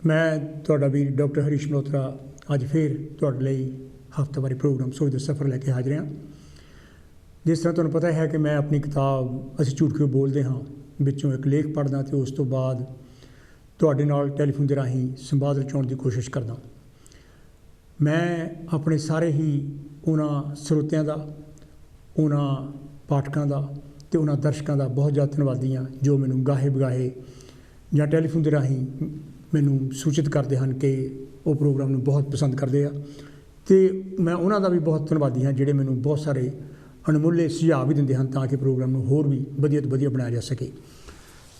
मैं ਤੁਹਾਡਾ ਵੀਰ ਡਾਕਟਰ ਹਰੀਸ਼ ਮਲਹੋਤਰਾ ਅੱਜ ਫਿਰ ਤੁਹਾਡੇ ਲਈ ਹਫ਼ਤਾਵਾਰੀ ਪ੍ਰੋਗਰਾਮ ਸੋਚ ਦਾ ਸਫ਼ਰ ਲੈ ਕੇ ਹਾਜ਼ਰ ਹਾਂ। ਜਿਸ ਤਰ੍ਹਾਂ ਤੁਹਾਨੂੰ ਪਤਾ ਹੈ ਕਿ ਮੈਂ ਆਪਣੀ ਕਿਤਾਬ ਅਸੀਂ ਝੂਠ ਕਿਉਂ ਬੋਲਦੇ ਹਾਂ ਵਿੱਚੋਂ ਇੱਕ ਲੇਖ ਪੜ੍ਹਦਾ ਅਤੇ ਉਸ ਤੋਂ ਬਾਅਦ ਤੁਹਾਡੇ ਨਾਲ ਟੈਲੀਫੋਨ ਦੇ ਰਾਹੀਂ ਸੰਵਾਦ ਰਚਾਉਣ ਦੀ ਕੋਸ਼ਿਸ਼ ਕਰਦਾ। ਮੈਂ ਆਪਣੇ ਸਾਰੇ ਹੀ ਉਹਨਾਂ ਸਰੋਤਿਆਂ ਦਾ, ਉਹਨਾਂ ਪਾਠਕਾਂ ਦਾ ਅਤੇ ਉਹਨਾਂ ਦਰਸ਼ਕਾਂ ਦਾ ਬਹੁਤ ਜ਼ਿਆਦਾ ਧੰਨਵਾਦੀ ਹਾਂ ਜੋ ਮੈਨੂੰ ਗਾਹੇ ਬਗਾਹੇ ਜਾਂ ਟੈਲੀਫੋਨ ਦੇ ਰਾਹੀਂ ਮੈਨੂੰ ਸੂਚਿਤ ਕਰਦੇ ਹਨ ਕਿ ਉਹ ਪ੍ਰੋਗਰਾਮ ਨੂੰ ਬਹੁਤ ਪਸੰਦ ਕਰਦੇ ਆ। ਅਤੇ ਮੈਂ ਉਹਨਾਂ ਦਾ ਵੀ ਬਹੁਤ ਧੰਨਵਾਦੀ ਹਾਂ ਜਿਹੜੇ ਮੈਨੂੰ ਬਹੁਤ ਸਾਰੇ ਅਣਮੁੱਲੇ ਸੁਝਾਅ ਵੀ ਦਿੰਦੇ ਹਨ ਤਾਂ ਕਿ ਪ੍ਰੋਗਰਾਮ ਨੂੰ ਹੋਰ ਵੀ ਵਧੀਆ ਤੋਂ ਵਧੀਆ ਬਣਾਇਆ ਜਾ ਸਕੇ।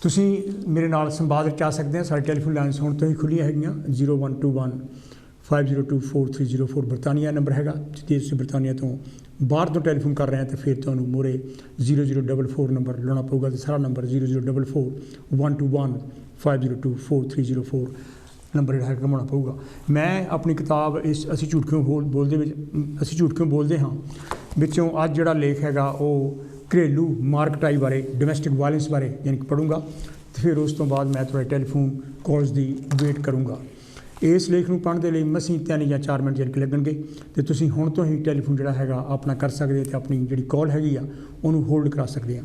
ਤੁਸੀਂ ਮੇਰੇ ਨਾਲ ਸੰਵਾਦ ਰਚਾ ਸਕਦੇ ਹਾਂ। ਸਾਡੀ ਟੈਲੀਫੋਨ ਲਾਈਨਸ ਹੁਣ ਤੋਂ ਹੀ ਖੁੱਲ੍ਹੀਆਂ ਹੈਗੀਆਂ। 0121 502 4304 ਬਰਤਾਨੀਆ ਨੰਬਰ ਹੈਗਾ। ਜੇ ਤੁਸੀਂ ਬਰਤਾਨੀਆ ਤੋਂ ਬਾਹਰ ਤੋਂ ਟੈਲੀਫੋਨ ਕਰ ਰਹੇ ਹਾਂ ਤਾਂ ਫਿਰ ਤੁਹਾਨੂੰ ਮੂਹਰੇ 0044 ਨੰਬਰ ਲਾਉਣਾ ਪਊਗਾ ਅਤੇ ਸਾਰਾ ਨੰਬਰ 0044 121 502 4304 ਨੰਬਰ ਜਿਹੜਾ ਹੈ ਘੁਮਾਉਣਾ ਪਊਗਾ। ਮੈਂ ਆਪਣੀ ਕਿਤਾਬ ਅਸੀਂ ਝੂਠ ਕਿਉਂ ਬੋਲਦੇ ਹਾਂ ਵਿੱਚੋਂ ਅੱਜ ਜਿਹੜਾ ਲੇਖ ਹੈਗਾ ਉਹ ਘਰੇਲੂ ਮਾਰਕਟਾਈ ਬਾਰੇ, ਡੋਮੈਸਟਿਕ ਵਾਇਲੈਂਸ ਬਾਰੇ ਯਾਨੀ ਕਿ ਪੜ੍ਹੂੰਗਾ ਅਤੇ ਫਿਰ ਉਸ ਤੋਂ ਬਾਅਦ ਮੈਂ ਤੁਹਾਡੇ ਟੈਲੀਫੋਨ ਕਾਲਸ ਦੀ ਵੇਟ ਕਰੂੰਗਾ। ਇਸ ਲੇਖ ਨੂੰ ਪੜ੍ਹਨ ਦੇ ਲਈ ਮਸੀਂ 3 ਜਾਂ 4 ਮਿੰਟ ਜਿਹੜੇ ਲੱਗਣਗੇ ਅਤੇ ਤੁਸੀਂ ਹੁਣ ਤੋਂ ਹੀ ਟੈਲੀਫੋਨ ਜਿਹੜਾ ਹੈਗਾ ਆਪਣਾ ਕਰ ਸਕਦੇ ਅਤੇ ਆਪਣੀ ਜਿਹੜੀ ਕਾਲ ਹੈਗੀ ਆ ਉਹਨੂੰ ਹੋਲਡ ਕਰਾ ਸਕਦੇ ਆ।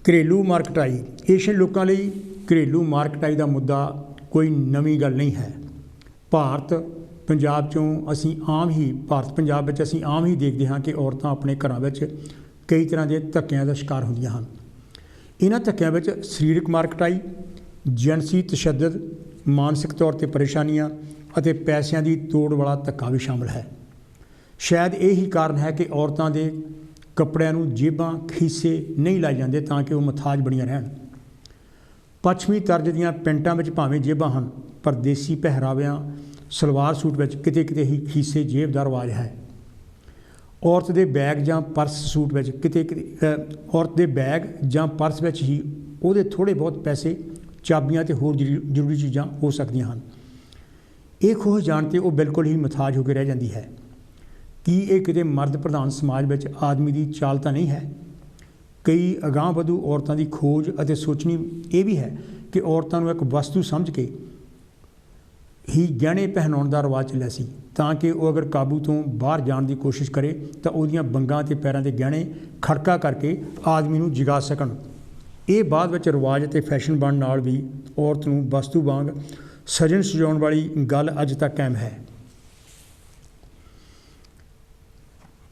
ਘਰੇਲੂ ਮਾਰਕਟਾਈ। ਏਸ਼ੀਅਨ ਲੋਕਾਂ ਲਈ ਘਰੇਲੂ ਮਾਰਕਟਾਈ ਦਾ ਮੁੱਦਾ ਕੋਈ ਨਵੀਂ ਗੱਲ ਨਹੀਂ ਹੈ। ਭਾਰਤ ਪੰਜਾਬ ਵਿੱਚ ਅਸੀਂ ਆਮ ਹੀ ਦੇਖਦੇ ਹਾਂ ਕਿ ਔਰਤਾਂ ਆਪਣੇ ਘਰਾਂ ਵਿੱਚ ਕਈ ਤਰ੍ਹਾਂ ਦੇ ਧੱਕਿਆਂ ਦਾ ਸ਼ਿਕਾਰ ਹੁੰਦੀਆਂ ਹਨ। ਇਹਨਾਂ ਧੱਕਿਆਂ ਵਿੱਚ ਸਰੀਰਕ ਮਾਰਕਟਾਈ, ਜਿਨਸੀ ਤਸ਼ੱਦਦ, ਮਾਨਸਿਕ ਤੌਰ 'ਤੇ ਪਰੇਸ਼ਾਨੀਆਂ ਅਤੇ ਪੈਸਿਆਂ ਦੀ ਤੋੜ ਵਾਲਾ ਧੱਕਾ ਵੀ ਸ਼ਾਮਲ ਹੈ। ਸ਼ਾਇਦ ਇਹੀ ਕਾਰਨ ਹੈ ਕਿ ਔਰਤਾਂ ਦੇ ਕੱਪੜਿਆਂ ਨੂੰ ਜੇਬਾਂ, ਖੀਸੇ ਨਹੀਂ ਲਾਏ ਜਾਂਦੇ ਤਾਂ ਕਿ ਉਹ ਮੁਹਤਾਜ ਬਣੀਆਂ ਰਹਿਣ। ਪੱਛਮੀ ਤਰਜ਼ ਦੀਆਂ ਪੈਂਟਾਂ ਵਿੱਚ ਭਾਵੇਂ ਜੇਬਾਂ ਹਨ ਪਰ ਦੇਸੀ ਪਹਿਰਾਵਿਆਂ, ਸਲਵਾਰ ਸੂਟ ਵਿੱਚ ਕਿਤੇ ਕਿਤੇ ਹੀ ਖੀਸੇ ਜੇਬ ਦਾ ਰਿਵਾਜ ਹੈ। ਔਰਤ ਦੇ ਬੈਗ ਜਾਂ ਪਰਸ ਵਿੱਚ ਹੀ ਉਹਦੇ ਥੋੜ੍ਹੇ ਬਹੁਤ ਪੈਸੇ, ਚਾਬੀਆਂ ਅਤੇ ਹੋਰ ਜ਼ਰੂਰੀ ਚੀਜ਼ਾਂ ਹੋ ਸਕਦੀਆਂ ਹਨ। ਇਹ ਖੋਹ ਜਾਣ 'ਤੇ ਉਹ ਬਿਲਕੁਲ ਹੀ ਮੁਹਤਾਜ ਹੋ ਕੇ ਰਹਿ ਜਾਂਦੀ ਹੈ। ਕੀ ਇਹ ਕਿਤੇ ਮਰਦ ਪ੍ਰਧਾਨ ਸਮਾਜ ਵਿੱਚ ਆਦਮੀ ਦੀ ਚਾਲ ਤਾਂ ਨਹੀਂ ਹੈ? ਕਈ ਅਗਾਂਹ-ਵਧੂ ਔਰਤਾਂ ਦੀ ਖੋਜ ਅਤੇ ਸੋਚਣੀ ਇਹ ਵੀ ਹੈ ਕਿ ਔਰਤਾਂ ਨੂੰ ਇੱਕ ਵਸਤੂ ਸਮਝ ਕੇ ਹੀ ਗਹਿਣੇ ਪਹਿਨਾਉਣ ਦਾ ਰਿਵਾਜ ਚੱਲਿਆ ਸੀ ਤਾਂ ਕਿ ਉਹ ਅਗਰ ਕਾਬੂ ਤੋਂ ਬਾਹਰ ਜਾਣ ਦੀ ਕੋਸ਼ਿਸ਼ ਕਰੇ ਤਾਂ ਉਹਦੀਆਂ ਬੰਗਾਂ ਅਤੇ ਪੈਰਾਂ ਦੇ ਗਹਿਣੇ ਖੜਕਾ ਕਰਕੇ ਆਦਮੀ ਨੂੰ ਜਗਾ ਸਕਣ। ਇਹ ਬਾਅਦ ਵਿੱਚ ਰਿਵਾਜ ਅਤੇ ਫੈਸ਼ਨ ਬਣਨ ਨਾਲ ਵੀ ਔਰਤ ਨੂੰ ਵਸਤੂ ਵਾਂਗ ਸਜਣ ਸਜਾਉਣ ਵਾਲੀ ਗੱਲ ਅੱਜ ਤੱਕ ਕਾਇਮ ਹੈ।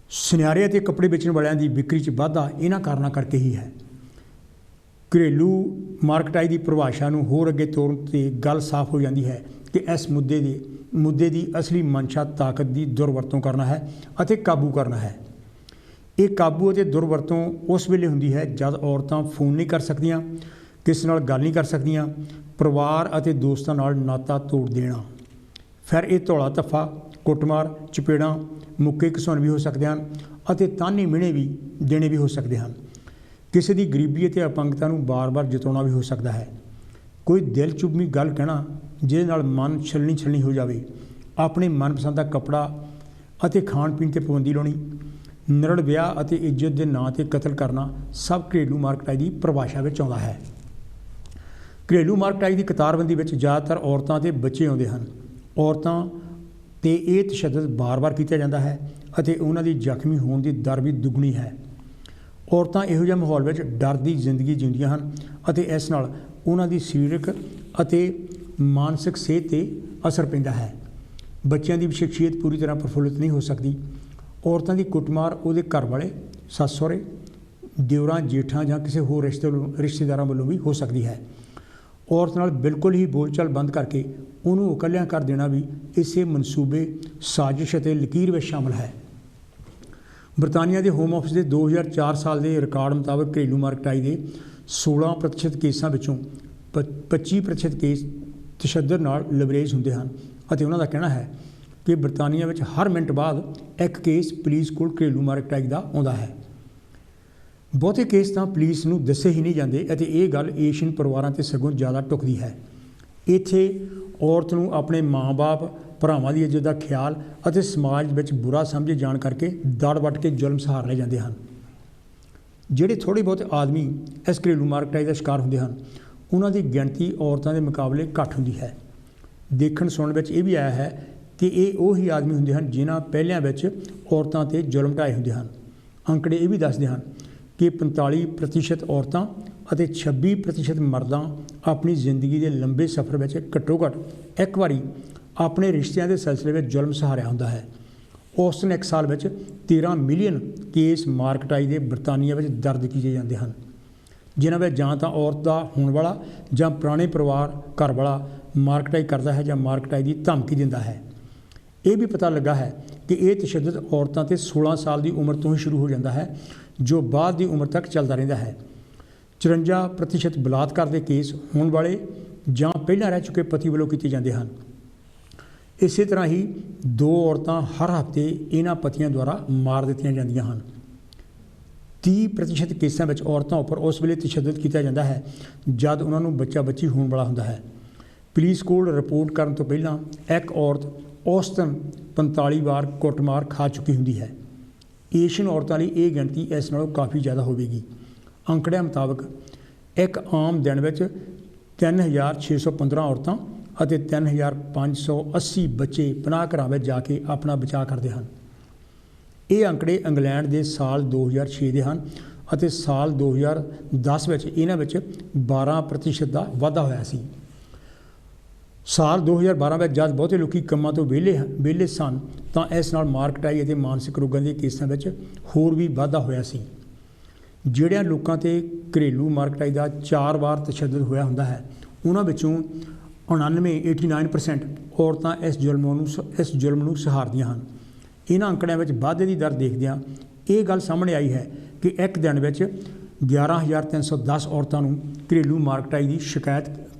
ਸੁਨਿਆਰੇ ਅਤੇ ਕੱਪੜੇ ਵੇਚਣ ਵਾਲਿਆਂ ਦੀ ਵਿਕਰੀ 'ਚ ਵਾਧਾ ਇਹਨਾਂ ਕਾਰਨਾਂ ਕਰਕੇ ਹੀ ਹੈ। ਘਰੇਲੂ ਮਾਰਕਟਾਈ ਦੀ ਪਰਿਭਾਸ਼ਾ ਨੂੰ ਹੋਰ ਅੱਗੇ ਤੋਰਨ 'ਤੇ ਗੱਲ ਸਾਫ਼ ਹੋ ਜਾਂਦੀ ਹੈ ਕਿ ਇਸ ਮੁੱਦੇ ਦੀ ਅਸਲੀ ਮਨਸ਼ਾ ਤਾਕਤ ਦੀ ਦੁਰਵਰਤੋਂ ਕਰਨਾ ਹੈ ਅਤੇ ਕਾਬੂ ਕਰਨਾ ਹੈ। ਇਹ ਕਾਬੂ ਅਤੇ ਦੁਰਵਰਤੋਂ ਉਸ ਵੇਲੇ ਹੁੰਦੀ ਹੈ ਜਦ ਔਰਤਾਂ ਫੋਨ ਨਹੀਂ ਕਰ ਸਕਦੀਆਂ, ਕਿਸੇ ਨਾਲ ਗੱਲ ਨਹੀਂ ਕਰ ਸਕਦੀਆਂ, ਪਰਿਵਾਰ ਅਤੇ ਦੋਸਤਾਂ ਨਾਲ ਨਾਤਾ ਤੋੜ ਦੇਣਾ। ਫਿਰ ਇਹ ਧੌਲਾ ਧੱਫਾ, ਕੁੱਟਮਾਰ, ਚਪੇੜਾਂ, ਮੁੱਕੇ ਘਸਾਉਣ ਵੀ ਹੋ ਸਕਦੇ ਹਨ ਅਤੇ ਤਾਨੇ ਮਿਹਣੇ ਵੀ ਦੇਣੇ ਵੀ ਹੋ ਸਕਦੇ ਹਨ। ਕਿਸੇ ਦੀ ਗਰੀਬੀ ਅਤੇ ਅਪੰਗਤਾ ਨੂੰ ਬਾਰ-ਬਾਰ ਜਤਾਉਣਾ ਵੀ ਹੋ ਸਕਦਾ ਹੈ। ਕੋਈ ਦਿਲ ਚੁਭਵੀਂ ਗੱਲ ਕਹਿਣਾ ਜਿਹਦੇ ਨਾਲ ਮਨ ਛਲਣੀ ਹੋ ਜਾਵੇ। ਆਪਣੇ ਮਨਪਸੰਦ ਦਾ ਕੱਪੜਾ ਅਤੇ ਖਾਣ ਪੀਣ 'ਤੇ ਪਾਬੰਦੀ ਲਾਉਣੀ, ਨਿਰੜ ਵਿਆਹ ਅਤੇ ਇੱਜ਼ਤ ਦੇ ਨਾਂ 'ਤੇ ਕਤਲ ਕਰਨਾ ਸਭ ਘਰੇਲੂ ਮਾਰਕਟਾਈ ਦੀ ਪਰਿਭਾਸ਼ਾ ਵਿੱਚ ਆਉਂਦਾ ਹੈ। ਘਰੇਲੂ ਮਾਰਕਟਾਈ ਦੀ ਕਤਾਰਬੰਦੀ ਵਿੱਚ ਜ਼ਿਆਦਾਤਰ ਔਰਤਾਂ ਅਤੇ ਬੱਚੇ ਆਉਂਦੇ ਹਨ। ਔਰਤਾਂ 'ਤੇ ਇਹ ਤਸ਼ੱਦਦ ਬਾਰ-ਬਾਰ ਕੀਤਾ ਜਾਂਦਾ ਹੈ ਅਤੇ ਉਹਨਾਂ ਦੀ ਜ਼ਖਮੀ ਹੋਣ ਦੀ ਦਰ ਵੀ ਦੁੱਗਣੀ ਹੈ। ਔਰਤਾਂ ਇਹੋ ਜਿਹੇ ਮਾਹੌਲ ਵਿੱਚ ਡਰ ਦੀ ਜ਼ਿੰਦਗੀ ਜਿਉਂਦੀਆਂ ਹਨ ਅਤੇ ਇਸ ਨਾਲ ਉਹਨਾਂ ਦੀ ਸਰੀਰਕ ਅਤੇ ਮਾਨਸਿਕ ਸਿਹਤ 'ਤੇ ਅਸਰ ਪੈਂਦਾ ਹੈ। ਬੱਚਿਆਂ ਦੀ ਸ਼ਖਸੀਅਤ ਪੂਰੀ ਤਰ੍ਹਾਂ ਪ੍ਰਫੁੱਲਿਤ ਨਹੀਂ ਹੋ ਸਕਦੀ। ਔਰਤਾਂ ਦੀ ਕੁੱਟਮਾਰ ਉਹਦੇ ਘਰ ਵਾਲੇ, ਸੱਸ ਸਹੁਰੇ, ਦਿਓਰਾਂ, ਜੇਠਾਂ ਜਾਂ ਕਿਸੇ ਹੋਰ ਰਿਸ਼ਤੇਦਾਰਾਂ ਵੱਲੋਂ ਵੀ ਹੋ ਸਕਦੀ ਹੈ। ਔਰਤ ਨਾਲ ਬਿਲਕੁਲ ਹੀ ਬੋਲਚਾਲ ਬੰਦ ਕਰਕੇ ਉਹਨੂੰ ਇਕੱਲਿਆਂ ਕਰ ਦੇਣਾ ਵੀ ਇਸੇ ਮਨਸੂਬੇ, ਸਾਜ਼ਿਸ਼ ਅਤੇ ਲਕੀਰ ਵਿੱਚ ਸ਼ਾਮਲ ਹੈ। ਬਰਤਾਨੀਆ ਦੇ ਹੋਮ ਆਫਿਸ ਦੇ 2004 ਸਾਲ ਦੇ ਰਿਕਾਰਡ ਮੁਤਾਬਕ ਘਰੇਲੂ ਮਾਰਕਟਾਈ ਦੇ 16% ਕੇਸਾਂ ਵਿੱਚੋਂ 25% ਕੇਸ ਤਸ਼ੱਦਦ ਨਾਲ ਲਬਰੇਜ਼ ਹੁੰਦੇ ਹਨ ਅਤੇ ਉਹਨਾਂ ਦਾ ਕਹਿਣਾ ਹੈ ਕਿ ਬਰਤਾਨੀਆ ਵਿੱਚ ਹਰ ਮਿੰਟ ਬਾਅਦ ਇੱਕ ਕੇਸ ਪੁਲਿਸ ਕੋਲ ਘਰੇਲੂ ਮਾਰਕਟਾਈ ਦਾ ਆਉਂਦਾ ਹੈ। ਬਹੁਤੇ ਕੇਸ ਤਾਂ ਪੁਲਿਸ ਨੂੰ ਦੱਸੇ ਹੀ ਨਹੀਂ ਜਾਂਦੇ ਅਤੇ ਇਹ ਗੱਲ ਏਸ਼ੀਅਨ ਪਰਿਵਾਰਾਂ 'ਤੇ ਸਗੋਂ ਜ਼ਿਆਦਾ ਢੁੱਕਦੀ ਹੈ। ਇੱਥੇ ਔਰਤ ਨੂੰ ਆਪਣੇ ਮਾਂ-ਬਾਪ, ਭਰਾਵਾਂ ਦੀ ਇੱਜ਼ਤ ਦਾ ਖਿਆਲ ਅਤੇ ਸਮਾਜ ਵਿੱਚ ਬੁਰਾ ਸਮਝੇ ਜਾਣ ਕਰਕੇ ਦੜ ਵੱਟ ਕੇ ਜ਼ੁਲਮ ਸਹਾਰ ਲਏ ਜਾਂਦੇ ਹਨ। ਜਿਹੜੇ ਥੋੜ੍ਹੇ ਬਹੁਤ ਆਦਮੀ ਇਸ ਘਰੇਲੂ ਮਾਰਕਟਾਈ ਦਾ ਸ਼ਿਕਾਰ ਹੁੰਦੇ ਹਨ ਉਹਨਾਂ ਦੀ ਗਿਣਤੀ ਔਰਤਾਂ ਦੇ ਮੁਕਾਬਲੇ ਘੱਟ ਹੁੰਦੀ ਹੈ। ਦੇਖਣ ਸੁਣਨ ਵਿੱਚ ਇਹ ਵੀ ਆਇਆ ਹੈ ਕਿ ਇਹ ਉਹੀ ਆਦਮੀ ਹੁੰਦੇ ਹਨ ਜਿਨ੍ਹਾਂ ਪਹਿਲਿਆਂ ਵਿੱਚ ਔਰਤਾਂ 'ਤੇ ਜ਼ੁਲਮ ਢਾਏ ਹੁੰਦੇ ਹਨ। ਅੰਕੜੇ ਇਹ ਵੀ ਦੱਸਦੇ ਹਨ ਕਿ 45% ਔਰਤਾਂ ਅਤੇ 26% ਮਰਦਾਂ ਆਪਣੀ ਜ਼ਿੰਦਗੀ ਦੇ ਲੰਬੇ ਸਫ਼ਰ ਵਿੱਚ ਘੱਟੋ ਘੱਟ ਇੱਕ ਵਾਰੀ ਆਪਣੇ ਰਿਸ਼ਤਿਆਂ ਦੇ ਸਿਲਸਿਲੇ ਵਿੱਚ ਜ਼ੁਲਮ ਸਹਾਰਿਆ ਹੁੰਦਾ ਹੈ। ਔਸਤਨ ਇੱਕ ਸਾਲ ਵਿੱਚ 13 ਮਿਲੀਅਨ ਕੇਸ ਮਾਰਕਟਾਈ ਦੇ ਬਰਤਾਨੀਆ ਵਿੱਚ ਦਰਜ ਕੀਤੇ ਜਾਂਦੇ ਹਨ, ਜਿਨ੍ਹਾਂ ਵਿੱਚ ਜਾਂ ਤਾਂ ਔਰਤ ਦਾ ਹੋਣ ਵਾਲਾ ਜਾਂ ਪੁਰਾਣੇ ਪਰਿਵਾਰ ਘਰ ਵਾਲਾ ਮਾਰਕਟਾਈ ਕਰਦਾ ਹੈ ਜਾਂ ਮਾਰਕਟਾਈ ਦੀ ਧਮਕੀ ਦਿੰਦਾ ਹੈ। ਇਹ ਵੀ ਪਤਾ ਲੱਗਾ ਹੈ ਕਿ ਇਹ ਤਸ਼ੱਦਦ ਔਰਤਾਂ 'ਤੇ 16 ਸਾਲ ਦੀ ਉਮਰ ਤੋਂ ਹੀ ਸ਼ੁਰੂ ਹੋ ਜਾਂਦਾ ਹੈ, ਜੋ ਬਾਅਦ ਦੀ ਉਮਰ ਤੱਕ ਚੱਲਦਾ ਰਹਿੰਦਾ ਹੈ। 54% ਬਲਾਤਕਾਰ ਦੇ ਕੇਸ ਹੋਣ ਵਾਲੇ ਜਾਂ ਪਹਿਲਾਂ ਰਹਿ ਚੁੱਕੇ ਪਤੀ ਵੱਲੋਂ ਕੀਤੇ ਜਾਂਦੇ ਹਨ। ਇਸੇ ਤਰ੍ਹਾਂ ਹੀ 2 ਔਰਤਾਂ ਹਰ ਹਫ਼ਤੇ ਇਹਨਾਂ ਪਤੀਆਂ ਦੁਆਰਾ ਮਾਰ ਦਿੱਤੀਆਂ ਜਾਂਦੀਆਂ ਹਨ। 30% ਕੇਸਾਂ ਵਿੱਚ ਔਰਤਾਂ ਉੱਪਰ ਉਸ ਵੇਲੇ ਤਸ਼ੱਦਦ ਕੀਤਾ ਜਾਂਦਾ ਹੈ ਜਦ ਉਹਨਾਂ ਨੂੰ ਬੱਚਾ ਬੱਚੀ ਹੋਣ ਵਾਲਾ ਹੁੰਦਾ ਹੈ। ਪੁਲਿਸ ਕੋਲ ਰਿਪੋਰਟ ਕਰਨ ਤੋਂ ਪਹਿਲਾਂ ਇੱਕ ਔਰਤ ਔਸਤਨ 45 ਵਾਰ ਕੁੱਟਮਾਰ ਖਾ ਚੁੱਕੀ ਹੁੰਦੀ ਹੈ। ਏਸ਼ੀਅਨ ਔਰਤਾਂ ਲਈ ਇਹ ਗਿਣਤੀ ਇਸ ਨਾਲੋਂ ਕਾਫੀ ਜ਼ਿਆਦਾ ਹੋਵੇਗੀ। ਅੰਕੜਿਆਂ ਮੁਤਾਬਕ ਇੱਕ ਆਮ ਦਿਨ ਵਿੱਚ 3615 ਔਰਤਾਂ ਅਤੇ 3580 ਬੱਚੇ ਪਨਾਹ ਘਰਾਂ ਵਿੱਚ ਜਾ ਕੇ ਆਪਣਾ ਬਚਾਅ ਕਰਦੇ ਹਨ। ਇਹ ਅੰਕੜੇ ਇੰਗਲੈਂਡ ਦੇ ਸਾਲ 2006 ਦੇ ਹਨ ਅਤੇ ਸਾਲ 2010 ਵਿੱਚ ਇਹਨਾਂ ਵਿੱਚ 12% ਦਾ ਵਾਧਾ ਹੋਇਆ ਸੀ। ਸਾਲ 2012 ਵਿੱਚ ਜਦ ਬਹੁਤੇ ਲੋਕੀ ਕੰਮਾਂ ਤੋਂ ਵਿਹਲੇ ਸਨ ਤਾਂ ਇਸ ਨਾਲ ਮਾਰਕਟਾਈ ਅਤੇ ਮਾਨਸਿਕ ਰੋਗਾਂ ਦੇ ਕੇਸਾਂ ਵਿੱਚ ਹੋਰ ਵੀ ਵਾਧਾ ਹੋਇਆ ਸੀ। ਜਿਹੜਿਆਂ ਲੋਕਾਂ 'ਤੇ ਘਰੇਲੂ ਮਾਰਕਟਾਈ ਦਾ 4 ਵਾਰ ਤਸ਼ੱਦਦ ਹੋਇਆ ਹੁੰਦਾ ਹੈ, ਉਹਨਾਂ ਵਿੱਚੋਂ 89% ਔਰਤਾਂ ਇਸ ਜ਼ੁਲਮ ਨੂੰ ਸਹਾਰਦੀਆਂ ਹਨ। ਇਹਨਾਂ ਅੰਕੜਿਆਂ ਵਿੱਚ ਵਾਧੇ ਦੀ ਦਰ ਦੇਖਦਿਆਂ ਇਹ ਗੱਲ ਸਾਹਮਣੇ ਆਈ ਹੈ ਕਿ ਇੱਕ ਦਿਨ ਵਿੱਚ 11310 ਔਰਤਾਂ ਨੂੰ ਘਰੇਲੂ ਮਾਰਕਟਾਈ ਦੀ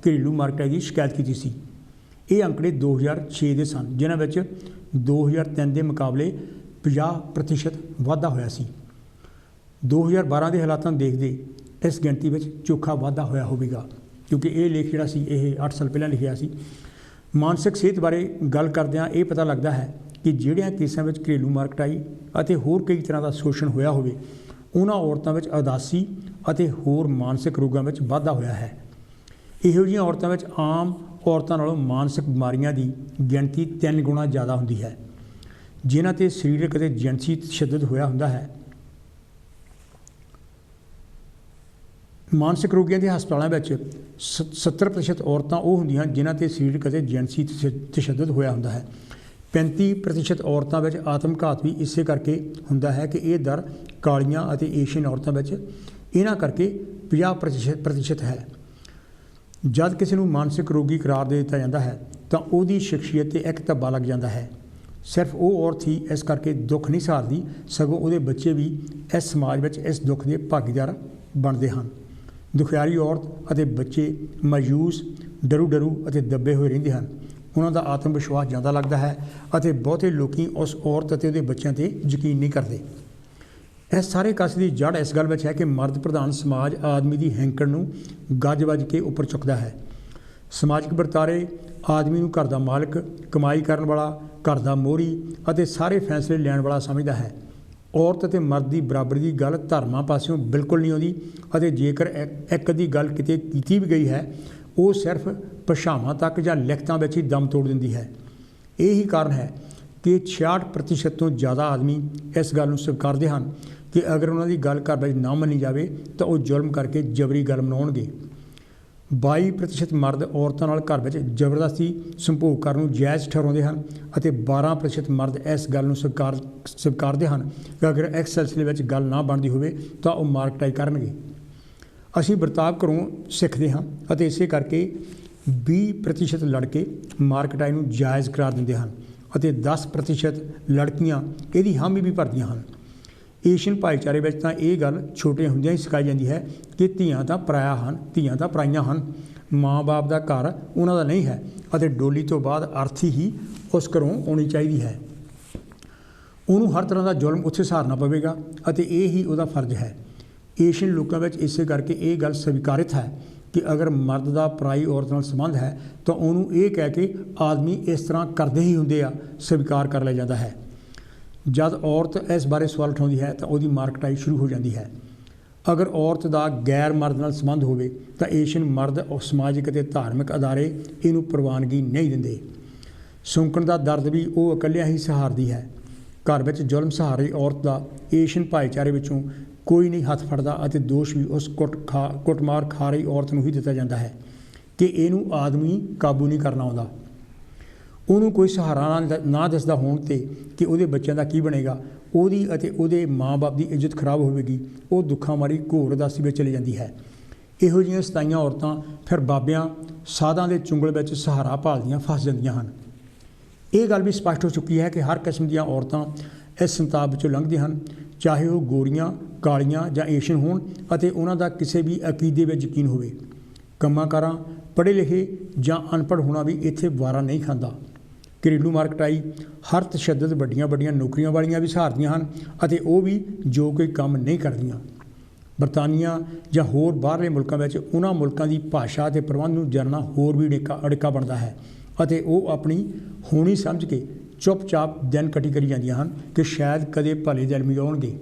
ਸ਼ਿਕਾਇਤ ਕੀਤੀ ਸੀ। ਇਹ ਅੰਕੜੇ 2006 ਦੇ ਸਨ, ਜਿਨ੍ਹਾਂ ਵਿੱਚ 2003 ਦੇ ਮੁਕਾਬਲੇ 50% ਵਾਧਾ ਹੋਇਆ ਸੀ। 2012 ਦੇ ਹਾਲਾਤਾਂ ਨੂੰ ਦੇਖਦੇ ਇਸ ਗਿਣਤੀ ਵਿੱਚ ਚੋਖਾ ਵਾਧਾ ਹੋਇਆ ਹੋਵੇਗਾ, ਕਿਉਂਕਿ ਇਹ ਲੇਖ ਜਿਹੜਾ ਸੀ ਇਹ 8 ਸਾਲ ਪਹਿਲਾਂ ਲਿਖਿਆ ਸੀ। ਮਾਨਸਿਕ ਸਿਹਤ ਬਾਰੇ ਗੱਲ ਕਰਦਿਆਂ ਇਹ ਪਤਾ ਲੱਗਦਾ ਹੈ ਕਿ ਜਿਹੜਿਆਂ ਕੇਸਾਂ ਵਿੱਚ ਘਰੇਲੂ ਮਾਰਕਟਾਈ ਅਤੇ ਹੋਰ ਕਈ ਤਰ੍ਹਾਂ ਦਾ ਸ਼ੋਸ਼ਣ ਹੋਇਆ ਹੋਵੇ, ਉਹਨਾਂ ਔਰਤਾਂ ਵਿੱਚ ਉਦਾਸੀ ਅਤੇ ਹੋਰ ਮਾਨਸਿਕ ਰੋਗਾਂ ਵਿੱਚ ਵਾਧਾ ਹੋਇਆ ਹੈ। ਇਹੋ ਜਿਹੀਆਂ ਔਰਤਾਂ ਵਿੱਚ ਆਮ ਔਰਤਾਂ ਨਾਲੋਂ ਮਾਨਸਿਕ ਬਿਮਾਰੀਆਂ ਦੀ ਗਿਣਤੀ 3 ਗੁਣਾ ਜ਼ਿਆਦਾ ਹੁੰਦੀ ਹੈ। ਜਿਨ੍ਹਾਂ 'ਤੇ ਸਰੀਰਕ ਅਤੇ ਜਿਨਸੀ ਤਸ਼ੱਦਦ ਹੋਇਆ ਹੁੰਦਾ ਹੈ। ਮਾਨਸਿਕ ਰੋਗੀਆਂ ਦੇ ਹਸਪਤਾਲਾਂ ਵਿੱਚ 70% ਔਰਤਾਂ ਉਹ ਹੁੰਦੀਆਂ ਜਿਨ੍ਹਾਂ 'ਤੇ ਸਰੀਰਕ ਅਤੇ ਜਿਨਸੀ ਤਸ਼ੱਦਦ ਹੋਇਆ ਹੁੰਦਾ ਹੈ। 35% ਔਰਤਾਂ ਵਿੱਚ ਆਤਮਘਾਤ ਵੀ ਇਸੇ ਕਰਕੇ ਹੁੰਦਾ ਹੈ ਕਿ ਇਹ ਦਰ ਕਾਲੀਆਂ ਅਤੇ ਏਸ਼ੀਅਨ ਔਰਤਾਂ ਵਿੱਚ ਇਹਨਾਂ ਕਰਕੇ 50% ਹੈ। ਜਦ ਕਿਸੇ ਨੂੰ ਮਾਨਸਿਕ ਰੋਗੀ ਕਰਾਰ ਦੇ ਦਿੱਤਾ ਜਾਂਦਾ ਹੈ ਤਾਂ ਉਹਦੀ ਸ਼ਖਸੀਅਤ 'ਤੇ ਇੱਕ ਧੱਬਾ ਲੱਗ ਜਾਂਦਾ ਹੈ। ਸਿਰਫ ਉਹ ਔਰਤ ਹੀ ਇਸ ਕਰਕੇ ਦੁੱਖ ਨਹੀਂ ਸਹਾਰਦੀ, ਸਗੋਂ ਉਹਦੇ ਬੱਚੇ ਵੀ ਇਸ ਸਮਾਜ ਵਿੱਚ ਇਸ ਦੁੱਖ ਦੇ ਭਾਗੀਦਾਰ ਬਣਦੇ ਹਨ। ਦੁਖਿਆਰੀ ਔਰਤ ਅਤੇ ਬੱਚੇ ਮਾਯੂਸ, ਡਰੂ ਅਤੇ ਦੱਬੇ ਹੋਏ ਰਹਿੰਦੇ ਹਨ। ਉਹਨਾਂ ਦਾ ਆਤਮ ਵਿਸ਼ਵਾਸ ਜ਼ਿਆਦਾ ਲੱਗਦਾ ਹੈ ਅਤੇ ਬਹੁਤੇ ਲੋਕੀ ਉਸ ਔਰਤ ਅਤੇ ਉਹਦੇ ਬੱਚਿਆਂ 'ਤੇ ਯਕੀਨ ਨਹੀਂ ਕਰਦੇ। ਇਸ ਸਾਰੇ ਕਸ ਦੀ ਜੜ ਇਸ ਗੱਲ ਵਿੱਚ ਹੈ ਕਿ ਮਰਦ ਪ੍ਰਧਾਨ ਸਮਾਜ ਆਦਮੀ ਦੀ ਹੈਂਕੜ ਨੂੰ ਗੱਜ-ਵੱਜ ਕੇ ਉੱਪਰ ਚੁੱਕਦਾ ਹੈ। ਸਮਾਜਿਕ ਵਰਤਾਰੇ ਆਦਮੀ ਨੂੰ ਘਰ ਦਾ ਮਾਲਕ, ਕਮਾਈ ਕਰਨ ਵਾਲਾ, ਘਰ ਦਾ ਮੋਹਰੀ ਅਤੇ ਸਾਰੇ ਫੈਸਲੇ ਲੈਣ ਵਾਲਾ ਸਮਝਦਾ ਹੈ। ਔਰਤ ਅਤੇ ਮਰਦ ਦੀ ਬਰਾਬਰੀ ਦੀ ਗੱਲ ਧਰਮਾਂ ਪਾਸਿਓਂ ਬਿਲਕੁਲ ਨਹੀਂ ਆਉਂਦੀ ਅਤੇ ਜੇਕਰ ਇੱਕ ਅੱਧੀ ਗੱਲ ਕਿਤੇ ਕੀਤੀ ਵੀ ਗਈ ਹੈ, ਉਹ ਸਿਰਫ ਭਾਸ਼ਾਵਾਂ ਤੱਕ ਜਾਂ ਲਿਖਤਾਂ ਵਿੱਚ ਹੀ ਦਮ ਤੋੜ ਦਿੰਦੀ ਹੈ। ਇਹ ਹੀ ਕਾਰਨ ਹੈ ਕਿ 66% ਤੋਂ ਜ਼ਿਆਦਾ ਆਦਮੀ ਇਸ ਗੱਲ ਨੂੰ ਸਵੀਕਾਰਦੇ ਹਨ ਕਿ ਅਗਰ ਉਹਨਾਂ ਦੀ ਗੱਲ ਘਰ ਵਿੱਚ ਨਾ ਮੰਨੀ ਜਾਵੇ ਤਾਂ ਉਹ ਜ਼ੁਲਮ ਕਰਕੇ ਜਬਰੀ ਗੱਲ ਮਨਾਉਣਗੇ। 22% ਮਰਦ ਔਰਤਾਂ ਨਾਲ ਘਰ ਵਿੱਚ ਜ਼ਬਰਦਸਤੀ ਸੰਭੋਗ ਕਰਨ ਨੂੰ ਜਾਇਜ਼ ਠਹਿਰਾਉਂਦੇ ਹਨ ਅਤੇ 12% ਮਰਦ ਇਸ ਗੱਲ ਨੂੰ ਸਵੀਕਾਰਦੇ ਹਨ ਕਿ ਅਗਰ ਇਸ ਸਿਲਸਿਲੇ ਵਿੱਚ ਗੱਲ ਨਾ ਬਣਦੀ ਹੋਵੇ ਤਾਂ ਉਹ ਮਾਰਕਟਾਈ ਕਰਨਗੇ। ਅਸੀਂ ਵਰਤਾਵ ਘਰੋਂ ਸਿੱਖਦੇ ਹਾਂ ਅਤੇ ਇਸੇ ਕਰਕੇ 20% ਲੜਕੇ ਮਾਰਕਟਾਈ ਨੂੰ ਜਾਇਜ਼ ਕਰਾਰ ਦਿੰਦੇ ਹਨ ਅਤੇ 10% ਲੜਕੀਆਂ ਇਹਦੀ ਹਾਮੀ ਵੀ ਭਰਦੀਆਂ ਹਨ। ਏਸ਼ੀਅਨ ਭਾਈਚਾਰੇ ਵਿੱਚ ਤਾਂ ਇਹ ਗੱਲ ਛੋਟੇ ਹੁੰਦਿਆਂ ਹੀ ਸਿਖਾਈ ਜਾਂਦੀ ਹੈ ਕਿ ਧੀਆਂ ਤਾਂ ਪਰਾਈਆਂ ਹਨ, ਮਾਂ-ਬਾਪ ਦਾ ਘਰ ਉਹਨਾਂ ਦਾ ਨਹੀਂ ਹੈ ਅਤੇ ਡੋਲੀ ਤੋਂ ਬਾਅਦ ਅਰਥੀ ਹੀ ਉਸ ਘਰੋਂ ਆਉਣੀ ਚਾਹੀਦੀ ਹੈ। ਉਹਨੂੰ ਹਰ ਤਰ੍ਹਾਂ ਦਾ ਜ਼ੁਲਮ ਉੱਥੇ ਸਹਾਰਨਾ ਪਵੇਗਾ ਅਤੇ ਇਹ ਹੀ ਉਹਦਾ ਫਰਜ਼ ਹੈ। ਏਸ਼ੀਅਨ ਲੋਕਾਂ ਵਿੱਚ ਇਸੇ ਕਰਕੇ ਇਹ ਗੱਲ ਸਵੀਕਾਰਿਤ ਹੈ ਕਿ ਅਗਰ ਮਰਦ ਦਾ ਪਰਾਈ ਔਰਤ ਨਾਲ ਸੰਬੰਧ ਹੈ ਤਾਂ ਉਹਨੂੰ ਇਹ ਕਹਿ ਕੇ ਆਦਮੀ ਇਸ ਤਰ੍ਹਾਂ ਕਰਦੇ ਹੀ ਹੁੰਦੇ ਆ ਸਵੀਕਾਰ ਕਰ ਲਿਆ ਜਾਂਦਾ ਹੈ। ਜਦ ਔਰਤ ਇਸ ਬਾਰੇ ਸਵਾਲ ਉਠਾਉਂਦੀ ਹੈ ਤਾਂ ਉਹਦੀ ਮਾਰਕਟਾਈ ਸ਼ੁਰੂ ਹੋ ਜਾਂਦੀ ਹੈ। ਅਗਰ ਔਰਤ ਦਾ ਗੈਰ ਮਰਦ ਨਾਲ ਸੰਬੰਧ ਹੋਵੇ ਤਾਂ ਏਸ਼ੀਅਨ ਮਰਦ ਸਮਾਜਿਕ ਅਤੇ ਧਾਰਮਿਕ ਅਦਾਰੇ ਇਹਨੂੰ ਪ੍ਰਵਾਨਗੀ ਨਹੀਂ ਦਿੰਦੇ। ਸੁੰਕਣ ਦਾ ਦਰਦ ਵੀ ਉਹ ਇਕੱਲਿਆਂ ਹੀ ਸਹਾਰਦੀ ਹੈ। ਘਰ ਵਿੱਚ ਜ਼ੁਲਮ ਸਹਾਰੀ ਔਰਤ ਦਾ ਏਸ਼ੀਅਨ ਭਾਈਚਾਰੇ ਵਿੱਚੋਂ ਕੋਈ ਨਹੀਂ ਹੱਥ ਫੜਦਾ ਅਤੇ ਦੋਸ਼ ਵੀ ਉਸ ਕੁੱਟਮਾਰ ਖਾ ਰਹੀ ਔਰਤ ਨੂੰ ਹੀ ਦਿੱਤਾ ਜਾਂਦਾ ਹੈ ਕਿ ਇਹਨੂੰ ਆਦਮੀ ਕਾਬੂ ਨਹੀਂ ਕਰਨਾ ਆਉਂਦਾ। ਉਹਨੂੰ ਕੋਈ ਸਹਾਰਾ ਨਾ ਦੱਸਦਾ ਹੋਣ 'ਤੇ ਕਿ ਉਹਦੇ ਬੱਚਿਆਂ ਦਾ ਕੀ ਬਣੇਗਾ, ਉਹਦੀ ਅਤੇ ਉਹਦੇ ਮਾਂ-ਬਾਪ ਦੀ ਇੱਜ਼ਤ ਖਰਾਬ ਹੋਵੇਗੀ, ਉਹ ਦੁੱਖਾਂ ਮਾਰੀ ਘੋਰ ਉਦਾਸੀ ਵਿੱਚ ਚਲੀ ਜਾਂਦੀ ਹੈ। ਇਹੋ ਜਿਹੀਆਂ ਸਤਾਈਆਂ ਔਰਤਾਂ ਫਿਰ ਬਾਬਿਆਂ ਸਾਧਾਂ ਦੇ ਚੁੰਗਲ ਵਿੱਚ ਸਹਾਰਾ ਭਾਲਦੀਆਂ ਫਸ ਜਾਂਦੀਆਂ ਹਨ। ਇਹ ਗੱਲ ਵੀ ਸਪਸ਼ਟ ਹੋ ਚੁੱਕੀ ਹੈ ਕਿ ਹਰ ਕਿਸਮ ਦੀਆਂ ਔਰਤਾਂ ਇਸ ਸੰਤਾਪ ਵਿੱਚੋਂ ਲੰਘਦੀਆਂ ਹਨ, ਚਾਹੇ ਉਹ ਗੋਰੀਆਂ, ਕਾਲੀਆਂ ਜਾਂ ਏਸ਼ੀਅਨ ਹੋਣ ਅਤੇ ਉਹਨਾਂ ਦਾ ਕਿਸੇ ਵੀ ਅਕੀਦੇ ਵਿੱਚ ਯਕੀਨ ਹੋਵੇ। ਕੰਮਾਂ-ਕਾਰਾਂ, ਪੜ੍ਹੇ ਲਿਖੇ ਜਾਂ ਅਨਪੜ੍ਹ ਹੋਣਾ ਵੀ ਇੱਥੇ ਵਾਰਾ ਨਹੀਂ ਖਾਂਦਾ। ਘਰੇਲੂ ਮਾਰਕਟਾਈ ਹਰ ਤਸ਼ੱਦਦ ਵੱਡੀਆਂ ਵੱਡੀਆਂ ਨੌਕਰੀਆਂ ਵਾਲੀਆਂ ਵੀ ਸਹਾਰਦੀਆਂ ਹਨ ਅਤੇ ਉਹ ਵੀ ਜੋ ਕੋਈ ਕੰਮ ਨਹੀਂ ਕਰਦੀਆਂ। ਬਰਤਾਨੀਆ ਜਾਂ ਹੋਰ ਬਾਹਰਲੇ ਮੁਲਕਾਂ ਵਿੱਚ ਉਹਨਾਂ ਮੁਲਕਾਂ ਦੀ ਭਾਸ਼ਾ ਅਤੇ ਪ੍ਰਬੰਧ ਨੂੰ ਜਾਣਨਾ ਹੋਰ ਵੀ ਅੜਿੱਕਾ ਬਣਦਾ ਹੈ ਅਤੇ ਉਹ ਆਪਣੀ ਹੋਣੀ ਸਮਝ ਕੇ ਚੁੱਪ-ਚਾਪ ਦਿਨ ਕੱਟੀ ਕਰੀ ਜਾਂਦੀਆਂ ਹਨ ਕਿ ਸ਼ਾਇਦ ਕਦੇ ਭਲੇ ਦਿਨ ਵੀ ਆਉਣਗੇ।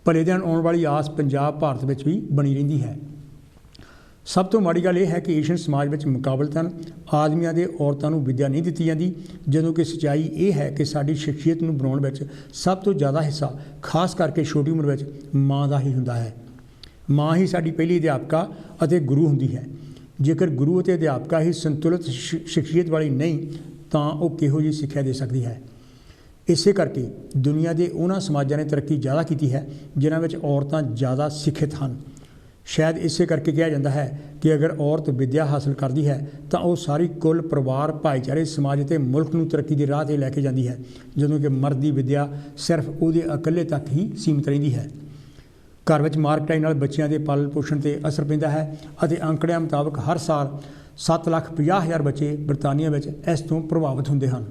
ਭਲੇ ਦਿਨ ਆਉਣ ਵਾਲੀ ਆਸ ਪੰਜਾਬ ਭਾਰਤ ਵਿੱਚ ਵੀ ਬਣੀ ਰਹਿੰਦੀ ਹੈ। ਸਭ ਤੋਂ ਮਾੜੀ ਗੱਲ ਇਹ ਹੈ ਕਿ ਏਸ਼ੀਅਨ ਸਮਾਜ ਵਿੱਚ ਮੁਕਾਬਲਤਨ ਆਦਮੀਆਂ ਦੇ ਔਰਤਾਂ ਨੂੰ ਵਿੱਦਿਆ ਨਹੀਂ ਦਿੱਤੀ ਜਾਂਦੀ, ਜਦੋਂ ਕਿ ਸੱਚਾਈ ਇਹ ਹੈ ਕਿ ਸਾਡੀ ਸ਼ਖਸੀਅਤ ਨੂੰ ਬਣਾਉਣ ਵਿੱਚ ਸਭ ਤੋਂ ਜ਼ਿਆਦਾ ਹਿੱਸਾ ਖਾਸ ਕਰਕੇ ਛੋਟੀ ਉਮਰ ਵਿੱਚ ਮਾਂ ਦਾ ਹੀ ਹੁੰਦਾ ਹੈ। ਮਾਂ ਹੀ ਸਾਡੀ ਪਹਿਲੀ ਅਧਿਆਪਕਾ ਅਤੇ ਗੁਰੂ ਹੁੰਦੀ ਹੈ। ਜੇਕਰ ਗੁਰੂ ਅਤੇ ਅਧਿਆਪਕਾ ਹੀ ਸੰਤੁਲਿਤ ਸ਼ਖਸੀਅਤ ਵਾਲੀ ਨਹੀਂ ਤਾਂ ਉਹ ਕਿਹੋ ਜਿਹੀ ਸਿੱਖਿਆ ਦੇ ਸਕਦੀ ਹੈ। ਇਸੇ ਕਰਕੇ ਦੁਨੀਆ ਦੇ ਉਹਨਾਂ ਸਮਾਜਾਂ ਨੇ ਤਰੱਕੀ ਜ਼ਿਆਦਾ ਕੀਤੀ ਹੈ ਜਿਨ੍ਹਾਂ ਵਿੱਚ ਔਰਤਾਂ ਜ਼ਿਆਦਾ ਸਿੱਖਿਅਤ ਹਨ। ਸ਼ਾਇਦ ਇਸੇ ਕਰਕੇ ਕਿਹਾ ਜਾਂਦਾ ਹੈ ਕਿ ਅਗਰ ਔਰਤ ਵਿੱਦਿਆ ਹਾਸਲ ਕਰਦੀ ਹੈ ਤਾਂ ਉਹ ਸਾਰੀ ਕੁੱਲ ਪਰਿਵਾਰ, ਭਾਈਚਾਰੇ, ਸਮਾਜ ਅਤੇ ਮੁਲਕ ਨੂੰ ਤਰੱਕੀ ਦੀ ਰਾਹ 'ਤੇ ਲੈ ਕੇ ਜਾਂਦੀ ਹੈ, ਜਦੋਂ ਕਿ ਮਰਦ ਦੀ ਵਿੱਦਿਆ ਸਿਰਫ ਉਹਦੇ ਇਕੱਲੇ ਤੱਕ ਹੀ ਸੀਮਿਤ ਰਹਿੰਦੀ ਹੈ। ਘਰ ਵਿੱਚ ਮਾਰਕਟਾਈ ਨਾਲ ਬੱਚਿਆਂ ਦੇ ਪਾਲਣ ਪੋਸ਼ਣ 'ਤੇ ਅਸਰ ਪੈਂਦਾ ਹੈ ਅਤੇ ਅੰਕੜਿਆਂ ਮੁਤਾਬਕ ਹਰ ਸਾਲ 7,50,000 ਬੱਚੇ ਬਰਤਾਨੀਆ ਵਿੱਚ ਇਸ ਤੋਂ ਪ੍ਰਭਾਵਿਤ ਹੁੰਦੇ ਹਨ।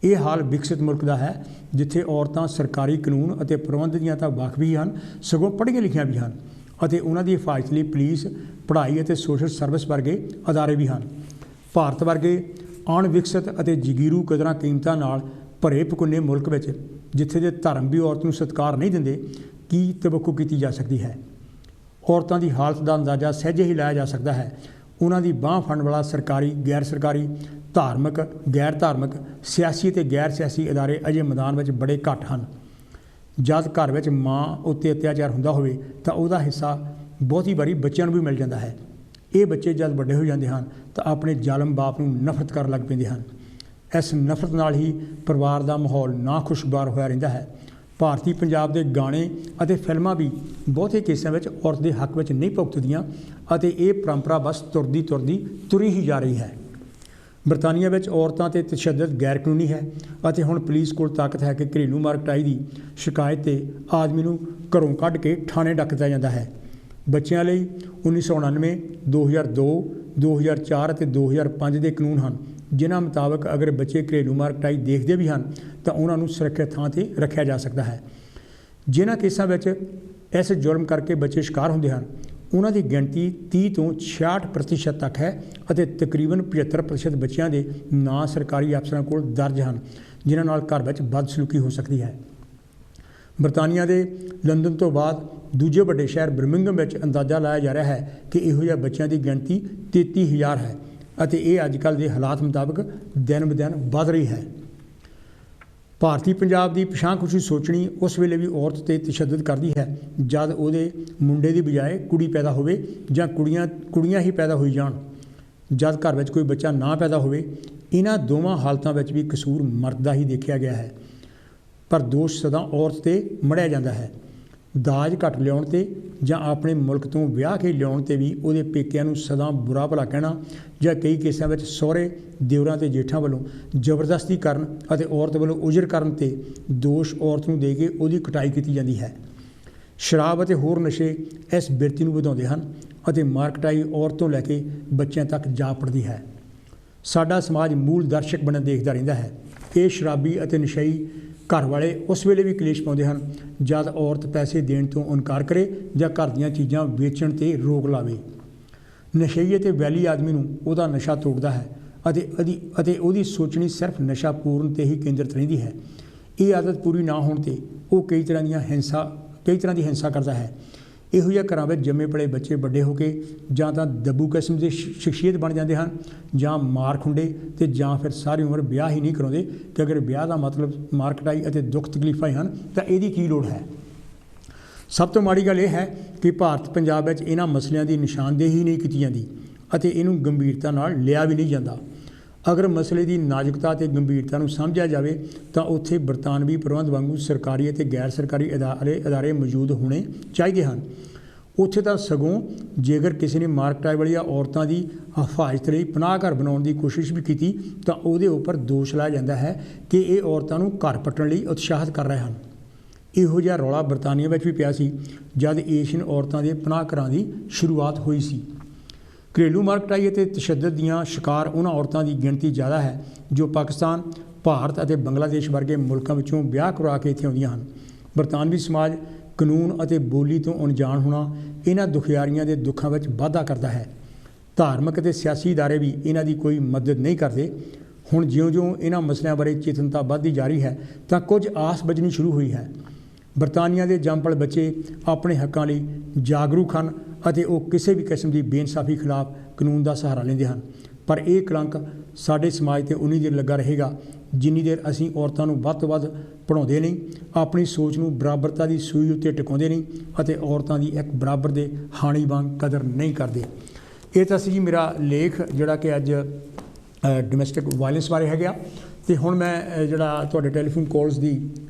ਇਹ ਹਾਲ ਵਿਕਸਿਤ ਮੁਲਕ ਦਾ ਹੈ ਜਿੱਥੇ ਔਰਤਾਂ ਸਰਕਾਰੀ ਕਾਨੂੰਨ ਅਤੇ ਪ੍ਰਬੰਧ ਦੀਆਂ ਤਾਂ ਵਾਕਫ ਹੀ ਹਨ, ਸਗੋਂ ਪੜ੍ਹੀਆਂ ਲਿਖੀਆਂ ਵੀ ਹਨ ਅਤੇ ਉਹਨਾਂ ਦੀ ਹਿਫਾਜ਼ਤ ਲਈ ਪੁਲਿਸ, ਪੜ੍ਹਾਈ ਅਤੇ ਸੋਸ਼ਲ ਸਰਵਿਸ ਵਰਗੇ ਅਦਾਰੇ ਵੀ ਹਨ। ਭਾਰਤ ਵਰਗੇ ਅਣਵਿਕਸਿਤ ਅਤੇ ਜਗੀਰੂ ਕਦਰਾਂ ਕੀਮਤਾਂ ਨਾਲ ਭਰੇ ਪਕੁੰਨੇ ਮੁਲਕ ਵਿੱਚ ਜਿੱਥੇ ਦੇ ਧਰਮ ਵੀ ਔਰਤ ਨੂੰ ਸਤਿਕਾਰ ਨਹੀਂ ਦਿੰਦੇ, ਕੀ ਤਵੱਕੁ ਕੀਤੀ ਜਾ ਸਕਦੀ ਹੈ। ਔਰਤਾਂ ਦੀ ਹਾਲਤ ਦਾ ਅੰਦਾਜ਼ਾ ਸਹਿਜੇ ਹੀ ਲਾਇਆ ਜਾ ਸਕਦਾ ਹੈ। ਉਹਨਾਂ ਦੀ ਬਾਂਹ ਫੜਨ ਵਾਲਾ ਸਰਕਾਰੀ, ਗੈਰ ਸਰਕਾਰੀ, ਧਾਰਮਿਕ, ਗੈਰ ਧਾਰਮਿਕ, ਸਿਆਸੀ ਅਤੇ ਗੈਰ ਸਿਆਸੀ ਅਦਾਰੇ ਅਜੇ ਮੈਦਾਨ ਵਿੱਚ ਬੜੇ ਘੱਟ ਹਨ। ਜਦ ਘਰ ਵਿੱਚ ਮਾਂ ਉੱਤੇ ਅਤਿਆਚਾਰ ਹੁੰਦਾ ਹੋਵੇ ਤਾਂ ਉਹਦਾ ਹਿੱਸਾ ਬਹੁਤੀ ਵਾਰੀ ਬੱਚਿਆਂ ਨੂੰ ਵੀ ਮਿਲ ਜਾਂਦਾ ਹੈ। ਇਹ ਬੱਚੇ ਜਦ ਵੱਡੇ ਹੋ ਜਾਂਦੇ ਹਨ ਤਾਂ ਆਪਣੇ ਜ਼ਾਲਮ ਬਾਪ ਨੂੰ ਨਫ਼ਰਤ ਕਰਨ ਲੱਗ ਪੈਂਦੇ ਹਨ। ਇਸ ਨਫ਼ਰਤ ਨਾਲ ਹੀ ਪਰਿਵਾਰ ਦਾ ਮਾਹੌਲ ਨਾਖੁਸ਼ਗਵਾਰ ਹੋਇਆ ਰਹਿੰਦਾ ਹੈ। ਭਾਰਤੀ ਪੰਜਾਬ ਦੇ ਗਾਣੇ ਅਤੇ ਫਿਲਮਾਂ ਵੀ ਬਹੁਤੇ ਕੇਸਾਂ ਵਿੱਚ ਔਰਤ ਦੇ ਹੱਕ ਵਿੱਚ ਨਹੀਂ ਭੁਗਤਦੀਆਂ ਅਤੇ ਇਹ ਪਰੰਪਰਾ ਬਸ ਤੁਰੀ ਹੀ ਜਾ ਰਹੀ ਹੈ। ਬਰਤਾਨੀਆ ਵਿੱਚ ਔਰਤਾਂ 'ਤੇ ਤਸ਼ੱਦਦ ਗੈਰ ਕਾਨੂੰਨੀ ਹੈ ਅਤੇ ਹੁਣ ਪੁਲਿਸ ਕੋਲ ਤਾਕਤ ਹੈ ਕਿ ਘਰੇਲੂ ਮਾਰਕਟਾਈ ਦੀ ਸ਼ਿਕਾਇਤ 'ਤੇ ਆਦਮੀ ਨੂੰ ਘਰੋਂ ਕੱਢ ਕੇ ਥਾਣੇ ਡੱਕ ਦਿੱਤਾ ਜਾਂਦਾ ਹੈ। ਬੱਚਿਆਂ ਲਈ 1999, 2002, 2004 ਅਤੇ 2005 ਦੇ ਕਾਨੂੰਨ ਹਨ, ਜਿਨ੍ਹਾਂ ਮੁਤਾਬਕ ਅਗਰ ਬੱਚੇ ਘਰੇਲੂ ਮਾਰਕਟਾਈ ਦੇਖਦੇ ਵੀ ਹਨ ਤਾਂ ਉਹਨਾਂ ਨੂੰ ਸੁਰੱਖਿਅਤ ਥਾਂ 'ਤੇ ਰੱਖਿਆ ਜਾ ਸਕਦਾ ਹੈ। ਜਿਨ੍ਹਾਂ ਕੇਸਾਂ ਵਿੱਚ ਇਸ ਜ਼ੁਲਮ ਕਰਕੇ ਬੱਚੇ ਸ਼ਿਕਾਰ ਹੁੰਦੇ ਹਨ ਉਹਨਾਂ ਦੀ ਗਿਣਤੀ 30 ਤੋਂ 66% ਤੱਕ ਹੈ ਅਤੇ ਤਕਰੀਬਨ 75% ਬੱਚਿਆਂ ਦੇ ਨਾਂ ਸਰਕਾਰੀ ਅਫਸਰਾਂ ਕੋਲ ਦਰਜ ਹਨ, ਜਿਨ੍ਹਾਂ ਨਾਲ ਘਰ ਵਿੱਚ ਬਦਸਲੂਕੀ ਹੋ ਸਕਦੀ ਹੈ। ਬਰਤਾਨੀਆ ਦੇ ਲੰਡਨ ਤੋਂ ਬਾਅਦ ਦੂਜੇ ਵੱਡੇ ਸ਼ਹਿਰ ਬਰਮਿੰਘਮ ਵਿੱਚ ਅੰਦਾਜ਼ਾ ਲਾਇਆ ਜਾ ਰਿਹਾ ਹੈ ਕਿ ਇਹੋ ਜਿਹੇ ਬੱਚਿਆਂ ਦੀ ਗਿਣਤੀ 33,000 ਹੈ ਅਤੇ ਇਹ ਅੱਜ ਕੱਲ੍ਹ ਦੇ ਹਾਲਾਤ ਮੁਤਾਬਕ ਦਿਨ ਬ ਦਿਨ ਵੱਧ ਰਹੀ ਹੈ। ਭਾਰਤੀ ਪੰਜਾਬ ਦੀ ਪਛਾਣ-ਖੁਸ਼ੀ ਸੋਚਣੀ ਉਸ ਵੇਲੇ ਵੀ ਔਰਤ 'ਤੇ ਤਸ਼ੱਦਦ ਕਰਦੀ ਹੈ ਜਦ ਉਹਦੇ ਮੁੰਡੇ ਦੀ ਬਜਾਏ ਕੁੜੀ ਪੈਦਾ ਹੋਵੇ ਜਾਂ ਕੁੜੀਆਂ ਹੀ ਪੈਦਾ ਹੋਈ ਜਾਣ। ਜਦ ਘਰ ਵਿੱਚ ਕੋਈ ਬੱਚਾ ਨਾ ਪੈਦਾ ਹੋਵੇ, ਇਹਨਾਂ ਦੋਵਾਂ ਹਾਲਤਾਂ ਵਿੱਚ ਵੀ ਕਸੂਰ ਮਰਦ ਦਾ ਹੀ ਦੇਖਿਆ ਗਿਆ ਹੈ, ਪਰ ਦੋਸ਼ ਸਦਾ ਔਰਤ 'ਤੇ ਮੜਿਆ ਜਾਂਦਾ ਹੈ। ਦਾਜ ਘੱਟ ਲਿਆਉਣ 'ਤੇ ਜਾਂ ਆਪਣੇ ਮੁਲਕ ਤੋਂ ਵਿਆਹ ਕੇ ਲਿਆਉਣ 'ਤੇ ਵੀ ਉਹਦੇ ਪੇਕਿਆਂ ਨੂੰ ਸਦਾ ਬੁਰਾ ਭਲਾ ਕਹਿਣਾ ਜਾਂ ਕਈ ਕੇਸਾਂ ਵਿੱਚ ਸਹੁਰੇ, ਦਿਓਰਾਂ ਅਤੇ ਜੇਠਾਂ ਵੱਲੋਂ ਜ਼ਬਰਦਸਤੀ ਕਰਨ ਅਤੇ ਔਰਤ ਵੱਲੋਂ ਉਜਰ ਕਰਨ 'ਤੇ ਦੋਸ਼ ਔਰਤ ਨੂੰ ਦੇ ਕੇ ਉਹਦੀ ਕੁਟਾਈ ਕੀਤੀ ਜਾਂਦੀ ਹੈ। ਸ਼ਰਾਬ ਅਤੇ ਹੋਰ ਨਸ਼ੇ ਇਸ ਬਿਰਤੀ ਨੂੰ ਵਧਾਉਂਦੇ ਹਨ ਅਤੇ ਮਾਰਕਟਾਈ ਔਰਤ ਤੋਂ ਲੈ ਕੇ ਬੱਚਿਆਂ ਤੱਕ ਜਾ ਪੜਦੀ ਹੈ। ਸਾਡਾ ਸਮਾਜ ਮੂਲ ਦਰਸ਼ਕ ਬਣਨ ਦੇਖਦਾ ਰਹਿੰਦਾ ਹੈ। ਇਹ ਸ਼ਰਾਬੀ ਅਤੇ ਨਸ਼ਈ ਘਰ ਵਾਲੇ ਉਸ ਵੇਲੇ ਵੀ ਕਲੇਸ਼ ਪਾਉਂਦੇ ਹਨ ਜਦ ਔਰਤ ਪੈਸੇ ਦੇਣ ਤੋਂ ਇਨਕਾਰ ਕਰੇ ਜਾਂ ਘਰ ਦੀਆਂ ਚੀਜ਼ਾਂ ਵੇਚਣ 'ਤੇ ਰੋਕ ਲਾਵੇ। ਨਸ਼ਈ ਅਤੇ ਵੈਲੀ ਆਦਮੀ ਨੂੰ ਉਹਦਾ ਨਸ਼ਾ ਤੋੜਦਾ ਹੈ ਅਤੇ ਉਹਦੀ ਸੋਚਣੀ ਸਿਰਫ ਨਸ਼ਾ ਪੂਰਨ 'ਤੇ ਹੀ ਕੇਂਦਰਿਤ ਰਹਿੰਦੀ ਹੈ। ਇਹ ਆਦਤ ਪੂਰੀ ਨਾ ਹੋਣ 'ਤੇ ਉਹ ਕਈ ਤਰ੍ਹਾਂ ਦੀ ਹਿੰਸਾ ਕਰਦਾ ਹੈ। ਇਹੋ ਜਿਹੇ ਘਰਾਂ ਵਿੱਚ ਜੰਮੇ ਪਲੇ ਬੱਚੇ ਵੱਡੇ ਹੋ ਕੇ ਜਾਂ ਤਾਂ ਦੱਬੂ ਕਿਸਮ ਦੀ ਸ਼ਖਸੀਅਤ ਬਣ ਜਾਂਦੇ ਹਨ, ਜਾਂ ਮਾਰ ਖੁੰਡੇ, ਅਤੇ ਜਾਂ ਫਿਰ ਸਾਰੀ ਉਮਰ ਵਿਆਹ ਹੀ ਨਹੀਂ ਕਰਾਉਂਦੇ ਕਿ ਅਗਰ ਵਿਆਹ ਦਾ ਮਤਲਬ ਮਾਰ ਕੁਟਾਈ ਅਤੇ ਦੁੱਖ ਤਕਲੀਫਾਂ ਹੀ ਹਨ ਤਾਂ ਇਹਦੀ ਕੀ ਲੋੜ ਹੈ। ਸਭ ਤੋਂ ਮਾੜੀ ਗੱਲ ਇਹ ਹੈ ਕਿ ਭਾਰਤ ਪੰਜਾਬ ਵਿੱਚ ਇਹਨਾਂ ਮਸਲਿਆਂ ਦੀ ਨਿਸ਼ਾਨਦੇਹੀ ਨਹੀਂ ਕੀਤੀ ਜਾਂਦੀ ਅਤੇ ਇਹਨੂੰ ਗੰਭੀਰਤਾ ਨਾਲ ਲਿਆ ਵੀ ਨਹੀਂ ਜਾਂਦਾ। ਅਗਰ ਮਸਲੇ ਦੀ ਨਾਜ਼ੁਕਤਾ ਅਤੇ ਗੰਭੀਰਤਾ ਨੂੰ ਸਮਝਿਆ ਜਾਵੇ ਤਾਂ ਉੱਥੇ ਬਰਤਾਨਵੀ ਪ੍ਰਬੰਧ ਵਾਂਗੂ ਸਰਕਾਰੀ ਅਤੇ ਗੈਰ ਸਰਕਾਰੀ ਅਦਾਰੇ ਮੌਜੂਦ ਹੋਣੇ ਚਾਹੀਦੇ ਹਨ। ਉੱਥੇ ਤਾਂ ਸਗੋਂ ਜੇਕਰ ਕਿਸੇ ਨੇ ਮਾਰ ਕੁਟਾਈ ਵਾਲੀਆਂ ਔਰਤਾਂ ਦੀ ਹਿਫਾਜ਼ਤ ਲਈ ਪਨਾਹ ਘਰ ਬਣਾਉਣ ਦੀ ਕੋਸ਼ਿਸ਼ ਵੀ ਕੀਤੀ ਤਾਂ ਉਹਦੇ ਉੱਪਰ ਦੋਸ਼ ਲਾਇਆ ਜਾਂਦਾ ਹੈ ਕਿ ਇਹ ਔਰਤਾਂ ਨੂੰ ਘਰ ਪੱਟਣ ਲਈ ਉਤਸ਼ਾਹਿਤ ਕਰ ਰਹੇ ਹਨ। ਇਹੋ ਜਿਹਾ ਰੌਲਾ ਬਰਤਾਨੀਆ ਵਿੱਚ ਵੀ ਪਿਆ ਸੀ ਜਦ ਏਸ਼ੀਅਨ ਔਰਤਾਂ ਦੇ ਪਨਾਹ ਘਰਾਂ ਦੀ ਸ਼ੁਰੂਆਤ ਹੋਈ ਸੀ। ਘਰੇਲੂ ਮਾਰ ਕੁਟਾਈ ਅਤੇ ਤਸ਼ੱਦਦ ਦੀਆਂ ਸ਼ਿਕਾਰ ਉਹਨਾਂ ਔਰਤਾਂ ਦੀ ਗਿਣਤੀ ਜ਼ਿਆਦਾ ਹੈ ਜੋ ਪਾਕਿਸਤਾਨ, ਭਾਰਤ ਅਤੇ ਬੰਗਲਾਦੇਸ਼ ਵਰਗੇ ਮੁਲਕਾਂ ਵਿੱਚੋਂ ਵਿਆਹ ਕਰਵਾ ਕੇ ਇੱਥੇ ਆਉਂਦੀਆਂ ਹਨ। ਬਰਤਾਨਵੀ ਸਮਾਜ ਕਾਨੂੰਨ ਅਤੇ ਬੋਲੀ ਤੋਂ ਅਣਜਾਣ ਹੋਣਾ ਇਹਨਾਂ ਦੁਖਿਆਰੀਆਂ ਦੇ ਦੁੱਖਾਂ ਵਿੱਚ ਵਾਧਾ ਕਰਦਾ ਹੈ। ਧਾਰਮਿਕ ਅਤੇ ਸਿਆਸੀ ਅਦਾਰੇ ਵੀ ਇਹਨਾਂ ਦੀ ਕੋਈ ਮਦਦ ਨਹੀਂ ਕਰਦੇ। ਹੁਣ ਜਿਉਂ-ਜਿਉਂ ਇਹਨਾਂ ਮਸਲਿਆਂ ਬਾਰੇ ਚੇਤਨਤਾ ਵੱਧਦੀ ਜਾ ਰਹੀ ਹੈ ਤਾਂ ਕੁਝ ਆਸ ਬੱਝਣੀ ਸ਼ੁਰੂ ਹੋਈ ਹੈ। ਬਰਤਾਨੀਆ ਦੇ ਜੰਮਪਲ ਬੱਚੇ ਆਪਣੇ ਹੱਕਾਂ ਲਈ ਜਾਗਰੂਕ ਹਨ ਅਤੇ ਉਹ ਕਿਸੇ ਵੀ ਕਿਸਮ ਦੀ ਬੇਇਨਸਾਫੀ ਖਿਲਾਫ ਕਾਨੂੰਨ ਦਾ ਸਹਾਰਾ ਲੈਂਦੇ ਹਨ। ਪਰ ਇਹ ਕਲੰਕ ਸਾਡੇ ਸਮਾਜ 'ਤੇ ਉਨੀ ਦੇਰ ਲੱਗਾ ਰਹੇਗਾ ਜਿੰਨੀ ਦੇਰ ਅਸੀਂ ਔਰਤਾਂ ਨੂੰ ਵੱਧ ਤੋਂ ਵੱਧ ਪੜ੍ਹਾਉਂਦੇ ਨਹੀਂ, ਆਪਣੀ ਸੋਚ ਨੂੰ ਬਰਾਬਰਤਾ ਦੀ ਸੂਈ ਉੱਤੇ ਟਿਕਾਉਂਦੇ ਨਹੀਂ ਅਤੇ ਔਰਤਾਂ ਦੀ ਇੱਕ ਬਰਾਬਰ ਦੇ ਹਾਣੀ ਵਾਂਗ ਕਦਰ ਨਹੀਂ ਕਰਦੇ। ਇਹ ਤਾਂ ਸੀ ਜੀ ਮੇਰਾ ਲੇਖ ਜਿਹੜਾ ਕਿ ਅੱਜ ਡੋਮੈਸਟਿਕ ਵਾਇਲੈਂਸ ਬਾਰੇ ਹੈਗਾ। ਅਤੇ ਹੁਣ ਮੈਂ ਜਿਹੜਾ ਤੁਹਾਡੇ ਟੈਲੀਫੋਨ ਕਾਲਸ ਦੀ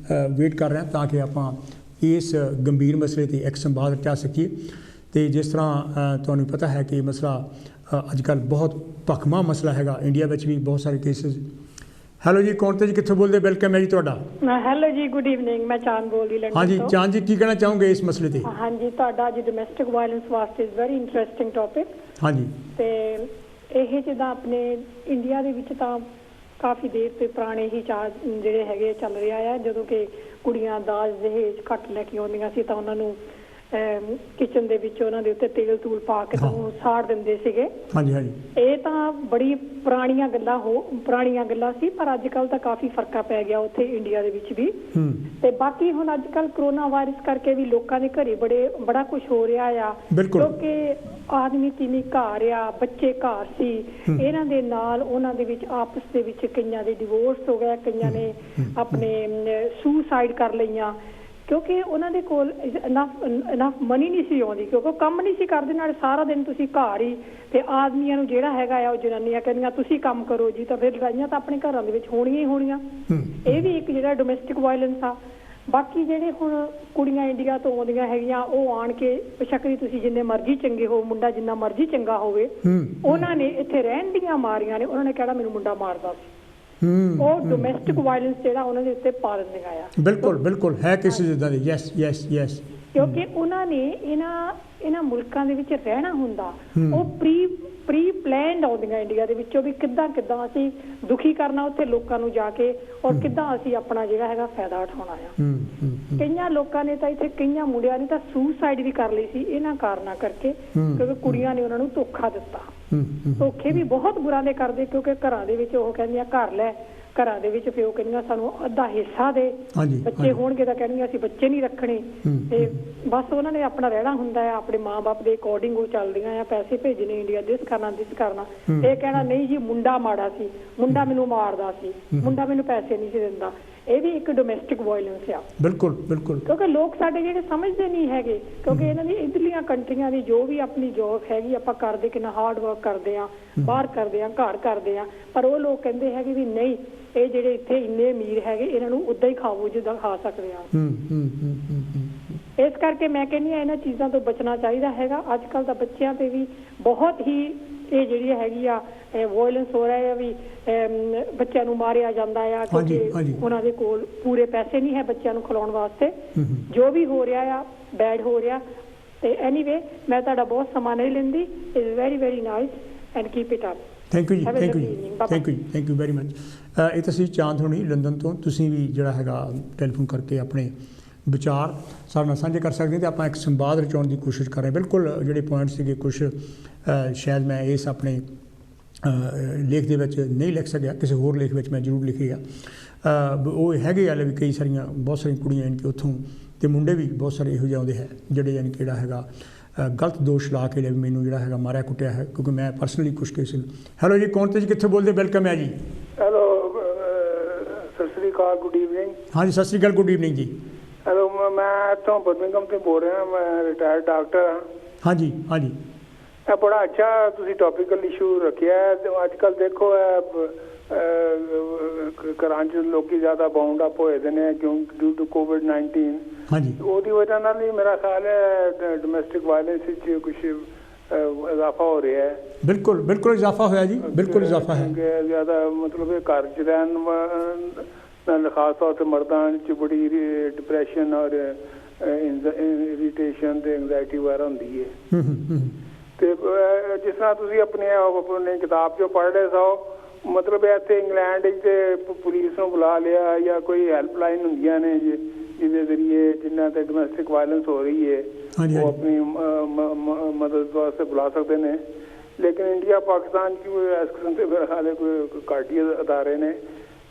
ਵੇਟ ਕਰ ਰਿਹਾ ਤਾਂ ਕਿ ਆਪਾਂ ਇਸ ਗੰਭੀਰ ਮਸਲੇ 'ਤੇ ਇੱਕ ਸੰਵਾਦ ਰਚਾ ਸਕੀਏ। ਅਤੇ ਜਿਸ ਤਰ੍ਹਾਂ ਤੁਹਾਨੂੰ ਪਤਾ ਹੈ ਕਿ ਮਸਲਾ ਅੱਜ ਕੱਲ੍ਹ ਬਹੁਤ ਭਖਮਾ ਮਸਲਾ ਹੈਗਾ, ਇੰਡੀਆ ਵਿੱਚ ਵੀ ਬਹੁਤ ਸਾਰੇ ਕੇਸਿਸ। ਹੈਲੋ ਜੀ, ਕੌਣ ਤੇ ਜੀ, ਕਿੱਥੋਂ ਬੋਲਦੇ? ਵੈਲਕਮ ਹੈ ਜੀ ਤੁਹਾਡਾ। ਹੈਲੋ ਜੀ, ਗੁੱਡ ਈਵਨਿੰਗ। ਮੈਂ ਚਾਂਦ ਬੋਲਦੀ ਲੰਡਨ ਤੋਂ। ਹਾਂਜੀ ਚਾਂਦ ਜੀ, ਕੀ ਕਹਿਣਾ ਚਾਹੋਗੇ ਇਸ ਮਸਲੇ 'ਤੇ? ਹਾਂਜੀ, ਤੁਹਾਡਾ ਅੱਜ ਡੋਮੈਸਟਿਕ ਵਾਇਲੈਂਸ ਵਾਸਤੇ ਇਜ਼ ਵੈਰੀ ਇੰਟਰਸਟਿੰਗ ਟੌਪਿਕ। ਹਾਂਜੀ, ਅਤੇ ਇਹ ਜਿੱਦਾਂ ਆਪਣੇ ਇੰਡੀਆ ਦੇ ਵਿੱਚ ਤਾਂ ਕਾਫੀ ਦੇਰ ਤੋਂ ਪੁਰਾਣੇ ਹੀ ਜਿਹੜੇ ਹੈਗੇ ਚੱਲ ਰਿਹਾ ਆ। ਜਦੋਂ ਕਿ ਕੁੜੀਆਂ ਦਾਜ ਦਹੇਜ ਘੱਟ ਲੈ ਕੇ ਆਉਂਦੀਆਂ ਸੀ ਤਾਂ ਉਹਨਾਂ ਨੂੰ ਕਿਚਨ ਦੇ ਵਿੱਚ ਉਹਨਾਂ ਦੇ ਉੱਤੇ ਤੇਲ ਤੂਲ ਪਾ ਕੇ ਤਾਂ ਉਹ ਸਾੜ ਦਿੰਦੇ ਸੀਗੇ। ਹਾਂਜੀ ਹਾਂਜੀ, ਇਹ ਤਾਂ ਬੜੀ ਪੁਰਾਣੀਆਂ ਗੱਲਾਂ ਸੀ, ਪਰ ਅੱਜ ਕੱਲ੍ਹ ਤਾਂ ਕਾਫੀ ਫਰਕਾ ਪੈ ਗਿਆ ਉੱਥੇ ਇੰਡੀਆ ਦੇ ਵਿੱਚ ਵੀ। ਤੇ ਬਾਕੀ ਹੁਣ ਅੱਜ ਕੱਲ੍ਹ ਕਰੋਨਾ ਵਾਇਰਸ ਕਰਕੇ ਵੀ ਲੋਕਾਂ ਦੇ ਘਰੇ ਬੜਾ ਕੁਝ ਹੋ ਰਿਹਾ ਆ, ਕਿਉਂਕਿ ਆਦਮੀ ਤਿੰਨੀ ਘਰ ਆ, ਬੱਚੇ ਘਰ ਸੀ, ਇਹਨਾਂ ਦੇ ਨਾਲ ਉਹਨਾਂ ਦੇ ਵਿੱਚ ਆਪਸ ਦੇ ਵਿੱਚ ਕਈਆਂ ਦੇ ਡਿਵੋਰਸ ਹੋ ਗਿਆ, ਕਈਆਂ ਨੇ ਆਪਣੇ ਸੁਸਾਈਡ ਕਰ ਲਈਆਂ ਕਿਉਂਕਿ ਉਹਨਾਂ ਦੇ ਕੋਲ ਇਨਫ ਮਨੀ ਨਹੀਂ ਸੀ ਆਉਂਦੀ, ਕਿਉਂਕਿ ਉਹ ਕੰਮ ਨਹੀਂ ਸੀ ਕਰਦੇ। ਨਾਲ ਸਾਰਾ ਦਿਨ ਤੁਸੀਂ ਘਰ ਹੀ, ਤੇ ਆਦਮੀਆਂ ਨੂੰ ਜਿਹੜਾ ਹੈਗਾ ਆ ਉਹ ਜਨਾਨੀਆਂ ਕਹਿੰਦੀਆਂ ਤੁਸੀਂ ਕੰਮ ਕਰੋ ਜੀ, ਤਾਂ ਫਿਰ ਲੜਾਈਆਂ ਤਾਂ ਆਪਣੇ ਘਰਾਂ ਦੇ ਵਿੱਚ ਹੋਣੀਆਂ ਹੀ ਹੋਣੀਆਂ। ਇਹ ਵੀ ਇੱਕ ਜਿਹੜਾ ਡੋਮੈਸਟਿਕ ਵਾਇਲੈਂਸ ਆ। ਬਾਕੀ ਜਿਹੜੇ ਹੁਣ ਕੁੜੀਆਂ ਇੰਡੀਆ ਤੋਂ ਆਉਂਦੀਆਂ ਹੈਗੀਆਂ ਉਹ ਆਣ ਕੇ ਬੇਸ਼ੱਕ ਵੀ ਤੁਸੀਂ ਜਿੰਨੇ ਮਰਜ਼ੀ ਚੰਗੇ ਹੋ, ਮੁੰਡਾ ਜਿੰਨਾ ਮਰਜ਼ੀ ਚੰਗਾ ਹੋਵੇ, ਉਹਨਾਂ ਨੇ ਇੱਥੇ ਰਹਿਣ ਦੀਆਂ ਮਾਰੀਆਂ ਨੇ, ਉਹਨਾਂ ਨੇ ਕਹਿਣਾ ਮੈਨੂੰ ਮੁੰਡਾ ਮਾਰਦਾ ਸੀ। ਉਹ ਡੋਮੈਸਟਿਕ ਵਾਇਲੈਂਸ ਜਿਹੜਾ ਉਹਨਾਂ ਦੇ ਉੱਤੇ ਪਾ ਦਿੰਦੀਆਂ ਆ। ਬਿਲਕੁਲ ਬਿਲਕੁਲ ਹੈ ਕਿਸੇ ਜਿੱਦਾਂ ਦੇ। ਯੈਸ ਯੈਸ ਯੈਸ, ਕਿਉਂਕਿ ਉਹਨਾਂ ਨੇ ਇਹਨਾਂ ਮੁਲਕਾਂ ਦੇ ਵਿੱਚ ਰਹਿਣਾ ਹੁੰਦਾ। ਉਹ ਪ੍ਰੀ ਪਲਾਨਡ ਆਉਂਦੀਆਂ ਇੰਡੀਆ ਦੇ ਵਿੱਚੋਂ ਵੀ ਕਿੱਦਾਂ ਅਸੀਂ ਦੁਖੀ ਕਰਨਾ ਉੱਥੇ ਲੋਕਾਂ ਨੂੰ ਜਾ ਕੇ, ਔਰ ਕਿੱਦਾਂ ਅਸੀਂ ਆਪਣਾ ਜਿਹੜਾ ਹੈਗਾ ਫਾਇਦਾ ਉਠਾਉਣਾ ਆ। ਕਈਆਂ ਲੋਕਾਂ ਨੇ ਤਾਂ ਇੱਥੇ ਕਈਆਂ ਮੁੰਡਿਆਂ ਨੇ ਤਾਂ ਸੁਸਾਈਡ ਵੀ ਕਰ ਲਈ ਸੀ ਇਹਨਾਂ ਕਾਰਨਾਂ ਕਰਕੇ, ਕਿਉਂਕਿ ਕੁੜੀਆਂ ਨੇ ਉਹਨਾਂ ਨੂੰ ਧੋਖਾ ਦਿੱਤਾ। ਧੋਖੇ ਵੀ ਬਹੁਤ ਬੁਰਾ ਦੇ ਕਰਦੇ, ਕਿਉਂਕਿ ਘਰਾਂ ਦੇ ਵਿੱਚ ਉਹ ਕਹਿੰਦੀਆਂ ਘਰ ਲੈ, ਘਰਾਂ ਦੇ ਵਿੱਚ ਫਿਰ ਉਹ ਕਹਿੰਦੀਆਂ ਸਾਨੂੰ ਅੱਧਾ ਹਿੱਸਾ ਦੇ, ਬੱਚੇ ਹੋਣਗੇ ਤਾਂ ਕਹਿੰਦੀਆਂ ਅਸੀਂ ਬੱਚੇ ਨਹੀਂ ਰੱਖਣੇ, ਤੇ ਬਸ ਉਹਨਾਂ ਨੇ ਆਪਣਾ ਰਹਿਣਾ ਹੁੰਦਾ ਹੈ, ਆਪਣੇ ਮਾਂ ਬਾਪ ਦੇ ਅਕੋਰਡਿੰਗ ਉਹ ਚੱਲਦੀਆਂ ਆ, ਪੈਸੇ ਭੇਜਣੇ ਇੰਡੀਆ, ਦਿਸ ਕਰਨਾ ਇਹ ਕਹਿਣਾ ਨਹੀਂ ਜੀ ਮੁੰਡਾ ਮਾੜਾ ਸੀ, ਮੁੰਡਾ ਮੈਨੂੰ ਮਾਰਦਾ ਸੀ, ਮੁੰਡਾ ਮੈਨੂੰ ਪੈਸੇ ਨਹੀਂ ਸੀ ਦਿੰਦਾ। ਇਹ ਵੀ ਇੱਕ ਡੋਮੈਸਟਿਕ ਵਾਇਲੈਂਸ ਆ। ਬਿਲਕੁਲ ਬਿਲਕੁਲ, ਕਿਉਂਕਿ ਲੋਕ ਸਾਡੇ ਜਿਹੜੇ ਸਮਝਦੇ ਨਹੀਂ ਹੈਗੇ, ਕਿਉਂਕਿ ਇਹਨਾਂ ਦੀ ਇੱਧਰਲੀਆਂ ਕੰਟਰੀਆਂ ਦੀ ਜੋ ਵੀ ਆਪਣੀ ਜੋਬ ਹੈਗੀ ਆਪਾਂ ਕਰਦੇ, ਕਿੰਨਾ ਹਾਰਡ ਵਰਕ ਕਰਦੇ ਆ, ਬਾਹਰ ਕਰਦੇ ਆ, ਘਰ ਕਰਦੇ ਆ, ਪਰ ਉਹ ਲੋਕ ਕਹਿੰਦੇ ਹੈਗੇ ਵੀ ਨਹੀਂ ਇਹ ਜਿਹੜੇ ਇੱਥੇ ਇੰਨੇ ਅਮੀਰ ਹੈਗੇ ਇਹਨਾਂ ਨੂੰ ਉੱਦਾਂ ਹੀ ਖਾਵੋ ਜਿੱਦਾਂ ਖਾ ਸਕਦੇ ਆ। ਇਸ ਕਰਕੇ ਮੈਂ ਕਹਿੰਦੀ ਹਾਂ ਇਹਨਾਂ ਚੀਜ਼ਾਂ ਤੋਂ ਬਚਣਾ ਚਾਹੀਦਾ ਹੈਗਾ। ਅੱਜ ਕੱਲ੍ਹ ਤਾਂ ਬੱਚਿਆਂ ਤੇ ਵੀ ਬਹੁਤ ਹੀ ਇਹ ਜਿਹੜੀ ਹੈਗੀ ਆ ਵਾਇਲੈਂਸ ਹੋ ਰਿਹਾ ਆ, ਵੀ ਬੱਚਿਆਂ ਨੂੰ ਮਾਰਿਆ ਜਾਂਦਾ ਆ ਕਿਉਂਕਿ ਉਹਨਾਂ ਦੇ ਕੋਲ ਪੂਰੇ ਪੈਸੇ ਨਹੀਂ ਹੈ ਬੱਚਿਆਂ ਨੂੰ ਖਿਲਾਉਣ ਵਾਸਤੇ। ਜੋ ਵੀ ਹੋ ਰਿਹਾ ਆ ਬੈਡ ਹੋ ਰਿਹਾ। ਤੇ ਐਨੀਵੇ ਮੈਂ ਤੁਹਾਡਾ ਬਹੁਤ ਸਮਾਂ ਨਹੀਂ ਲੈਂਦੀ। Is very very nice and keep it up. Thank you ਜੀ, ਥੈਂਕ ਯੂ ਵੈਰੀ ਮਚ। ਇਹ ਤੁਸੀਂ ਚਾਂਦ ਹੋਣੀ ਲੰਡਨ ਤੋਂ, ਤੁਸੀਂ ਵੀ ਜਿਹੜਾ ਹੈਗਾ ਟੈਲੀਫੋਨ ਕਰਕੇ ਆਪਣੇ ਵਿਚਾਰ ਸਾਡੇ ਨਾਲ ਸਾਂਝੇ ਕਰ ਸਕਦੇ ਅਤੇ ਆਪਾਂ ਇੱਕ ਸੰਵਾਦ ਰਚਾਉਣ ਦੀ ਕੋਸ਼ਿਸ਼ ਕਰ ਰਹੇ। ਬਿਲਕੁਲ ਜਿਹੜੇ ਪੁਆਇੰਟ ਸੀਗੇ ਕੁਛ ਸ਼ਾਇਦ ਮੈਂ ਇਸ ਆਪਣੇ ਲੇਖ ਦੇ ਵਿੱਚ ਨਹੀਂ ਲਿਖ ਸਕਿਆ, ਕਿਸੇ ਹੋਰ ਲੇਖ ਵਿੱਚ ਮੈਂ ਜ਼ਰੂਰ ਲਿਖੇਗਾ। ਉਹ ਹੈਗੇ ਹਾਲੇ ਵੀ ਕਈ ਸਾਰੀਆਂ ਬਹੁਤ ਸਾਰੀਆਂ ਕੁੜੀਆਂ ਕਿ ਉੱਥੋਂ ਤੇ ਮੁੰਡੇ ਵੀ ਬਹੁਤ ਸਾਰੇ ਇਹੋ ਜਿਹੇ ਆਉਂਦੇ ਹੈ ਜਿਹੜੇ ਯਾਨੀ ਕਿ ਜਿਹੜਾ ਹੈਗਾ ਗਲਤ ਦੋਸ਼ ਲਾ ਕੇ ਮੈਨੂੰ ਜਿਹੜਾ ਹੈਗਾ ਮਾਰਿਆ ਕੁੱਟਿਆ ਹੈ, ਕਿਉਂਕਿ ਮੈਂ ਪਰਸਨਲੀ ਕੁਛ ਕੇਸ। ਹੈਲੋ ਜੀ, ਕੌਣ ਤੇ ਜੀ, ਕਿੱਥੋਂ ਬੋਲਦੇ? ਵੈਲਕਮ ਹੈ ਜੀ। ਹੈਲੋ, ਸਤਿ ਸ੍ਰੀ ਅਕਾਲ, ਗੁੱਡ ਈਵਨਿੰਗ। ਹਾਂਜੀ, ਸਤਿ ਸ੍ਰੀ ਅਕਾਲ, ਗੁੱਡ ਈਵਨਿੰਗ ਜੀ। ਹੈਲੋ, ਮੈਂ ਇੱਥੋਂ ਬਰਮਿੰਘਮ ਤੋਂ ਬੋਲ ਰਿਹਾ, ਮੈਂ ਰਿਟਾਇਰਡ ਡਾਕਟਰ ਹਾਂ। ਹਾਂਜੀ ਹਾਂਜੀ। ਇਹ ਬੜਾ ਅੱਛਾ ਤੁਸੀਂ ਟੌਪੀਕਲ ਇਸ਼ੂ ਰੱਖਿਆ ਹੈ। ਅੱਜ ਕੱਲ੍ਹ ਦੇਖੋ ਘਰਾਂ 'ਚ ਲੋਕੀ ਜ਼ਿਆਦਾ ਬਾਉਂਡ ਅਪ ਹੋਏ ਦੇ ਨੇ ਡਿਊ ਟੂ COVID-19। ਹਾਂਜੀ, ਉਹਦੀ ਵਜ੍ਹਾ ਨਾਲ ਹੀ ਮੇਰਾ ਖਿਆਲ ਹੈ ਡੋਮੈਸਟਿਕ ਵਾਇਲੈਂਸ ਵਿੱਚ ਕੁਛ ਇਜ਼ਾਫਾ ਹੋ ਰਿਹਾ ਹੈ। ਬਿਲਕੁਲ ਬਿਲਕੁਲ ਇਜ਼ਾਫਾ ਹੋਇਆ ਜੀ, ਬਿਲਕੁਲ ਇਜ਼ਾਫਾ ਹੈ। ਜ਼ਿਆਦਾ ਮਤਲਬ ਇਹ ਘਰ 'ਚ ਰਹਿਣ ਨਾਲ ਖਾਸ ਤੌਰ 'ਤੇ ਮਰਦਾਂ 'ਚ ਬੜੀ ਡਿਪਰੈਸ਼ਨ ਔਰ ਇਰੀਟੇਸ਼ਨ ਤੇ ਐਂਗਜ਼ਾਇਟੀ ਵਗੈਰਾ ਹੁੰਦੀ ਹੈ। ਤੇ ਜਿਸ ਤਰ੍ਹਾਂ ਤੁਸੀਂ ਆਪਣੀ ਕਿਤਾਬ 'ਚੋਂ ਪੜ੍ਹ ਰਹੇ ਸੋ, ਮਤਲਬ ਇੱਥੇ ਇੰਗਲੈਂਡ 'ਚ ਪੁਲਿਸ ਨੂੰ ਬੁਲਾ ਲਿਆ ਜਾਂ ਕੋਈ ਹੈਲਪਲਾਈਨ ਹੁੰਦੀਆਂ ਨੇ ਜਿਹਦੇ ਜ਼ਰੀਏ ਜਿਨ੍ਹਾਂ ਤੇ ਡੋਮੈਸਟਿਕ ਵਾਇਲੈਂਸ ਹੋ ਰਹੀ ਹੈ ਉਹ ਆਪਣੀ ਮਦਦ ਵਾਸਤੇ ਬੁਲਾ ਸਕਦੇ ਨੇ। ਲੇਕਿਨ ਇੰਡੀਆ ਪਾਕਿਸਤਾਨ 'ਚ ਇਸ ਕਿਸਮ ਦੇ ਮੇਰੇ ਖਿਆਲ ਕੋਈ ਘੱਟ ਹੀ ਅਦਾਰੇ ਨੇ।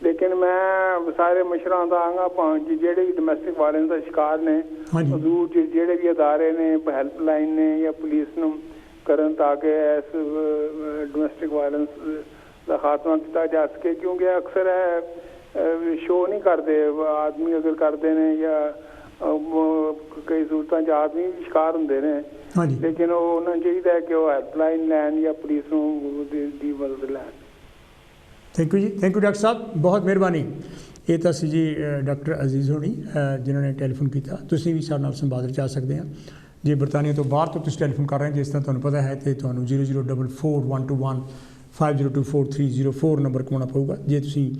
ਲੇਕਿਨ ਮੈਂ ਸਾਰੇ ਮਸ਼ਰਾਂ ਦਾ ਆਂਗਾ ਭਾਵੇਂ ਜਿਹੜੇ ਵੀ ਡੋਮੈਸਟਿਕ ਵਾਇਲੈਂਸ ਦਾ ਸ਼ਿਕਾਰ ਨੇ, ਹਜ਼ੂਰ ਜਿਹੜੇ ਵੀ ਅਦਾਰੇ ਨੇ, ਹੈਲਪਲਾਈਨ ਨੇ ਜਾਂ ਪੁਲਿਸ ਨੂੰ ਕਰਨ ਤਾਂ ਕਿ ਇਸ ਡੋਮੈਸਟਿਕ ਵਾਇਲੈਂਸ ਦਾ ਖਾਤਮਾ ਕੀਤਾ ਜਾ ਸਕੇ। ਕਿਉਂਕਿ ਅਕਸਰ ਸ਼ੋਅ ਨਹੀਂ ਕਰਦੇ ਆਦਮੀ, ਅਗਰ ਕਰਦੇ ਨੇ ਜਾਂ ਕਈ ਸੂਰਤਾਂ 'ਚ ਆਦਮੀ ਵੀ ਸ਼ਿਕਾਰ ਹੁੰਦੇ ਨੇ, ਲੇਕਿਨ ਉਹਨਾਂ ਨੂੰ ਚਾਹੀਦਾ ਕਿ ਉਹ ਹੈਲਪਲਾਈਨ ਲੈਣ ਜਾਂ ਪੁਲਿਸ ਨੂੰ ਦੀ ਮਦਦ ਲੈਣ। ਥੈਂਕ ਯੂ ਜੀ, ਥੈਂਕ ਯੂ ਡਾਕਟਰ ਸਾਹਿਬ, ਬਹੁਤ ਮਿਹਰਬਾਨੀ। ਇਹ ਤਾਂ ਸੀ ਜੀ ਡਾਕਟਰ ਅਜ਼ੀਜ਼ ਹੋਣੀ ਜਿਨ੍ਹਾਂ ਨੇ ਟੈਲੀਫੋਨ ਕੀਤਾ। ਤੁਸੀਂ ਵੀ ਸਾਡੇ ਨਾਲ ਸੰਵਾਦ ਰਚਾ ਸਕਦੇ ਆ। ਜੇ ਬਰਤਾਨੀਆ ਤੋਂ ਬਾਹਰ ਤੋਂ ਤੁਸੀਂ ਟੈਲੀਫੋਨ ਕਰ ਰਹੇ ਜਿਸ ਤਰ੍ਹਾਂ ਤੁਹਾਨੂੰ ਪਤਾ ਹੈ, ਅਤੇ ਤੁਹਾਨੂੰ 00441215024304 ਨੰਬਰ ਘੁਮਾਉਣਾ ਪਊਗਾ। ਜੇ ਤੁਸੀਂ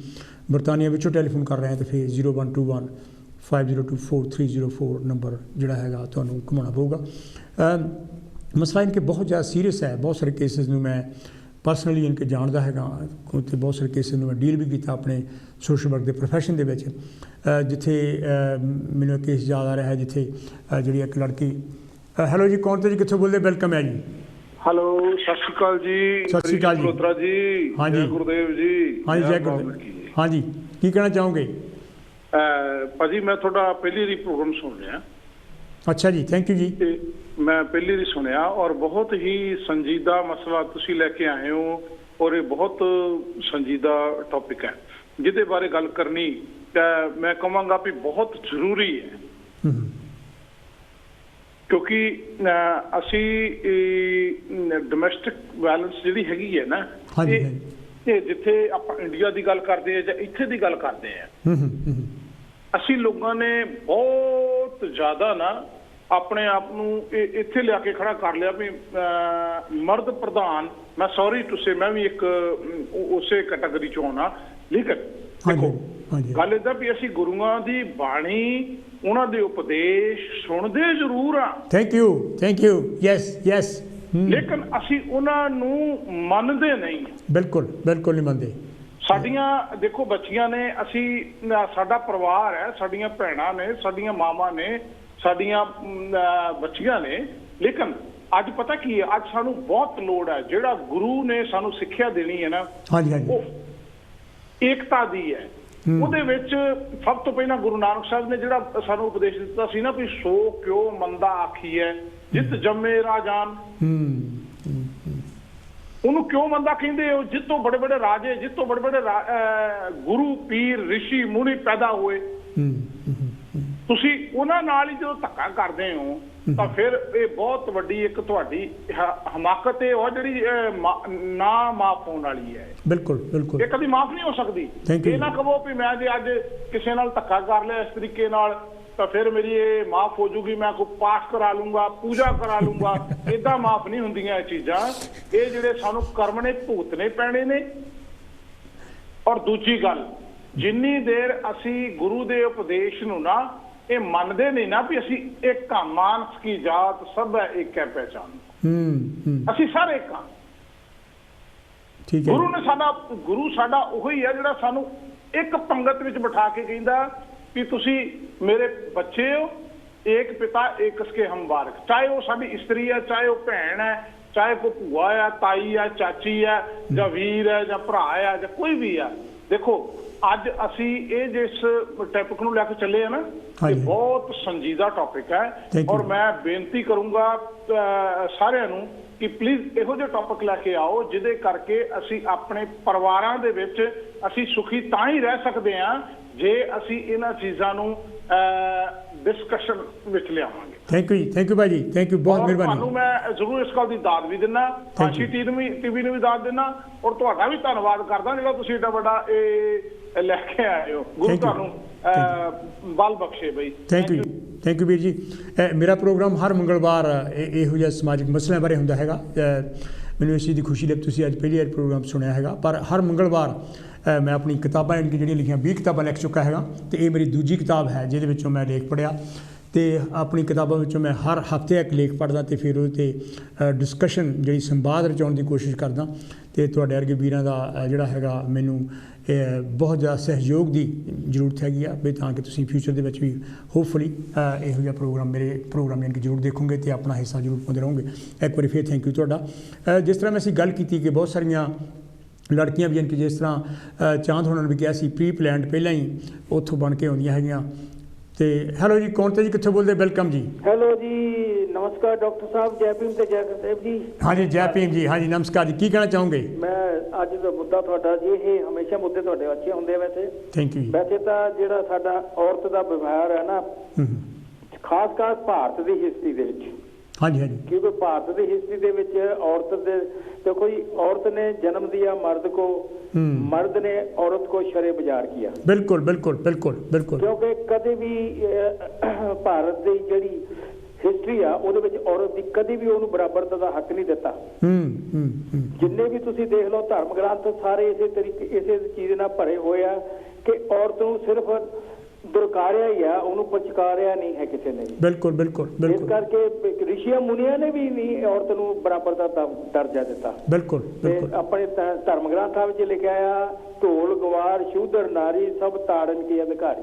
ਬਰਤਾਨੀਆ ਵਿੱਚੋਂ ਟੈਲੀਫੋਨ ਕਰ ਰਹੇ ਹੋ ਤਾਂ ਫਿਰ 0121502304 ਨੰਬਰ ਜਿਹੜਾ ਹੈਗਾ ਤੁਹਾਨੂੰ ਘੁਮਾਉਣਾ ਪਊਗਾ। ਮਸਲਾ ਇਨਕੇ ਬਹੁਤ ਜ਼ਿਆਦਾ ਸੀਰੀਅਸ ਹੈ। ਬਹੁਤ ਸਾਰੇ ਕੇਸਿਸ ਨੂੰ ਮੈਂ ਪਰਸਨਲੀ ਇਨਕੇ ਜਾਣਦਾ ਹੈਗਾ, ਅਤੇ ਬਹੁਤ ਸਾਰੇ ਕੇਸਿਸ ਨੂੰ ਮੈਂ ਡੀਲ ਵੀ ਕੀਤਾ ਆਪਣੇ ਸੋਸ਼ਲ ਵਰਕ ਦੇ ਪ੍ਰੋਫੈਸ਼ਨ ਦੇ ਵਿੱਚ, ਜਿੱਥੇ ਮੈਨੂੰ ਕੇਸ ਯਾਦ ਆ ਰਿਹਾ ਹੈ ਜਿੱਥੇ ਜਿਹੜੀ ਇੱਕ ਲੜਕੀ। ਹੈਲੋ ਜੀ, ਕੌਣ ਤੇ ਜੀ, ਕਿੱਥੋਂ ਬੋਲਦੇ? ਵੈਲਕਮ ਹੈ ਜੀ। ਹੈਲੋ, ਸਤਿ ਸ਼੍ਰੀ ਅਕਾਲ ਜੀ। ਸਤਿ ਸ਼੍ਰੀ ਅਕਾਲ ਜੀ। ਮਲਹੋਤਰਾ ਜੀ। ਹਾਂਜੀ, ਗੁਰਦੇਵ ਜੀ। ਹਾਂਜੀ, ਜੈ ਗੁਰਦੇਵ। ਹਾਂਜੀ, ਕੀ ਕਹਿਣਾ ਚਾਹੋਗੇ? ਭਾਜੀ ਮੈਂ ਤੁਹਾਡਾ ਪਹਿਲੀ ਵਾਰੀ ਪ੍ਰੋਗਰਾਮ ਸੁਣ ਰਿਹਾ। ਅੱਛਾ ਜੀ, ਥੈਂਕ ਯੂ ਜੀ। ਮੈਂ ਪਹਿਲੀ ਵਾਰੀ ਸੁਣਿਆ ਔਰ ਬਹੁਤ ਹੀ ਸੰਜੀਦਾ ਮਸਲਾ ਤੁਸੀਂ ਲੈ ਕੇ ਆਏ ਹੋ, ਔਰ ਇਹ ਬਹੁਤ ਸੰਜੀਦਾ ਟੌਪਿਕ ਹੈ ਜਿਹਦੇ ਬਾਰੇ ਗੱਲ ਕਰਨੀ ਮੈਂ ਕਹਾਂਗਾ ਵੀ ਬਹੁਤ ਜ਼ਰੂਰੀ ਹੈ। ਕਿਉਂਕਿ ਅਸੀਂ ਡੋਮੈਸਟਿਕ ਵਾਇਲੈਂਸ ਜਿਹੜੀ ਹੈਗੀ ਹੈ ਨਾ, ਇਹ ਜਿੱਥੇ ਆਪਾਂ ਇੰਡੀਆ ਦੀ ਗੱਲ ਕਰਦੇ ਹਾਂ ਜਾਂ ਇੱਥੇ ਦੀ ਗੱਲ ਕਰਦੇ ਹਾਂ, ਅਸੀਂ ਲੋਕਾਂ ਨੇ ਬਹੁਤ ਜ਼ਿਆਦਾ ਨਾ ਆਪਣੇ ਆਪ ਨੂੰ ਇੱਥੇ ਲਿਆ ਕੇ ਖੜਾ ਕਰ ਲਿਆ ਵੀ ਮਰਦ ਪ੍ਰਧਾਨ। ਮੈਂ ਸੌਰੀ ਟੂ ਸੇ, ਮੈਂ ਵੀ ਇੱਕ ਉਸੇ ਕੈਟਾਗਰੀ ਚੋਂ ਆਉਣਾ। ਲੇਕਿਨ ਦੇਖੋ ਗੱਲ ਇੱਦਾਂ ਵੀ ਅਸੀਂ ਗੁਰੂਆਂ ਦੀ ਬਾਣੀ, ਉਹਨਾਂ ਦੇ ਉਪਦੇਸ਼ ਸੁਣਦੇ ਜ਼ਰੂਰ ਆ। Thank you, thank you, yes yes. ਲੇਕਿਨ ਅਸੀਂ ਉਹਨਾਂ ਨੂੰ ਮੰਨਦੇ ਨਹੀਂ। ਬਿਲਕੁਲ ਬਿਲਕੁਲ ਨਹੀਂ ਮੰਨਦੇ। ਸਾਡੀਆਂ ਦੇਖੋ ਬੱਚੀਆਂ ਨੇ, ਅਸੀਂ ਸਾਡਾ ਪਰਿਵਾਰ ਹੈ, ਸਾਡੀਆਂ ਭੈਣਾਂ ਨੇ, ਸਾਡੀਆਂ ਮਾਵਾਂ ਨੇ, ਸਾਡੀਆਂ ਬੱਚੀਆਂ ਨੇ। ਲੇਕਿਨ ਅੱਜ ਪਤਾ ਕੀ ਹੈ, ਅੱਜ ਸਾਨੂੰ ਬਹੁਤ ਲੋੜ ਹੈ। ਜਿਹੜਾ ਗੁਰੂ ਨੇ ਸਾਨੂੰ ਸਿੱਖਿਆ ਦੇਣੀ ਹੈ ਨਾ, ਉਹ ਏਕਤਾ ਦੀ ਹੈ। ਉਹਦੇ ਵਿੱਚ ਸਭ ਤੋਂ ਪਹਿਲਾਂ ਗੁਰੂ ਨਾਨਕ ਸਾਹਿਬ ਨੇ ਜਿਹੜਾ ਸਾਨੂੰ ਉਪਦੇਸ਼ ਦਿੱਤਾ ਸੀ ਨਾ ਵੀ ਸੋ ਕਿਉ ਮੰਦਾ ਆਖੀ ਹੈ ਜਿਤ ਜੰਮੇ ਰਾਜਾਨ। ਉਹਨੂੰ ਕਿਉਂ ਮੰਦਾ ਕਹਿੰਦੇ ਹੋ? ਜਿੱਤੋਂ ਬੜੇ ਬੜੇ ਰਾਜੇ, ਜਿੱਤੋਂ ਬੜੇ ਬੜੇ ਗੁਰੂ ਪੀਰ ਰਿਸ਼ੀ ਮੁਨੀ ਪੈਦਾ ਹੋਏ, ਤੁਸੀਂ ਉਹਨਾਂ ਨਾਲ ਹੀ ਜਦੋਂ ਧੱਕਾ ਕਰਦੇ ਹੋ ਤਾਂ ਫਿਰ ਇਹ ਬਹੁਤ ਵੱਡੀ ਇੱਕ ਤੁਹਾਡੀ ਹਮਾਕਤ ਹੈ, ਉਹ ਜਿਹੜੀ ਨਾ ਮਾਫ ਹੋਣ ਵਾਲੀ ਹੈ। ਬਿਲਕੁਲ ਬਿਲਕੁਲ, ਇਹ ਕਦੀ ਮਾਫ ਨਹੀਂ ਹੋ ਸਕਦੀ। ਇਹ ਨਾ ਕਹੋ ਵੀ ਮੈਂ ਜੇ ਅੱਜ ਕਿਸੇ ਨਾਲ ਧੱਕਾ ਕਰ ਲਿਆ ਇਸ ਤਰੀਕੇ ਨਾਲ ਤਾਂ ਫਿਰ ਮੇਰੀ ਇਹ ਮਾਫ ਹੋ ਜੂਗੀ, ਮੈਂ ਕੋਈ ਪਾਠ ਕਰਾ ਲੂੰਗਾ, ਪੂਜਾ ਕਰਾ ਲੂੰਗਾ। ਏਦਾਂ ਮਾਫ ਨਹੀਂ ਹੁੰਦੀਆਂ ਇਹ ਚੀਜ਼ਾਂ। ਇਹ ਜਿਹੜੇ ਸਾਨੂੰ ਕਰਮ ਨੇ ਭੁਗਤਣੇ ਪੈਣੇ ਨੇ। ਔਰ ਦੂਜੀ ਗੱਲ, ਜਿੰਨੀ ਦੇਰ ਅਸੀਂ ਗੁਰੂ ਦੇ ਉਪਦੇਸ਼ ਨੂੰ ਨਾ ਇਹ ਮੰਨਦੇ ਨਹੀਂ ਨਾ ਵੀ ਅਸੀਂ ਇੱਕ ਆ, ਮਾਨਸ ਕੀ ਜਾਤ ਸਭ ਹੈ ਇੱਕ ਹੈ ਪਹਿਚਾਨ, ਅਸੀਂ ਸਾਰੇ ਇੱਕ ਆ। ਗੁਰੂ ਨੇ ਗੁਰੂ ਸਾਡਾ ਉਹੀ ਹੈ ਜਿਹੜਾ ਸਾਨੂੰ ਇੱਕ ਪੰਗਤ ਵਿੱਚ ਬਿਠਾ ਕੇ ਕਹਿੰਦਾ ਵੀ ਤੁਸੀਂ ਮੇਰੇ ਬੱਚੇ ਹੋ, ਏਕ ਪਿਤਾ ਏਕ ਸਕੇ ਹਮ ਬਾਰਕ। ਚਾਹੇ ਉਹ ਸਾਡੀ ਇਸਤਰੀ ਹੈ, ਚਾਹੇ ਉਹ ਭੈਣ ਹੈ, ਚਾਹੇ ਕੋਈ ਭੂਆ ਹੈ, ਤਾਈ ਹੈ, ਚਾਚੀ ਹੈ, ਜਾਂ ਵੀਰ ਹੈ, ਜਾਂ ਭਰਾ ਹੈ, ਜਾਂ ਕੋਈ ਵੀ ਹੈ। ਦੇਖੋ ਅੱਜ ਅਸੀਂ ਇਹ ਜਿਸ ਟੌਪਿਕ ਨੂੰ ਲੈ ਕੇ ਚੱਲੇ ਆ ਨਾ, ਇਹ ਬਹੁਤ ਸੰਜੀਦਾ ਟੌਪਿਕ ਹੈ ਔਰ ਮੈਂ ਬੇਨਤੀ ਕਰੂੰਗਾ ਸਾਰਿਆਂ ਨੂੰ ਕਿ ਪਲੀਜ਼ ਇਹੋ ਜਿਹੇ ਟੌਪਿਕ ਲੈ ਕੇ ਆਓ ਜਿਹਦੇ ਕਰਕੇ ਅਸੀਂ ਆਪਣੇ ਪਰਿਵਾਰਾਂ ਦੇ ਵਿੱਚ ਅਸੀਂ ਸੁਖੀ ਤਾਂ ਹੀ ਰਹਿ ਸਕਦੇ ਹਾਂ ਜੇ ਅਸੀਂ ਇਹਨਾਂ ਚੀਜ਼ਾਂ ਨੂੰ ਡਿਸਕਸ਼ਨ ਵਿੱਚ ਲਿਆਵਾਂਗੇ। ਥੈਂਕ ਯੂ ਭਾਜੀ, ਥੈਂਕ ਯੂ, ਬਹੁਤ ਮਿਹਰਬਾਨੀ। ਤੁਹਾਨੂੰ ਮੈਂ ਜ਼ਰੂਰ ਇਸ ਗੱਲ ਦੀ ਦਾਦ ਵੀ ਦਿੰਦਾ, ਸਾਂਚੀ ਟੀਵੀ ਨੂੰ ਵੀ ਦਾਦ ਦਿੰਦਾ ਔਰ ਤੁਹਾਡਾ ਵੀ ਧੰਨਵਾਦ ਕਰਦਾ ਜਿਹੜਾ ਤੁਸੀਂ ਏਡਾ ਵੱਡਾ ਇਹ ਲੈ ਕੇ ਆਏ ਹੋ। ਗੁਰੂ ਤੁਹਾਨੂੰ ਬਲ ਬਖਸ਼ੇ ਬਈ। ਥੈਂਕ ਯੂ ਵੀਰ ਜੀ। ਮੇਰਾ ਪ੍ਰੋਗਰਾਮ ਹਰ ਮੰਗਲਵਾਰ ਇਹੋ ਜਿਹਾ ਸਮਾਜਿਕ ਮਸਲਿਆਂ ਬਾਰੇ ਹੁੰਦਾ ਹੈਗਾ। ਮੈਨੂੰ ਇਸ ਚੀਜ਼ ਦੀ ਖੁਸ਼ੀ ਲੱਗ ਤੁਸੀਂ ਅੱਜ ਪਹਿਲੀ ਵਾਰ ਪ੍ਰੋਗਰਾਮ ਸੁਣਿਆ ਹੈਗਾ, ਪਰ ਹਰ ਮੰਗਲਵਾਰ ਮੈਂ ਆਪਣੀ ਕਿਤਾਬਾਂ ਜਿਹੜੀਆਂ ਲਿਖੀਆਂ 20 ਕਿਤਾਬਾਂ ਲਿਖ ਚੁੱਕਾ ਹੈਗਾ ਅਤੇ ਇਹ ਮੇਰੀ ਦੂਜੀ ਕਿਤਾਬ ਹੈ ਜਿਹਦੇ ਵਿੱਚੋਂ ਮੈਂ ਲੇਖ ਪੜ੍ਹਿਆ ਅਤੇ ਆਪਣੀ ਕਿਤਾਬਾਂ ਵਿੱਚੋਂ ਮੈਂ ਹਰ ਹਫ਼ਤੇ ਇੱਕ ਲੇਖ ਪੜ੍ਹਦਾ ਅਤੇ ਫਿਰ ਉਹਦੇ 'ਤੇ ਡਿਸਕਸ਼ਨ ਜਿਹੜੀ ਸੰਵਾਦ ਰਚਾਉਣ ਦੀ ਕੋਸ਼ਿਸ਼ ਕਰਦਾ ਅਤੇ ਤੁਹਾਡੇ ਵਰਗੇ ਵੀਰਾਂ ਦਾ ਜਿਹੜਾ ਹੈਗਾ ਮੈਨੂੰ ਬਹੁਤ ਜ਼ਿਆਦਾ ਸਹਿਯੋਗ ਦੀ ਜ਼ਰੂਰਤ ਹੈਗੀ ਆ ਵੀ ਤਾਂ ਕਿ ਤੁਸੀਂ ਫਿਊਚਰ ਦੇ ਵਿੱਚ ਵੀ ਹੋਪਫੁਲੀ ਇਹੋ ਜਿਹਾ ਮੇਰੇ ਪ੍ਰੋਗਰਾਮ ਯਾਨੀ ਕਿ ਜ਼ਰੂਰ ਦੇਖੋਗੇ ਅਤੇ ਆਪਣਾ ਹਿੱਸਾ ਜ਼ਰੂਰ ਪਾਉਂਦੇ ਰਹੋਗੇ। ਇੱਕ ਵਾਰੀ ਫਿਰ ਥੈਂਕ ਯੂ ਤੁਹਾਡਾ। ਜਿਸ ਤਰ੍ਹਾਂ ਮੈਂ ਅਸੀਂ ਗੱਲ ਕੀਤੀ ਕਿ ਬਹੁਤ ਸਾਰੀਆਂ ਲੜਕੀਆਂ ਵੀ ਯਾਨੀ ਕਿ ਜਿਸ ਤਰ੍ਹਾਂ ਚਾਂਦ ਹੋਣਾ ਨੂੰ ਵੀ ਕਿਹਾ ਸੀ ਪ੍ਰੀ ਪਲੈਨਡ ਪਹਿਲਾਂ ਹੀ ਉੱਥੋਂ ਬਣ ਕੇ ਆਉਂਦੀਆਂ ਹੈਗੀਆਂ। ਤੇ ਹੈਲੋ ਜੀ, ਕੌਣ ਤੇ ਜੀ, ਕਿੱਥੋਂ ਬੋਲਦੇ? ਵੈਲਕਮ ਜੀ। ਹੈਲੋ ਜੀ, ਨਮਸਕਾਰ ਡਾਕਟਰ ਸਾਹਿਬ, ਜੈ ਭੀਮ ਤੇ ਜੈ ਗੁਰਦੇਵ ਜੀ। ਹਾਂਜੀ ਜੈ ਭੀਮ ਜੀ। ਹਾਂਜੀ ਨਮਸਕਾਰ ਜੀ, ਕੀ ਕਹਿਣਾ ਚਾਹੋਗੇ? ਮੈਂ ਅੱਜ ਦਾ ਮੁੱਦਾ ਤੁਹਾਡਾ ਜੀ, ਇਹ ਹਮੇਸ਼ਾ ਮੁੱਦੇ ਤੁਹਾਡੇ ਅੱਛੇ ਹੁੰਦੇ ਵੈਸੇ। Thank you. ਵੈਸੇ ਤਾਂ ਜਿਹੜਾ ਸਾਡਾ ਔਰਤ ਦਾ ਵਿਵਹਾਰ ਹੈ ਨਾ, ਖਾਸ ਕਰ ਭਾਰਤ ਦੀ ਹਿਸਟਰੀ ਦੇ ਵਿੱਚ, ਹਾਂਜੀ ਕਿਉਂਕਿ ਭਾਰਤ ਦੀ ਹਿਸਟਰੀ ਦੇ ਵਿੱਚ ਔਰਤ ਦੇ देखो जी, औरत ने जन्म दिया मर्द को, मर्द ने औरत को शरे बाजार किया। बिल्कुल बिल्कुल बिल्कुल बिल्कुल। क्योंकि कदे भी भारत की जिहड़ी हिस्टरी आ ਉਹਦੇ ਵਿੱਚ ਔਰਤ ਦੀ ਕਦੀ ਵੀ ਉਹਨੂੰ ਬਰਾਬਰਤਾ ਦਾ ਹੱਕ ਨਹੀਂ ਦਿੱਤਾ। ਜਿੰਨੇ ਵੀ ਤੁਸੀਂ ਦੇਖ ਲਓ ਧਰਮ ਗ੍ਰੰਥ ਸਾਰੇ ਇਸੇ ਤਰੀਕੇ ਇਸੇ ਚੀਜ਼ ਨਾਲ ਭਰੇ ਹੋਏ ਆ ਕਿ ਔਰਤ ਨੂੰ ਸਿਰਫ ਦੁਰਕਾਰਿਆ ਹੀ ਆ, ਉਹਨੂੰ ਪਚਕਾਰਿਆ ਨਹੀਂ ਹੈ ਕਿਸੇ ਨੇ। ਬਿਲਕੁਲ ਬਿਲकुल ਬਿਲकुल। ਇਸ ਕਰਕੇ ਰਿਸ਼ੀਆਂ ਮੁਨੀਆਂ ਨੇ ਵੀ ਨਹੀਂ ਔਰਤ ਨੂੰ ਬਰਾਬਰ ਦਾ ਦਰਜਾ ਦਿੱਤਾ। ਬਿਲकुल ਬਿਲकुल। ਆਪਣੇ ਧਰਮ ਗ੍ਰੰਥਾਂ ਵਿੱਚ ਲਿਖਿਆ ਆ, ਢੋਲ ਗਵਾਰ ਸ਼ੂਦਰ ਨਾਰੀ ਸਭ ਤਾੜਨ ਕੀ ਅਧਿਕਾਰੀ।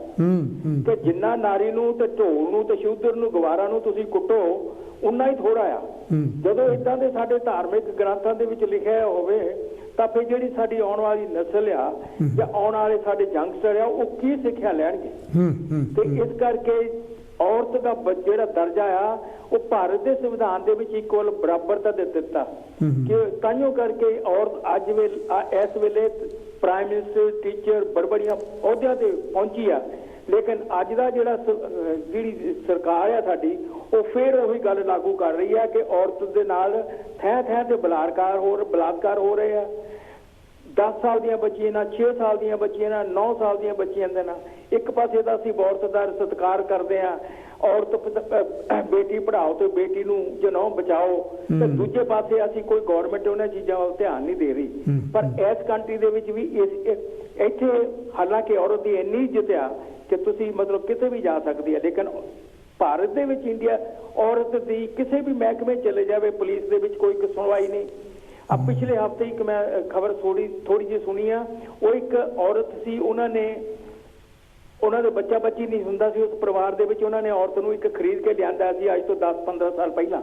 ਤੇ ਜਿੰਨਾ ਨਾਰੀ ਨੂੰ ਤੇ ਢੋਲ ਨੂੰ ਤੇ ਸ਼ੂਦਰ ਨੂੰ ਗਵਾਰਾਂ ਨੂੰ ਤੁਸੀਂ ਕੁੱਟੋ ਉਨਾ ਹੀ ਥੋੜਾ ਆ। ਜਦੋਂ ਇਦਾਂ ਦੇ ਸਾਡੇ ਧਾਰਮਿਕ ਗ੍ਰੰਥਾਂ ਦੇ ਵਿੱਚ ਲਿਖਿਆ ਹੋਵੇ ਤਾਂ ਫਿਰ ਜਿਹੜੀ ਸਾਡੀ ਆਉਣ ਵਾਲੀ ਨਸਲ ਆ ਜਾਂ ਆਉਣ ਵਾਲੇ ਸਾਡੇ ਯੰਗਸਟਰ ਆ ਉਹ ਕੀ ਸਿੱਖਿਆ ਲੈਣਗੇ? ਤੇ ਇਸ ਕਰਕੇ ਔਰਤ ਦਾ ਜਿਹੜਾ ਦਰਜਾ ਆ ਉਹ ਭਾਰਤ ਦੇ ਸੰਵਿਧਾਨ ਦੇ ਵਿੱਚ ਇਕੁਅਲ ਬਰਾਬਰਤਾ ਦੇ ਦਿੱਤਾ ਕਿ ਤਾਂਹੀਓ ਕਰਕੇ ਔਰਤ ਅੱਜ ਇਸ ਵੇਲੇ ਪ੍ਰਾਈਮ ਮਿਨਿਸਟਰ, ਟੀਚਰ, ਬੜੀਆਂ ਅਹੁਦਿਆਂ ਤੇ ਪਹੁੰਚੀ ਆ। ਲੇਕਿਨ ਅੱਜ ਦਾ ਜਿਹੜੀ ਸਰਕਾਰ ਆ ਸਾਡੀ ਉਹ ਫਿਰ ਉਹੀ ਗੱਲ ਲਾਗੂ ਕਰ ਰਹੀ ਹੈ ਕਿ ਔਰਤ ਦੇ ਨਾਲ ਥੈਂ ਥੈਂ ਤੇ ਬਲਾਤਕਾਰ ਹੋ ਰਹੇ ਆ। 10 ਸਾਲ ਦੀਆਂ ਬੱਚੀਆਂ ਨਾਲ, 6 ਸਾਲ ਦੀਆਂ ਬੱਚੀਆਂ ਨਾਲ, 9 ਸਾਲ ਦੀਆਂ ਬੱਚੀਆਂ ਦੇ ਨਾਲ। ਇੱਕ ਪਾਸੇ ਤਾਂ ਅਸੀਂ ਔਰਤ ਦਾ ਸਤਿਕਾਰ ਕਰਦੇ ਆ, ਔਰਤ ਬੇਟੀ ਪੜ੍ਹਾਓ ਤੇ ਬੇਟੀ ਨੂੰ ਜਨੋਂ ਬਚਾਓ, ਤੇ ਦੂਜੇ ਪਾਸੇ ਅਸੀਂ ਕੋਈ ਗੌਰਮੈਂਟ ਉਹਨਾਂ ਚੀਜ਼ਾਂ ਵੱਲ ਧਿਆਨ ਨਹੀਂ ਦੇ ਰਹੀ। ਪਰ ਇਸ ਕੰਟਰੀ ਦੇ ਵਿੱਚ ਵੀ ਇੱਥੇ ਹਾਲਾਂਕਿ ਔਰਤ ਦੀ ਇੰਨੀ ਇੱਜ਼ਤ ਆ ਕਿ ਤੁਸੀਂ ਮਤਲਬ ਕਿਤੇ ਵੀ ਜਾ ਸਕਦੀ ਹੈ, ਲੇਕਿਨ ਭਾਰਤ ਦੇ ਵਿੱਚ ਇੰਡੀਆ ਔਰਤ ਦੀ ਕਿਸੇ ਵੀ ਮਹਿਕਮੇ ਚਲੇ ਜਾਵੇ, ਪੁਲਿਸ ਦੇ ਵਿੱਚ ਕੋਈ ਸੁਣਵਾਈ ਨਹੀਂ। अब पिछले हफ्ते एक मैं खबर थोड़ी जी सुनी आ, वो एक औरत सी, उन्होंने बच्चा बच्ची नहीं हुंदा सी उस परिवार दे विच, उन्होंने औरत नूं एक खरीद के लियांदा सी अज तो 10-15 साल पहला।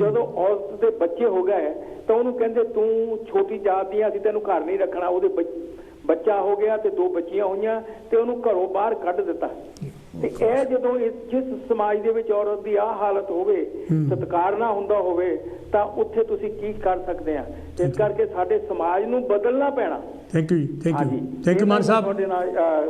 जदों औरत दे बच्चे हो गए तो उन्होंने कहंदे तू छोटी जात दी, असीं तैनूं घर नहीं रखना। ਉਹਦੇ ਬੱਚਾ ਹੋ ਗਿਆ ਤੇ 2 ਬੱਚੀਆਂ ਹੋਈਆਂ ਤੇ ਉਹਨੂੰ ਘਰੋਂ ਬਾਹਰ ਕੱਢ ਦਿੱਤਾ। ਤੇ ਇਹ ਜਦੋਂ ਜਿਸ ਸਮਾਜ ਦੇ ਵਿੱਚ ਔਰਤ ਦੀ ਆਹ ਹਾਲਤ ਹੋਵੇ, ਸਤਿਕਾਰ ਨਾ ਹੁੰਦਾ ਹੋਵੇ, ਤਾਂ ਉੱਥੇ ਤੁਸੀਂ ਕੀ ਕਰ ਸਕਦੇ ਆ? ਇਸ ਕਰਕੇ ਸਾਡੇ ਸਮਾਜ ਨੂੰ ਬਦਲਣਾ ਪੈਣਾ। ਥੈਂਕ ਯੂ ਮਾਨ ਸਾਹਿਬ। ਤੁਹਾਡੇ ਨਾਲ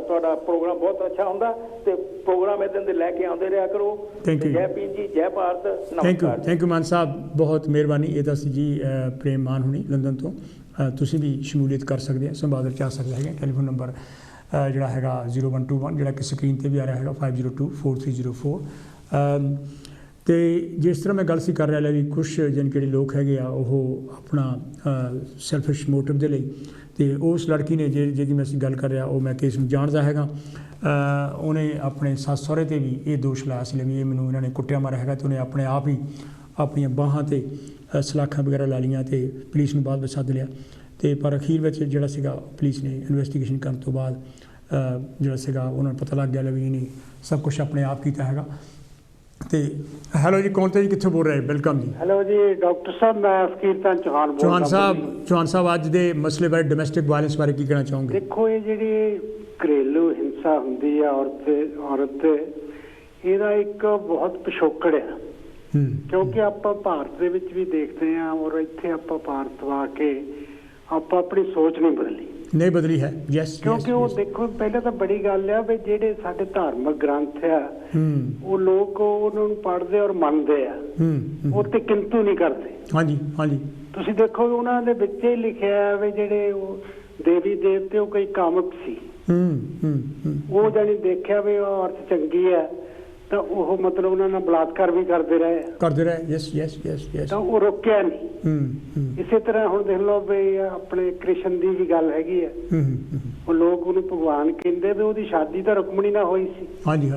ਤੁਹਾਡਾ ਪ੍ਰੋਗਰਾਮ ਬਹੁਤ ਅੱਛਾ ਹੁੰਦਾ ਤੇ ਪ੍ਰੋਗਰਾਮ ਇਦਾਂ ਦੇ ਲੈ ਕੇ ਆਉਂਦੇ ਰਿਹਾ ਕਰੋ। ਜੈ ਭੀਮ ਜੀ, ਜੈ ਭਾਰਤ, ਨਮਸਕਾਰ। ਥੈਂਕ ਯੂ ਮਾਨ ਸਾਹਿਬ, ਬਹੁਤ ਮਿਹਰਬਾਨੀ। ਇਹ ਤਾਂ ਸੀ ਜੀ ਪ੍ਰੇਮ ਮਾਨ ਹੁਣੀ ਲੰਡਨ ਤੋਂ। ਤੁਸੀਂ ਵੀ ਸ਼ਮੂਲੀਅਤ ਕਰ ਸਕਦੇ ਆ, ਸੰਵਾਦ ਰਚਾ ਸਕਦੇ ਹੈਗੇ। ਟੈਲੀਫੋਨ ਨੰਬਰ ਜਿਹੜਾ ਹੈਗਾ 0121 ਜਿਹੜਾ ਕਿ ਸਕਰੀਨ 'ਤੇ ਵੀ ਆ ਰਿਹਾ ਹੈਗਾ 50243004। ਅਤੇ ਜਿਸ ਤਰ੍ਹਾਂ ਮੈਂ ਗੱਲ ਸੀ ਕਰ ਰਿਹਾ ਲੈ ਵੀ ਕੁਛ ਜਾਣੀ ਕਿ ਜਿਹੜੇ ਲੋਕ ਹੈਗੇ ਆ ਉਹ ਆਪਣਾ ਸੈਲਫਿਸ਼ ਮੋਟਿਵ ਦੇ ਲਈ, ਅਤੇ ਉਸ ਲੜਕੀ ਨੇ ਜਿਹਦੀ ਮੈਂ ਅਸੀਂ ਗੱਲ ਕਰ ਰਿਹਾ ਉਹ ਮੈਂ ਕੇਸ ਨੂੰ ਜਾਣਦਾ ਹੈਗਾ, ਉਹਨੇ ਆਪਣੇ ਸੱਸ ਸਹੁਰੇ 'ਤੇ ਵੀ ਇਹ ਦੋਸ਼ ਲਾਇਆ ਸੀ ਵੀ ਇਹ ਮੈਨੂੰ ਇਹਨਾਂ ਨੇ ਕੁੱਟਿਆ ਮਾਰਿਆ ਹੈਗਾ, ਅਤੇ ਉਹਨੇ ਆਪਣੇ ਆਪ ਹੀ ਆਪਣੀਆਂ ਬਾਹਾਂ 'ਤੇ ਸਲਾਖਾਂ ਵਗੈਰਾ ਲਾ ਲਈਆਂ ਅਤੇ ਪੁਲਿਸ ਨੂੰ ਬਾਅਦ ਵਿੱਚ ਸੱਦ ਲਿਆ। ਅਤੇ ਪਰ ਅਖੀਰ ਵਿੱਚ ਜਿਹੜਾ ਸੀਗਾ ਪੁਲਿਸ ਨੇ ਇਨਵੈਸਟੀਗੇਸ਼ਨ ਕਰਨ ਤੋਂ ਬਾਅਦ ਜਿਹੜਾ ਸੀਗਾ ਉਹਨਾਂ ਨੂੰ ਪਤਾ ਲੱਗ ਗਿਆ ਵੀ ਨਹੀਂ ਸਭ ਕੁਛ ਆਪਣੇ ਆਪ ਕੀਤਾ ਹੈਗਾ। ਤੇ ਹੈਲੋ ਜੀ, ਕੌਣ ਤੇ ਜੀ, ਕਿੱਥੋਂ ਬੋਲ ਰਹੇ? ਵੈਲਕਮ ਜੀ। ਹੈਲੋ ਜੀ ਡਾਕਟਰ ਸਾਹਿਬ, ਮੈਂ ਫਕੀਰਤਾਨ ਚੌਹਾਨ ਬੋਲ ਰਿਹਾ। ਚੌਹਾਨ ਸਾਹਿਬ ਅੱਜ ਦੇ ਮਸਲੇ ਬਾਰੇ, ਡੋਮੈਸਟਿਕ ਵਾਇਲੈਂਸ ਬਾਰੇ ਕੀ ਕਹਿਣਾ ਚਾਹੋਗੇ? ਦੇਖੋ, ਇਹ ਜਿਹੜੀ ਘਰੇਲੂ ਹਿੰਸਾ ਹੁੰਦੀ ਆ ਔਰਤ ਤੇ, ਇਹਦਾ ਇੱਕ ਬਹੁਤ ਪਿਛੋਕੜ ਆ। ਕਿਉਂਕਿ ਆਪਾਂ ਭਾਰਤ ਦੇ ਵਿੱਚ ਵੀ ਦੇਖਦੇ ਹਾਂ, ਔਰ ਇੱਥੇ ਆਪਾਂ ਭਾਰਤ ਆ ਕੇ ਆਪਾਂ ਆਪਣੀ ਸੋਚ ਨਹੀਂ ਬਦਲੀ ਹੈ। ਯੈਸ, ਕਿਉਂਕਿ ਉਹ ਦੇਖੋ, ਪਹਿਲਾਂ ਤਾਂ ਬੜੀ ਗੱਲ ਆ ਵੀ ਜਿਹੜੇ ਸਾਡੇ ਧਾਰਮਿਕ ਗ੍ਰੰਥ ਆ, ਉਹ ਲੋਕ ਉਹਨਾਂ ਨੂੰ ਪੜ੍ਹਦੇ ਔਰ ਮੰਨਦੇ ਆ, ਉਹ ਤੇ ਕਿੰਤੂ ਨਹੀਂ ਕਰਦੇ। ਹਾਂਜੀ ਹਾਂਜੀ, ਤੁਸੀਂ ਦੇਖੋ ਉਹਨਾਂ ਦੇ ਵਿੱਚ ਹੀ ਲਿਖਿਆ ਵੀ ਜਿਹੜੇ ਉਹ ਦੇਵੀ ਦੇਵਤੇ ਉਹ ਕਈ ਕਾਮਕ ਸੀ। ਉਹ ਜਾਨੀ ਦੇਖਿਆ ਵੀ ਉਹ ਔਰਤ ਚੰਗੀ ਹੈ ਤਾਂ ਉਹ ਮਤਲਬ ਉਹਨਾਂ ਨਾਲ ਬਲਾਤਕਾਰ ਵੀ ਕਰਦੇ ਰਹੇ। ਯੈਸ ਤਾਂ ਉਹ ਰੋਕਿਆ ਨਹੀਂ। ਇਸੇ ਤਰ੍ਹਾਂ ਹੁਣ ਦੇਖ ਲਓ ਵੀ ਆਪਣੇ ਕ੍ਰਿਸ਼ਨ ਦੀ ਵੀ ਗੱਲ ਹੈਗੀ ਹੈ। ਉਹ ਲੋਕ ਉਹਨੂੰ ਭਗਵਾਨ ਕਹਿੰਦੇ ਵੀ ਉਹਦੀ ਸ਼ਾਦੀ ਤਾਂ ਰੁਕਮਣੀ ਨਾਲ ਹੋਈ ਸੀ। ਹਾਂਜੀ,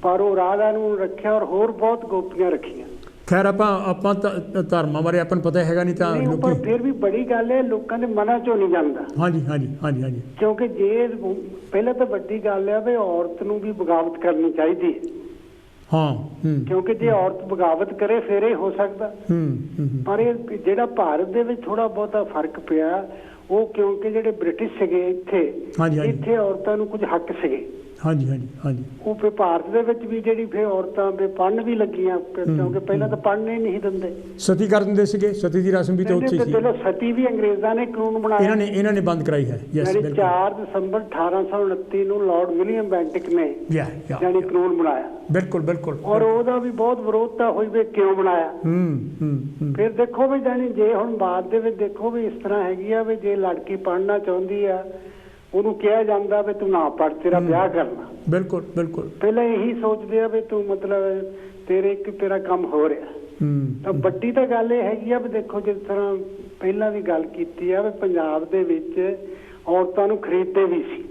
ਪਰ ਉਹ ਰਾਧਾ ਨੂੰ ਰੱਖਿਆ ਔਰ ਹੋਰ ਬਹੁਤ ਗੋਪੀਆਂ ਰੱਖੀਆਂ। ਖੈਰ ਆਪਾਂ ਧਰਮਾਂ ਬਾਰੇ ਆਪਾਂ ਨੂੰ ਪਤਾ ਹੈਗਾ ਨਹੀਂ, ਤਾਂ ਪਰ ਫਿਰ ਵੀ ਬੜੀ ਗੱਲ ਹੈ, ਲੋਕਾਂ ਦੇ ਮਨਾਂ ਚੋਂ ਨਹੀਂ ਜਾਂਦਾ। ਹਾਂਜੀ, ਕਿਉਂਕਿ ਜੇ ਪਹਿਲਾਂ ਤਾਂ ਵੱਡੀ ਗੱਲ ਹੈ ਵੀ ਔਰਤ ਨੂੰ ਵੀ ਬਗਾਵਤ ਕਰਨੀ ਚਾਹੀਦੀ ਹੈ। ਕਿਉਂਕਿ ਜੇ ਔਰਤ ਬਗਾਵਤ ਕਰੇ ਫਿਰ ਇਹ ਹੋ ਸਕਦਾ। ਪਰ ਇਹ ਜਿਹੜਾ ਭਾਰਤ ਦੇ ਵਿੱਚ ਥੋੜਾ ਬਹੁਤਾ ਫਰਕ ਪਿਆ, ਉਹ ਕਿਉਂਕਿ ਜਿਹੜੇ ਬ੍ਰਿਟਿਸ਼ ਸੀਗੇ ਇੱਥੇ ਔਰਤਾਂ ਨੂੰ ਕੁਝ ਹੱਕ ਸੀਗੇ। ਉਹ ਫਿਰ ਭਾਰਤ ਦੇ ਵਿੱਚ ਵੀ ਜਿਹੜੀ ਫਿਰ ਔਰਤਾਂ ਦੇ ਪੜ੍ਹਨ ਵੀ ਲੱਗੀਆਂ, ਕਿਉਂਕਿ ਪਹਿਲਾਂ ਤਾਂ ਪੜ੍ਹਨੇ ਨਹੀਂ ਦਿੰਦੇ, ਸਤੀ ਕਰ ਦਿੰਦੇ ਸੀਗੇ। ਸਤੀ ਦੀ ਰਸਮ ਵੀ ਤਾਂ ਉੱਥੇ ਸੀ। ਚਲੋ ਸਤੀ ਵੀ ਅੰਗਰੇਜ਼ਾਂ ਨੇ ਕਾਨੂੰਨ ਬਣਾਇਆ, ਇਹਨਾਂ ਨੇ ਬੰਦ ਕਰਾਈ ਹੈ। 4 ਦਸੰਬਰ 1829 ਨੂੰ ਲਾਰਡ ਵਿਲੀਅਮ ਬੈਂਟਿਕ ਨੇ ਜਾਨੀ ਕਾਨੂੰਨ ਬਣਾਇਆ। ਬਿਲਕੁਲ। ਔਰ ਉਹਦਾ ਵੀ ਬਹੁਤ ਵਿਰੋਧਤਾ ਹੋਈ ਵੀ ਕਿਉਂ ਬਣਾਇਆ। ਫਿਰ ਦੇਖੋ ਵੀ ਜਾਨੀ ਜੇ ਹੁਣ ਬਾਅਦ ਦੇ ਵਿੱਚ ਦੇਖੋ ਵੀ ਇਸ ਤਰ੍ਹਾਂ ਹੈਗੀ ਆ ਵੀ ਜੇ ਲੜਕੀ ਪੜ੍ਹਨਾ ਚਾਹੁੰਦੀ ਆ, ਉਹਨੂੰ ਕਿਹਾ ਜਾਂਦਾ ਵੀ ਤੂੰ ਨਾ ਪੜ੍ਹ, ਤੇਰਾ ਵਿਆਹ ਕਰਨਾ। ਬਿਲਕੁਲ ਪਹਿਲਾਂ ਇਹੀ ਸੋਚਦੇ ਆ ਵੀ ਤੂੰ ਮਤਲਬ ਤੇਰਾ ਕੰਮ ਹੋ ਰਿਹਾ। ਤਾਂ ਵੱਡੀ ਤਾਂ ਗੱਲ ਇਹ ਹੈਗੀ ਆ ਵੀ ਦੇਖੋ, ਜਿਸ ਤਰ੍ਹਾਂ ਪਹਿਲਾਂ ਵੀ ਗੱਲ ਕੀਤੀ ਆ ਵੀ ਪੰਜਾਬ ਦੇ ਵਿੱਚ ਔਰਤਾਂ ਨੂੰ ਖਰੀਦਦੇ ਵੀ ਸੀ।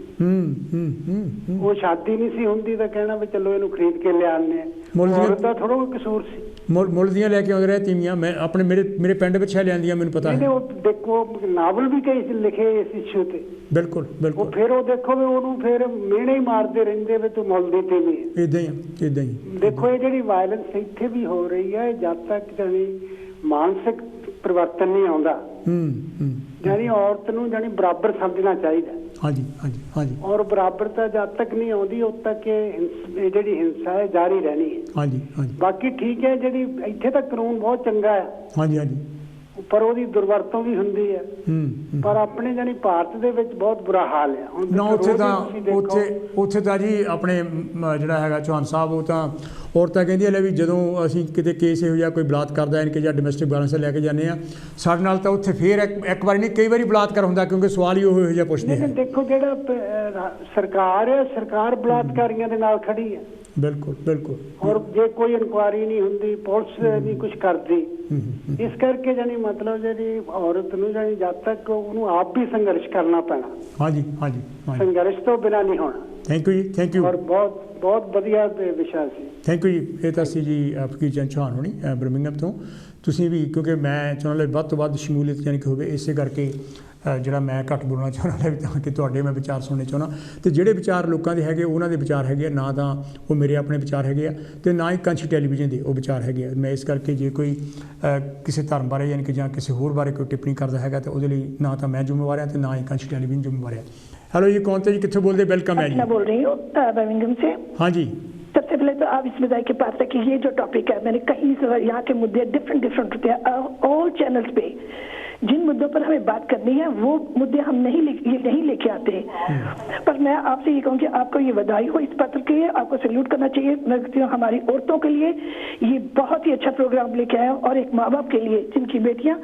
ਉਹ ਸ਼ਾਦੀ ਨਹੀਂ ਸੀ ਹੁੰਦੀ ਤਾਂ ਕਹਿਣਾ ਵੀ ਚਲੋ ਇਹਨੂੰ ਖਰੀਦ ਕੇ ਲਿਆਉਂਦੇ ਆ। ਔਰਤ ਦਾ ਥੋੜਾ ਕਸੂਰ ਸੀ। ਮੁੱਲ ਦੀਆਂ ਲੈ ਕੇ ਆਉਂਦੇ ਰਹੇ ਤੀਵੀਆਂ। ਮੈਂ ਆਪਣੇ ਮੇਰੇ ਪਿੰਡ ਵਿੱਚ ਲਿਆਂਦੀਆਂ, ਮੈਨੂੰ ਪਤਾ ਹੈ। ਉਹ ਦੇਖੋ ਨਾਵਲ ਵੀ ਕਈ ਲਿਖੇ ਇਸ ਇਸ਼ੂ ਤੇ। ਬਿਲਕੁਲ ਫਿਰ ਉਹ ਦੇਖੋ ਵੀ ਉਹਨੂੰ ਫਿਰ ਮਿਹਣੇ ਹੀ ਮਾਰਦੇ ਰਹਿੰਦੇ ਵੀ ਤੂੰ ਮੁੱਲ ਦੀ ਤੀਵੀਂ ਹੈ। ਇਦਾਂ ਹੀ ਦੇਖੋ, ਇਹ ਜਿਹੜੀ ਵਾਇਲੈਂਸ ਇੱਥੇ ਵੀ ਹੋ ਰਹੀ ਹੈ, ਜਦ ਤੱਕ ਜਾਨੀ ਮਾਨਸਿਕ ਪਰਿਵਰਤਨ ਨਹੀਂ ਆਉਂਦਾ, ਜਾਨੀ ਔਰਤ ਨੂੰ ਜਾਨੀ ਬਰਾਬਰ ਸਮਝਣਾ ਚਾਹੀਦਾ। ਹਾਂਜੀ ਔਰ ਬਰਾਬਰਤਾ ਜਦ ਤੱਕ ਨਹੀਂ ਆਉਂਦੀ ਉਦ ਤੱਕ ਇਹ ਜਿਹੜੀ ਹਿੰਸਾ ਹੈ ਜਾਰੀ ਰਹਿਣੀ ਹੈ। ਬਾਕੀ ਠੀਕ ਹੈ, ਜਿਹੜੀ ਇੱਥੇ ਤਾਂ ਕਾਨੂੰਨ ਬਹੁਤ ਚੰਗਾ ਹੈ। ਪਰ ਉਹਦੀ ਦੁਰਵਰਤੋਂ ਵੀ ਹੁੰਦੀ ਹੈ। ਪਰ ਆਪਣੇ ਜਾਨੀ ਭਾਰਤ ਦੇ ਵਿੱਚ ਬਹੁਤ ਬੁਰਾ ਹਾਲ ਹੈ। ਉੱਥੇ ਤਾਂ ਜੀ ਆਪਣੇ ਜਿਹੜਾ ਹੈਗਾ ਚੌਹਾਨ ਸਾਹਿਬ, ਉਹ ਤਾਂ ਔਰਤਾਂ ਕਹਿੰਦੀਆਂ ਲੈ ਵੀ ਜਦੋਂ ਅਸੀਂ ਕਿਤੇ ਕੇਸ ਇਹੋ ਜਿਹਾ ਕੋਈ ਬਲਾਤਕਾਰ ਦਾ ਜਾਂ ਡੋਮੈਸਟਿਕ ਵਾਇਲੈਂਸ ਲੈ ਕੇ ਜਾਂਦੇ ਹਾਂ, ਸਾਡੇ ਨਾਲ ਤਾਂ ਉੱਥੇ ਫਿਰ ਇੱਕ ਵਾਰੀ ਨਹੀਂ ਕਈ ਵਾਰੀ ਬਲਾਤਕਾਰ ਹੁੰਦਾ, ਕਿਉਂਕਿ ਸਵਾਲ ਹੀ ਉਹੋ ਜਿਹਾ ਪੁੱਛਦੇ ਆ। ਦੇਖੋ, ਜਿਹੜਾ ਸਰਕਾਰ ਹੈ, ਸਰਕਾਰ ਬਲਾਤਕਾਰੀਆਂ ਦੇ ਨਾਲ ਖੜੀ ਹੈ। ਬਿਲਕੁਲ ਔਰ ਜੇ ਕੋਈ ਇਨਕੁਆਇਰੀ ਨਹੀਂ ਹੁੰਦੀ, ਪੁਲਿਸ ਨਹੀਂ ਕੁਝ ਕਰਦੀ, ਇਸ ਕਰਕੇ ਜਾਨੀ ਮਤਲਬ ਜਿਹੜੀ ਔਰਤ ਨੂੰ ਜਾਨੀ ਜਦ ਤੱਕ ਉਹਨੂੰ ਆਪ ਵੀ ਸੰਘਰਸ਼ ਕਰਨਾ ਪੈਣਾ। ਹਾਂਜੀ ਸੰਘਰਸ਼ ਤੋਂ ਬਿਨਾਂ ਨਹੀਂ ਹੋਣਾ। Thank you. ਔਰ ਬਹੁਤ ਵਧੀਆ ਵਿਸ਼ਾ ਸੀ। ਥੈਂਕ ਯੂ ਜੀ। ਇਹ ਤਾਂ ਸੀ ਜੀ ਫਕੀਰਚੰਦ ਚੌਹਾਨ ਹੋਣੀ ਬਰਮਿੰਘਮ ਤੋਂ। ਤੁਸੀਂ ਵੀ, ਕਿਉਂਕਿ ਮੈਂ ਚਾਹੁੰਦਾ ਵੱਧ ਤੋਂ ਵੱਧ ਸ਼ਮੂਲੀਅਤ ਜਾਨੀ ਕਿ ਹੋਵੇ, ਇਸੇ ਕਰਕੇ ਜਿਹੜਾ ਮੈਂ ਘੱਟ ਬੋਲਣਾ ਚਾਹੁੰਦਾ ਵੀ ਤਾਂ ਕਿ ਤੁਹਾਡੇ ਮੈਂ ਵਿਚਾਰ ਸੁਣਨੇ ਚਾਹੁੰਦਾ। ਅਤੇ ਜਿਹੜੇ ਵਿਚਾਰ ਲੋਕਾਂ ਦੇ ਹੈਗੇ ਉਹਨਾਂ ਦੇ ਵਿਚਾਰ ਹੈਗੇ ਆ, ਨਾ ਤਾਂ ਉਹ ਮੇਰੇ ਆਪਣੇ ਵਿਚਾਰ ਹੈਗੇ ਆ ਅਤੇ ਨਾ ਹੀ ਕਾਂਛੀ ਟੈਲੀਵਿਜ਼ਨ ਦੇ ਉਹ ਵਿਚਾਰ ਹੈਗੇ ਆ। ਮੈਂ ਇਸ ਕਰਕੇ ਜੇ ਕੋਈ ਕਿਸੇ ਧਰਮ ਬਾਰੇ ਯਾਨੀ ਕਿ ਜਾਂ ਕਿਸੇ ਹੋਰ ਬਾਰੇ ਕੋਈ ਟਿੱਪਣੀ ਕਰਦਾ ਹੈਗਾ ਤਾਂ ਉਹਦੇ ਲਈ ਨਾ ਤਾਂ ਮੈਂ ਜ਼ਿੰਮੇਵਾਰ ਹਾਂ ਅਤੇ ਨਾ ਹੀ ਕਾਂਛੀ ਟੈਲੀਵਿਜ਼ਨ ਜ਼ਿੰਮੇਵਾਰ ਹੈ। हेलो जी, कौन थे जी, कितने बोल रहे? वेलकम है जी। मैं बोल रही हूँ बर्मिंघम से। हाँ जी। सबसे पहले तो आप इसमें बताइए कि पास कि ये जो टॉपिक है, मैंने कहीं से यहाँ के मुद्दे डिफरेंट होते हैं ऑल चैनल्स पे। जिन मुद्दों पर हमें बात करनी है वो मुद्दे हम नहीं लेके आते। पर मैं आपसे ये कहूँ कि आपको ये बधाई हो इस पत्र के लिए, आपको सैल्यूट करना चाहिए। मैं कहती हूँ हमारी औरतों के लिए ये बहुत ही अच्छा प्रोग्राम लेके आए, और एक माँ बाप के लिए जिनकी बेटियां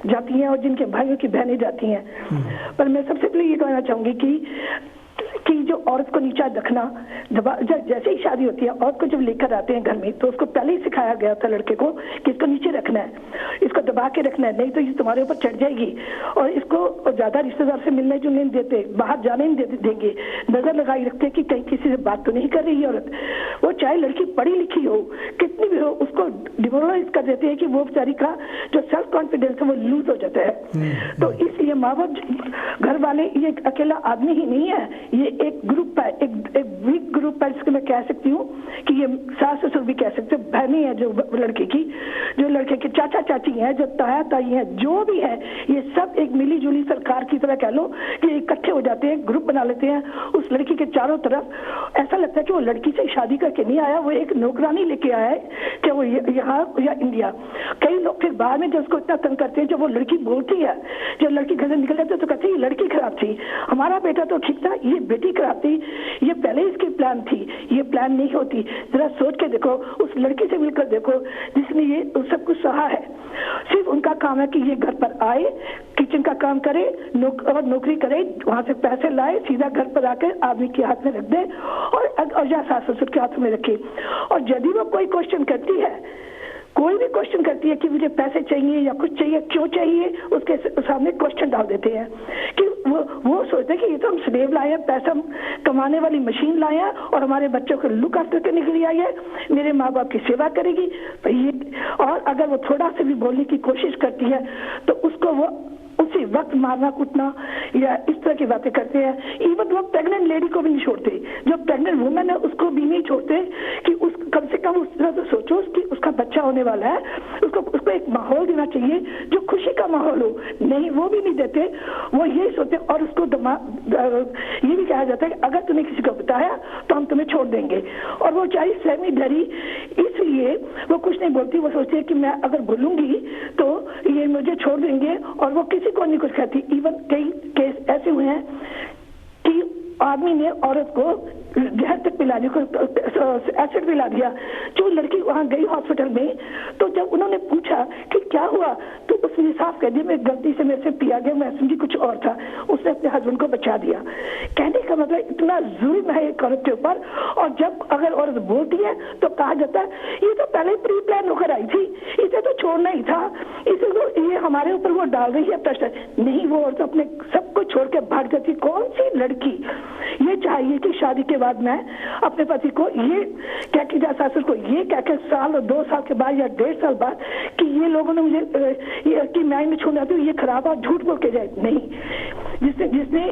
जाती हैं और जिनके भाइयों की बहनें जाती हैं। पर मैं सबसे पहले ये कहना चाहूँगी कि जो औरत को नीचा रखना, जैसे ही शादी होती है औरत को जब लेकर आते हैं घर में तो उसको पहले ही सिखाया गया था लड़के को कि इसको नीचे रखना है, इसको दबा के रखना है, नहीं तो ये तुम्हारे ऊपर चढ़ जाएगी। और इसको ज्यादा रिश्तेदार से मिलने जुलने नहीं देते, बाहर जाने नहीं देंगे, नजर लगाई रखते कि कहीं किसी से बात तो नहीं कर रही है औरत। वो चाहे लड़की पढ़ी लिखी हो, कितनी भी हो, उसको डिमोरलाइज कर देते हैं कि वो बेचारी का जो सेल्फ कॉन्फिडेंस है वो लूज हो जाता है। तो इसलिए माँ बाप, घर वाले, ये अकेला आदमी ही नहीं है, ये एक ग्रुप है, एक बिग ग्रुप है जिसको मैं कह सकती हूँ कि ये सास ससुर भी कह सकते, बहनें हैं जो लड़के की, जो लड़के के चाचा चाची हैं, जो ताया ताई हैं, जो भी है, ये सब एक मिली जुली सरकार की तरह कह लो कि इकट्ठे हो जाते हैं, ग्रुप बना लेते हैं उस लड़की के चारों तरफ। ऐसा लगता है कि वो लड़की से शादी करके नहीं आया, वो एक नौकरानी लेके आया है, कि वो यहाँ या इंडिया। कई लोग फिर बाद में जब उसको इतना तंग करते हैं, जब वो लड़की बोलती है, जब लड़की घर से निकल जाती है तो कहते हैं ये लड़की खराब थी, हमारा बेटा तो ठीक था, ये बेटी खराब थी, ये पहले इसकी प्लान थी, ये प्लान नहीं होती। जरा सोच के देखो, उस लड़की से मिलकर देखो जिसने ये सब कुछ सहा है। सिर्फ उनका काम है कि ये घर पर आए, किचन का काम करे, और नौकरी करे, वहां से पैसे लाए, सीधा घर पर आकर आदमी के हाथ में रख दे और या सास ससुर के हाथ में रखे। और यदि वो कोई क्वेश्चन करती है, कोई भी क्वेश्चन करती है कि मुझे पैसे चाहिए या कुछ चाहिए, क्यों चाहिए, उसके सामने क्वेश्चन डाल देते हैं कि वो सोचते हैं कि ये तो हम स्लेव लाए हैं, पैसा कमाने वाली मशीन लाए हैं और हमारे बच्चों को लुक आफ्टर करने के लिए आई है, मेरे माँ बाप की सेवा करेगी ये। और अगर वो थोड़ा सा भी बोलने की कोशिश करती है तो उसको वो उसी वक्त मारना कूटना या इस तरह की बातें करते हैं। इवन वो प्रेग्नेंट लेडी को भी नहीं छोड़ते, जो प्रेग्नेंट वुमेन है उसको भी नहीं छोड़ते कि उस कम से कम उस तरह से सोचो कि उसका बच्चा होने वाला है, उसको एक माहौल देना चाहिए जो खुशी का माहौल हो। नहीं, वो भी नहीं देते, वो यही सोचते। और उसको ये भी कहा जाता है कि अगर तूने किसी को बताया तो हम तुम्हें छोड़ देंगे। और वो चाहे सहमी डरी, इसलिए वो कुछ नहीं बोलती, वो सोचती है कि मैं अगर बोलूंगी तो ये मुझे छोड़ देंगे, और वो किसी को नहीं कुछ कहती। इवन कई केस ऐसे हुए हैं कि आदमी ने औरत को जहर तक पिला दिया, एसिड पिला दिया। जो लड़की वहां गई हॉस्पिटल में, तो जब उन्होंने पूछा कि क्या हुआ, तो उसने साफ कह दिया मैं गलती से मेरे से पिया गया, मैं समझी कुछ और था। उसने अपने हस्बैंड को बचा दिया। कहने का मतलब इतना जुल्म है एक औरत के ऊपर। और जब अगर औरत बोलती है तो कहा जाता है ये तो पहले प्री प्लान होकर आई थी, इसे तो छोड़ना ही था, इसे तो ये हमारे ऊपर वो डाल रही है प्रश्न। नहीं, वो औरत अपने सब कुछ छोड़ के भाग जाती। कौन सी लड़की ये चाहिए कि शादी के बाद मैं अपने पति को ये क्या की जा, सासुर को ये क्या क्या साल और 2 साल के बाद या 1.5 साल बाद कि ये लोगों ने मुझे कि मैं इन्हें छोड़ना दूं, ये खराब और झूठ बोल के जाए। नहीं, जिसने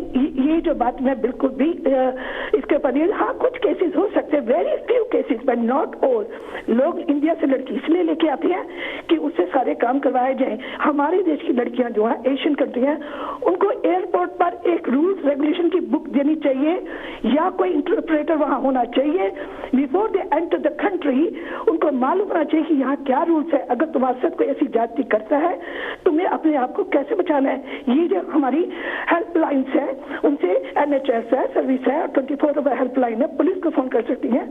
ये जो बात मैं बिल्कुल भी इसके ऊपर, हाँ कुछ केसेस हो सकते हैं, very few cases but not all. लोग इंडिया से लड़की इसलिए लेके आती हैं कि उससे सारे काम करवाए जाए। हमारे देश की लड़कियां जो है एशियन कंट्री हैं, उनको एयरपोर्ट पर एक रूल्स रेगुलेशन की बुक देनी चाहिए या कोई इंटरप्रेटर वहां होना चाहिए। Before they enter the country उनको मालूम होना चाहिए कि यहाँ क्या रूल्स है। अगर तुम्हारे साथ कोई ऐसी जाति करता है, तुम्हें अपने आप को कैसे बचाना है। ये जो हमारी हेल्पलाइंस है, उनसे NHS है, सर्विस है, 24 आवर हेल्पलाइन है, पुलिस को फोन कर सकती हैं,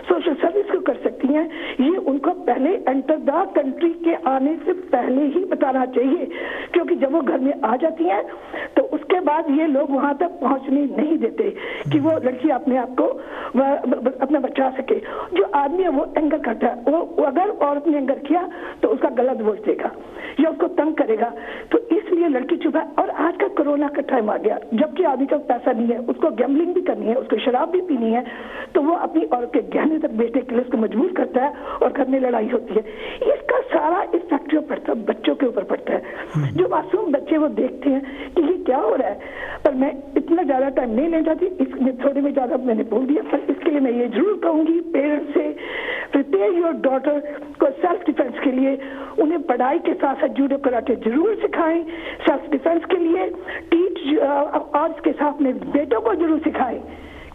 सोशल सर्विस को कर सकती हैं। ये उनको पहले एंटर द कंट्री के आने से पहले ही बताना चाहिए, क्योंकि जब वो घर में आ जाती हैं तो उसके बाद ये लोग वहां तक पहुंचने नहीं देते कि वो लड़की अपने आप को अपना बचा सके। जो आदमी है वो एंगर करता है, वो अगर औरत ने एंगर किया तो उसका गलत बोल देगा या उसको तंग करेगा, तो इसलिए लड़की चुप है। और आज का कोरोना का टाइम आ गया, जबकि आदमी का पैसा नहीं है, उसको गैम्बलिंग भी करनी है, उसको शराब भी पीनी है, तो वो अपनी औरत के गहने तक बेचने के लिए उसको मजबूर करता है और घर में लड़ाई होती है। इसका सारा इफेक्ट जो पड़ता है बच्चों के ऊपर पड़ता है। जो मासूम बच्चे वो देखते हैं कि ये क्या हो रहा है। पर मैं इतना ज्यादा टाइम नहीं लेना चाहती, इसमें थोड़े में ज्यादा मैंने बोल दिया, पर इसके लिए मैं ये जरूर कहूंगी पेरेंट्स से, प्रिपेयर योर डॉटर को सेल्फ डिफेंस के लिए। उन्हें पढ़ाई के साथ साथ जूडो कराटे जरूर सिखाएं सेल्फ डिफेंस के लिए। टीच और इसके साथ अपने बेटों को जरूर सिखाएं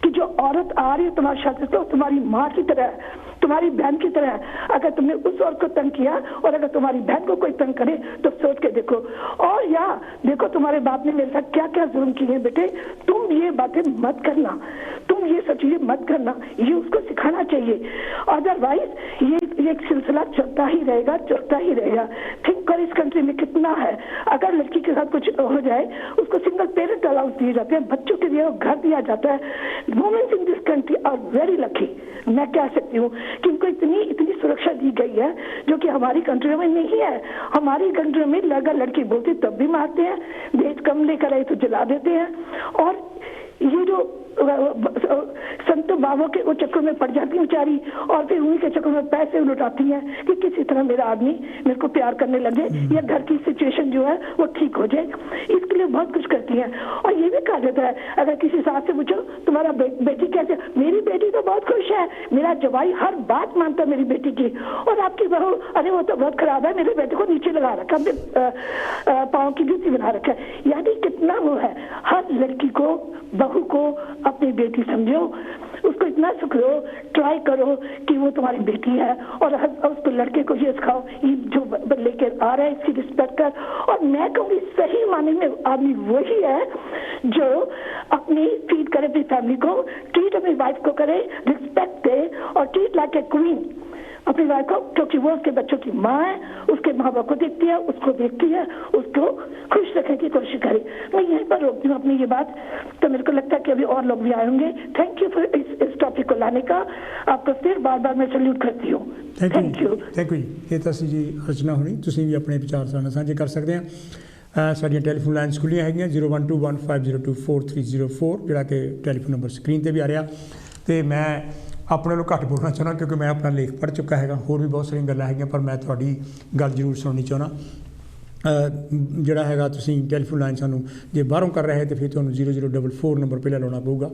कि जो औरत आ रही है तुम्हारे साथ, तो तुम्हारी माँ की तरह, तुम्हारी बहन की तरह। अगर तुमने उस औरत को तंग किया और अगर तुम्हारी बहन को कोई तंग करे तो सोच के देखो। और या देखो तुम्हारे बाप ने मेरे साथ क्या क्या जुल्म किए हैं, बेटे तुम ये बातें मत करना, तुम ये सब चीजें मत करना, ये उसको सिखाना चाहिए। अदरवाइज ये एक सिलसिला चलता ही रहेगा, चलता ही रहेगा। थिंक कर इस कंट्री में कितना है, अगर लड़की के साथ कुछ हो जाए उसको सिंगल पेरेंट अलाउंस दिए जाते हैं, बच्चों के लिए घर दिया जाता है। Women in this country are very lucky, मैं कह सकती हूँ कि उनको इतनी सुरक्षा दी गई है जो कि हमारी कंट्री में नहीं है। हमारी कंट्री में अगर लड़की बोलती तब भी मारते हैं, दहेज कम लेकर आई तो जला देते हैं। और ये जो संतों बाबों के वो चक्कर में पड़ जाती है बेचारी, और फिर उन्हीं के चक्कर में पैसे लुटाती है कि किसी तरह मेरा आदमी मेरे को प्यार करने लगे या घर की सिचुएशन जो है वो ठीक हो जाए। इसके लिए बहुत कुछ करती है। और ये भी कहा जाता है, अगर किसी सास से पूछो तुम्हारा बेटी कैसे, मेरी बेटी तो बहुत खुश है, मेरा जवाई हर बात मानता है मेरी बेटी की, और आपकी बहू अरे वो तो बहुत खराब है, मेरे बेटे को नीचे लगा रखा, पाँव की जूती बना रखा है। यानी कितना वो है, हर लड़की को बहू को अपनी बेटी समझो, उसको इतना सिखाओ, ट्राई करो कि वो तुम्हारी बेटी है, और उसको लड़के को ये सिखाओ ये जो लेकर आ रहा है इसकी रिस्पेक्ट कर। और मैं कहूँगी सही माने में आदमी वही है जो अपनी ट्रीट करे अपनी फैमिली को, ट्रीट अपनी वाइफ को करे, रिस्पेक्ट दे और ट्रीट लाइक ए क्वीन अपनी वाइफ को, क्योंकि वो उसके बच्चों की माँ है, उसके माँ बाप को देखती है, उसको देखती है, उसको खुश रखने की कोशिश करे। मैं यहीं पर रोकती हूँ अपनी ये बात, तो मेरे को लगता है कि अभी और लोग भी आए होंगे। थैंक यू फॉर इस टॉपिक को लाने का, आपको फिर बार बार मैं सैल्यूट करती हूँ। थैंक यू ਇਹ ਤਾਂ ਸੀ ਜੀ ਰਚਨਾ ਹੋਣੀ, ਤੁਸੀਂ ਵੀ ਆਪਣੇ ਵਿਚਾਰ ਸਾਡੇ ਨਾਲ ਸਾਂਝੇ ਕਰ ਸਕਦੇ ਆ। ਸਾਡੀਆਂ ਟੈਲੀਫੋਨ ਲਾਈਨਸ ਖੁੱਲ੍ਹੀਆਂ ਹੈਗੀਆਂ 0121502304 ਜਿਹੜਾ ਕਿ ਟੈਲੀਫੋਨ ਨੰਬਰ ਸਕਰੀਨ 'ਤੇ ਵੀ ਆ ਰਿਹਾ। ਅਤੇ ਮੈਂ ਆਪਣੇ ਨੂੰ ਘੱਟ ਬੋਲਣਾ ਚਾਹੁੰਦਾ ਕਿਉਂਕਿ ਮੈਂ ਆਪਣਾ ਲੇਖ ਪੜ੍ਹ ਚੁੱਕਾ ਹੈਗਾ, ਹੋਰ ਵੀ ਬਹੁਤ ਸਾਰੀਆਂ ਗੱਲਾਂ ਹੈਗੀਆਂ, ਪਰ ਮੈਂ ਤੁਹਾਡੀ ਗੱਲ ਜ਼ਰੂਰ ਸੁਣਨੀ ਚਾਹੁੰਦਾ। ਜਿਹੜਾ ਹੈਗਾ ਤੁਸੀਂ ਟੈਲੀਫੋਨ ਲਾਈਨ ਸਾਨੂੰ ਜੇ ਬਾਹਰੋਂ ਕਰ ਰਹੇ ਤਾਂ ਫਿਰ ਤੁਹਾਨੂੰ 0044 ਨੰਬਰ ਪਹਿਲਾਂ ਲਾਉਣਾ ਪਊਗਾ,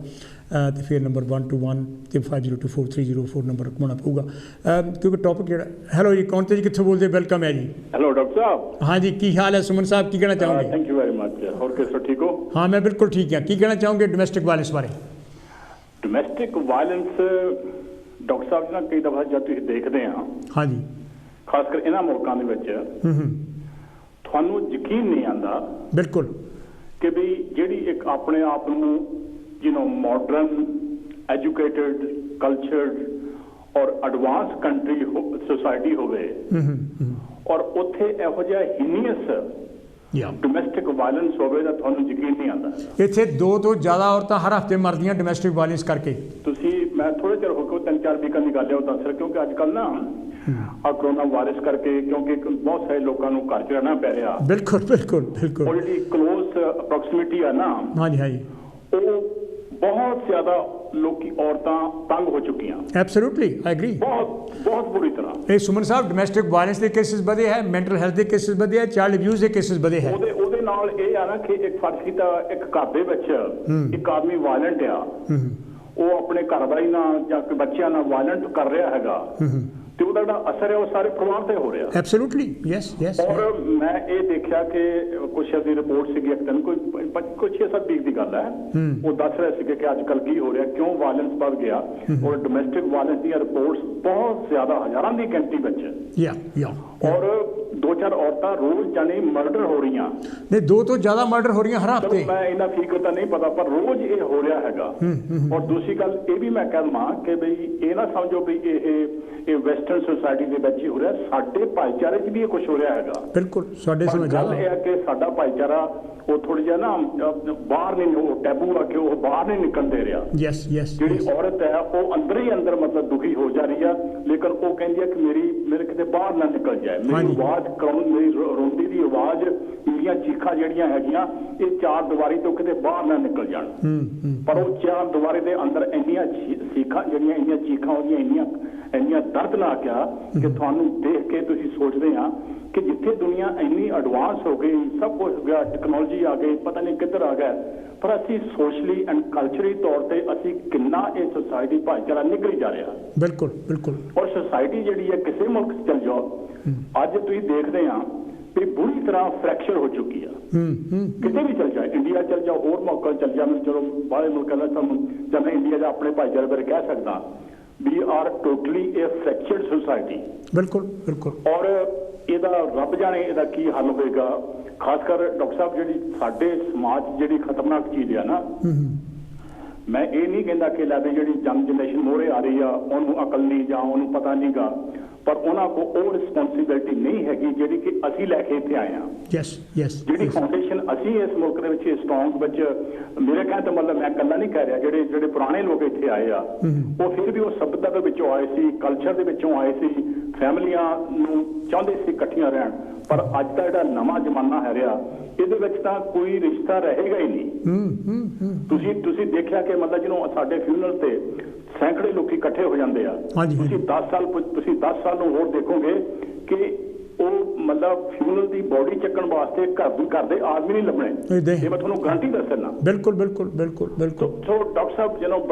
ਅਤੇ ਫਿਰ ਨੰਬਰ 121 ਅਤੇ 50243004 ਨੰਬਰ ਘੁਮਾਉਣਾ ਪਊਗਾ, ਕਿਉਂਕਿ ਟੌਪਿਕ ਜਿਹੜਾ। ਹੈਲੋ ਜੀ, ਕੌਣ ਤੇ ਜੀ, ਕਿੱਥੋਂ ਬੋਲਦੇ? ਵੈਲਕਮ ਹੈ ਜੀ। ਹੈਲੋ ਡਾਕਟਰ ਸਾਹਿਬ। ਹਾਂ ਜੀ, ਕੀ ਹਾਲ ਹੈ? ਸੁਮਨ ਸਾਹਿਬ, ਕੀ ਕਹਿਣਾ ਚਾਹੋਗੇ? Thank you very much. ਹੋਰ ਕਿਸ ਤਰ੍ਹਾਂ, ਠੀਕ ਹੋ? ਹਾਂ, ਮੈਂ ਬਿਲਕੁਲ ਠੀਕ ਹਾਂ। ਕੀ ਕਹਿਣਾ ਚਾਹੋਗੇ ਡੋਮੈਸਟਿਕ ਵਾਇਲੈਂਸ ਬਾਰੇ? Domestic violence doctor Sahib ji, ਕਈ ਦਫਾ ਜਦ ਤੁਸੀਂ ਦੇਖਦੇ ਆ, ਹਾਂਜੀ, ਖਾਸ ਕਰ ਇਹਨਾਂ ਮੁਲਕਾਂ ਦੇ ਵਿੱਚ ਤੁਹਾਨੂੰ ਯਕੀਨ ਨਹੀਂ ਆਉਂਦਾ ਬਿਲਕੁਲ ਕਿ ਵੀ ਜਿਹੜੀ ਇੱਕ ਆਪਣੇ ਆਪ ਨੂੰ ਮਾਡਰਨ, ਐਜੂਕੇਟਡ, ਕਲਚਰਡ ਔਰ ਐਡਵਾਂਸ ਕੰਟਰੀ ਸੋਸਾਇਟੀ ਹੋਵੇ, ਔਰ ਉੱਥੇ ਇਹੋ ਜਿਹਾ ਹੀਨੀਅਸ ਡੋਮੈਸਟਿਕ ਵਾਇਲੈਂਸ ਹੋਵੇ ਤਾਂ ਤੁਹਾਨੂੰ ਯਕੀਨ ਨਹੀਂ ਆਉਂਦਾ। ਇੱਥੇ 2 ਤੋਂ ਜ਼ਿਆਦਾ ਔਰਤਾਂ ਹਰ ਹਫ਼ਤੇ ਮਰਦੀਆਂ ਡੋਮੈਸਟਿਕ ਵਾਇਲੈਂਸ ਕਰਕੇ। ਤੁਸੀਂ, ਮੈਂ ਥੋੜ੍ਹੇ ਚਿਰ ਹੋ ਕੇ 3-4 ਵੀਕਾਂ ਦੀ ਗੱਲ ਹੈ ਉਹ ਦੱਸ ਰਿਹਾ, ਕਿਉਂਕਿ ਅੱਜ ਕੱਲ੍ਹ ਨਾ ਆ ਕਰੋਨਾ ਵਾਇਰਸ ਕਰਕੇ, ਕਿਉਂਕਿ ਬਹੁਤ ਸਾਰੇ ਲੋਕਾਂ ਨੂੰ ਘਰ 'ਚ ਰਹਿਣਾ ਪੈ ਰਿਹਾ। ਬਿਲਕੁਲ ਬਿਲਕੁਲ ਬਿਲਕੁਲ। ਜਿਹੜੀ ਕਲੋਜ਼ ਪ੍ਰੋਕਸੀਮਿਟੀ ਆ ਨਾ, ਹਾਂਜੀ ਹਾਂਜੀ, ਉਹ ਬਹੁਤ ਜ਼ਿਆਦਾ ਲੋਕੀ ਔਰਤਾਂ ਤੰਗ ਹੋ ਚੁੱਕੀਆਂ। Absolutely, I agree. ਬਹੁਤ ਬੁਰੀ ਤਰ੍ਹਾਂ। ਇਹ ਸੁਮਨ ਸਾਹਿਬ, ਡੋਮੈਸਟਿਕ ਵਾਇਲੈਂਸ ਦੇ ਕੇਸਿਸ ਵਧੇ ਹੈ, ਮੈਂਟਲ ਹੈਲਥ ਦੇ ਕੇਸਿਸ ਵਧੇ ਹੈ, ਚਾਈਲਡ ਅਬਿਊਜ਼ ਦੇ ਕੇਸਿਸ ਵਧੇ ਹੈ। ਉਹਦੇ ਨਾਲ ਇਹ ਆ ਨਾ ਕਿ ਇੱਕ ਫਰਕ ਕੀਤਾ, ਇੱਕ ਘਰ ਦੇ ਵਿੱਚ ਇੱਕ ਆਦਮੀ ਵਾਇਲੈਂਟ ਆ, ਉਹ ਆਪਣੇ ਘਰਵਾਲੀ ਨਾਲ ਜਾਂ ਬੱਚਿਆਂ ਨਾਲ ਵਾਇਲੈਂਟ ਕਰ ਰਿਹਾ ਹੈਗਾ, ਤੇ ਉਹਦਾ ਜਿਹੜਾ ਅਸਰ ਹੈ ਉਹ ਸਾਰੇ ਪਰਿਵਾਰ ਤੇ ਹੋ ਰਿਹਾ। Absolutely, yes yes. ਔਰ ਮੈਂ ਇਹ ਦੇਖਿਆ ਕਿ ਕੁਛ ਦੀ ਰਿਪੋਰਟ ਸੀਗੀ ਇੱਕ ਦਿਨ, ਕੋਈ 6-7 ਵੀਕ ਦੀ ਗੱਲ ਹੈ, ਉਹ ਦੱਸ ਰਹੇ ਸੀਗੇ ਕਿ ਅੱਜ ਕੱਲ੍ਹ ਕੀ ਹੋ ਰਿਹਾ, ਕਿਉਂ ਵਾਇਲੈਂਸ ਵੱਧ ਗਿਆ, ਔਰ ਡੋਮੈਸਟਿਕ ਵਾਇਲੈਂਸ ਦੀਆਂ ਰਿਪੋਰਟਸ ਬਹੁਤ ਜ਼ਿਆਦਾ, ਹਜ਼ਾਰਾਂ ਦੀ ਗਿਣਤੀ ਵਿੱਚ, ਔਰ 2-4 ਔਰਤਾਂ ਰੋਜ਼ ਜਾਣੀ ਮਰਡਰ ਹੋ ਰਹੀਆਂ ਨੇ, 2 ਤੋਂ ਜ਼ਿਆਦਾ ਮਰਡਰ ਹੋ ਰਹੀਆਂ ਹਰ ਹਫ਼ਤੇ। ਮੈਂ ਇਹਨਾਂ ਫਿਗਰ ਤਾਂ ਨਹੀਂ ਪਤਾ, ਪਰ ਰੋਜ਼ ਇਹ ਹੋ ਰਿਹਾ ਹੈਗਾ। ਔਰ ਦੂਸਰੀ ਗੱਲ ਇਹ ਵੀ ਮੈਂ ਕਹਿ ਦਵਾਂ ਕਿ ਬਈ ਇਹ ਨਾ ਸਮਝੋ ਵੀ ਇਹ ਵੈਸਟਰਨ ਸੋਸਾਇਟੀ ਦੇ ਵਿੱਚ ਹੀ ਹੋ ਰਿਹਾ, ਸਾਡੇ ਭਾਈਚਾਰੇ 'ਚ ਵੀ ਇਹ ਕੁਛ ਹੋ ਰਿਹਾ ਹੈਗਾ। ਬਿਲਕੁਲ, ਸਾਡੇ ਸਮਝ ਗੱਲ ਇਹ ਹੈ ਕਿ ਸਾਡਾ ਭਾਈਚਾਰਾ ਉਹ ਥੋੜ੍ਹਾ ਜਿਹਾ ਨਾ ਬਾਹਰ ਨਹੀਂ, ਉਹ ਟੈਬੂ ਆ ਕਿ ਉਹ ਬਾਹਰ ਨਹੀਂ ਨਿਕਲ ਦੇ ਰਿਹਾ। Yes yes. ਜਿਹੜੀ ਔਰਤ ਹੈ ਉਹ ਅੰਦਰ ਹੀ ਅੰਦਰ ਮਤਲਬ ਦੁਖੀ ਹੋ ਜਾ ਰਹੀ ਆ, ਲੇਕਿਨ ਉਹ ਕਹਿੰਦੀ ਹੈ ਕਿ ਮੇਰੇ ਕਿਤੇ ਬਾਹਰ ਨਾ ਨਿਕਲ ਜਾਏ, ਮੇਰੀ ਆਵਾਜ਼ ਮੇਰੀ ਰੋਂਦੀ ਦੀ ਆਵਾਜ਼, ਮੇਰੀਆਂ ਚੀਖਾਂ ਜਿਹੜੀਆਂ ਹੈਗੀਆਂ, ਇਹ 4 ਦੀਵਾਰੀ ਤੋਂ ਕਿਤੇ ਬਾਹਰ ਨਾ ਨਿਕਲ ਜਾਣ। ਪਰ ਉਹ 4 ਦੀਵਾਰੀ ਦੇ ਅੰਦਰ ਇੰਨੀਆਂ ਚੀਖਾਂ ਜਿਹੜੀਆਂ, ਇੰਨੀਆਂ ਚੀਖਾਂ ਉਹਦੀਆਂ ਇੰਨੀਆਂ ਦਰਦਨਾਕ ਆ ਕਿ ਤੁਹਾਨੂੰ ਦੇਖ ਕੇ ਤੁਸੀਂ ਸੋਚਦੇ ਆ ਕਿ ਜਿੱਥੇ ਦੁਨੀਆ ਇੰਨੀ ਐਡਵਾਂਸ ਹੋ ਗਈ, ਸਭ ਕੁਝ ਹੋ ਗਿਆ, ਟੈਕਨੋਲੋਜੀ ਆ ਗਈ, ਪਤਾ ਨਹੀਂ ਕਿੱਧਰ ਆ ਗਿਆ, ਪਰ ਅਸੀਂ ਸੋਸ਼ਲੀ ਐਂਡ ਕਲਚਰਲੀ ਤੌਰ ਤੇ ਅਸੀਂ ਕਿੰਨਾ ਇਹ ਸੋਸਾਇਟੀ ਭਾਈਚਾਰਾ ਨਿਕਲੀ ਜਾ ਰਿਹਾ। ਬਿਲਕੁਲ ਬਿਲਕੁਲ। ਔਰ ਸੋਸਾਇਟੀ ਜਿਹੜੀ ਹੈ ਕਿਸੇ ਮੁਲਕ 'ਚ ਚੱਲ ਜਾਓ, ਅੱਜ ਤੁਸੀਂ ਦੇਖਦੇ ਆ ਵੀ ਬੁਰੀ ਤਰ੍ਹਾਂ ਫ੍ਰੈਕਚਰ ਹੋ ਚੁੱਕੀ ਆ। ਕਿਤੇ ਵੀ ਚੱਲ ਜਾਏ, ਇੰਡੀਆ ਚੱਲ ਜਾਓ, ਹੋਰ ਮੁਲਕਾਂ ਚੱਲ ਜਾਓ, ਚਲੋ ਬਾਹਰਲੇ ਮੁਲਕਾਂ ਦਾ ਤੁਹਾਨੂੰ ਜਦ ਮੈਂ ਇੰਡੀਆ ਦਾ ਆਪਣੇ ਭਾਈਚਾਰੇ ਬਾਰੇ ਕਹਿ ਸਕਦਾ, we are totally a fractured society. ਬਿਲਕੁਲ ਬਿਲਕੁਲ। ਔਰ ਇਹਦਾ ਰੱਬ ਜਾਣੇ ਇਹਦਾ ਕੀ ਹੱਲ ਹੋਏਗਾ। ਖਾਸ ਕਰ ਡਾਕਟਰ ਸਾਹਿਬ, ਜਿਹੜੀ ਸਾਡੇ ਸਮਾਜ ਜਿਹੜੀ ਖਤਰਨਾਕ ਚੀਜ਼ ਆ ਨਾ, ਮੈਂ ਇਹ ਨਹੀਂ ਕਹਿੰਦਾ ਕਿ ਲੈ ਵੀ ਜਿਹੜੀ ਯੰਗ ਜਨਰੇਸ਼ਨ ਮੋਹਰੇ ਆ ਰਹੀ ਆ ਉਹਨੂੰ ਅਕਲ ਨਹੀਂ ਜਾਂ ਉਹਨੂੰ ਪਤਾ ਨਹੀਂ ਗਾ, ਪਰ ਉਹਨਾਂ ਕੋਲ ਉਹ ਰਿਸਪੌਂਸਿਬਿਲਿਟੀ ਨਹੀਂ ਹੈਗੀ ਜਿਹੜੀ ਕਿ ਅਸੀਂ ਲੈ ਕੇ ਇੱਥੇ ਆਏ ਹਾਂ। Yes yes. ਜਿਹੜੀ ਫਾਊਂਡੇਸ਼ਨ ਅਸੀਂ ਇਸ ਮੁਲਕ ਦੇ ਵਿੱਚ ਸਟਰੋਂਗ ਵਿੱਚ, ਮੇਰੇ ਕਹਿਣ ਦਾ ਮਤਲਬ ਮੈਂ ਇਕੱਲਾ ਨਹੀਂ ਕਹਿ ਰਿਹਾ, ਜਿਹੜੇ ਪੁਰਾਣੇ ਲੋਕ ਇੱਥੇ ਆਏ ਆ ਉਹ ਫਿਰ ਵੀ ਉਹ ਸੱਭਿਅਤਾ ਦੇ ਵਿੱਚੋਂ ਆਏ ਸੀ, ਕਲਚਰ ਦੇ ਵਿੱਚੋਂ ਆਏ ਸੀ, ਫੈਮਲੀਆਂ ਨੂੰ ਚਾਹੁੰਦੇ ਸੀ ਇਕੱਠੀਆਂ ਰਹਿਣ। ਪਰ ਅੱਜ ਦਾ ਜਿਹੜਾ ਨਵਾਂ ਜ਼ਮਾਨਾ ਹੈ ਰਿਹਾ, ਇਹਦੇ ਵਿੱਚ ਤਾਂ ਕੋਈ ਰਿਸ਼ਤਾ ਰਹੇਗਾ ਹੀ ਨਹੀਂ। ਤੁਸੀਂ ਦੇਖਿਆ ਕਿ ਮਤਲਬ ਜਦੋਂ ਸਾਡੇ ਫਿਊਨਰਲ ਤੇ ਸੈਂਕੜੇ ਲੋਕੀ ਇਕੱਠੇ ਹੋ ਜਾਂਦੇ ਆ, ਤੁਸੀਂ 10 ਸਾਲ ਨੂੰ ਹੋਰ ਦੇਖੋਗੇ ਕਿ ਉਹ ਮਤਲਬ ਫਿਊਨਲ ਦੀ ਬੋਡੀ ਚੱਕਣ ਵਾਸਤੇ ਘਰ ਦੇ ਆਦਮੀ ਨਹੀਂ ਲੱਭਣੇ। ਇਹ ਮੈਂ ਤੁਹਾਨੂੰ ਗਾਰੰਟੀ ਦੱਸ ਦਿੰਦਾ। ਬਿਲਕੁਲ ਬਿਲਕੁਲ ਬਿਲਕੁਲ ਬਿਲਕੁਲ। ਸੋ ਡਾਕਟਰ ਸਾਹਿਬ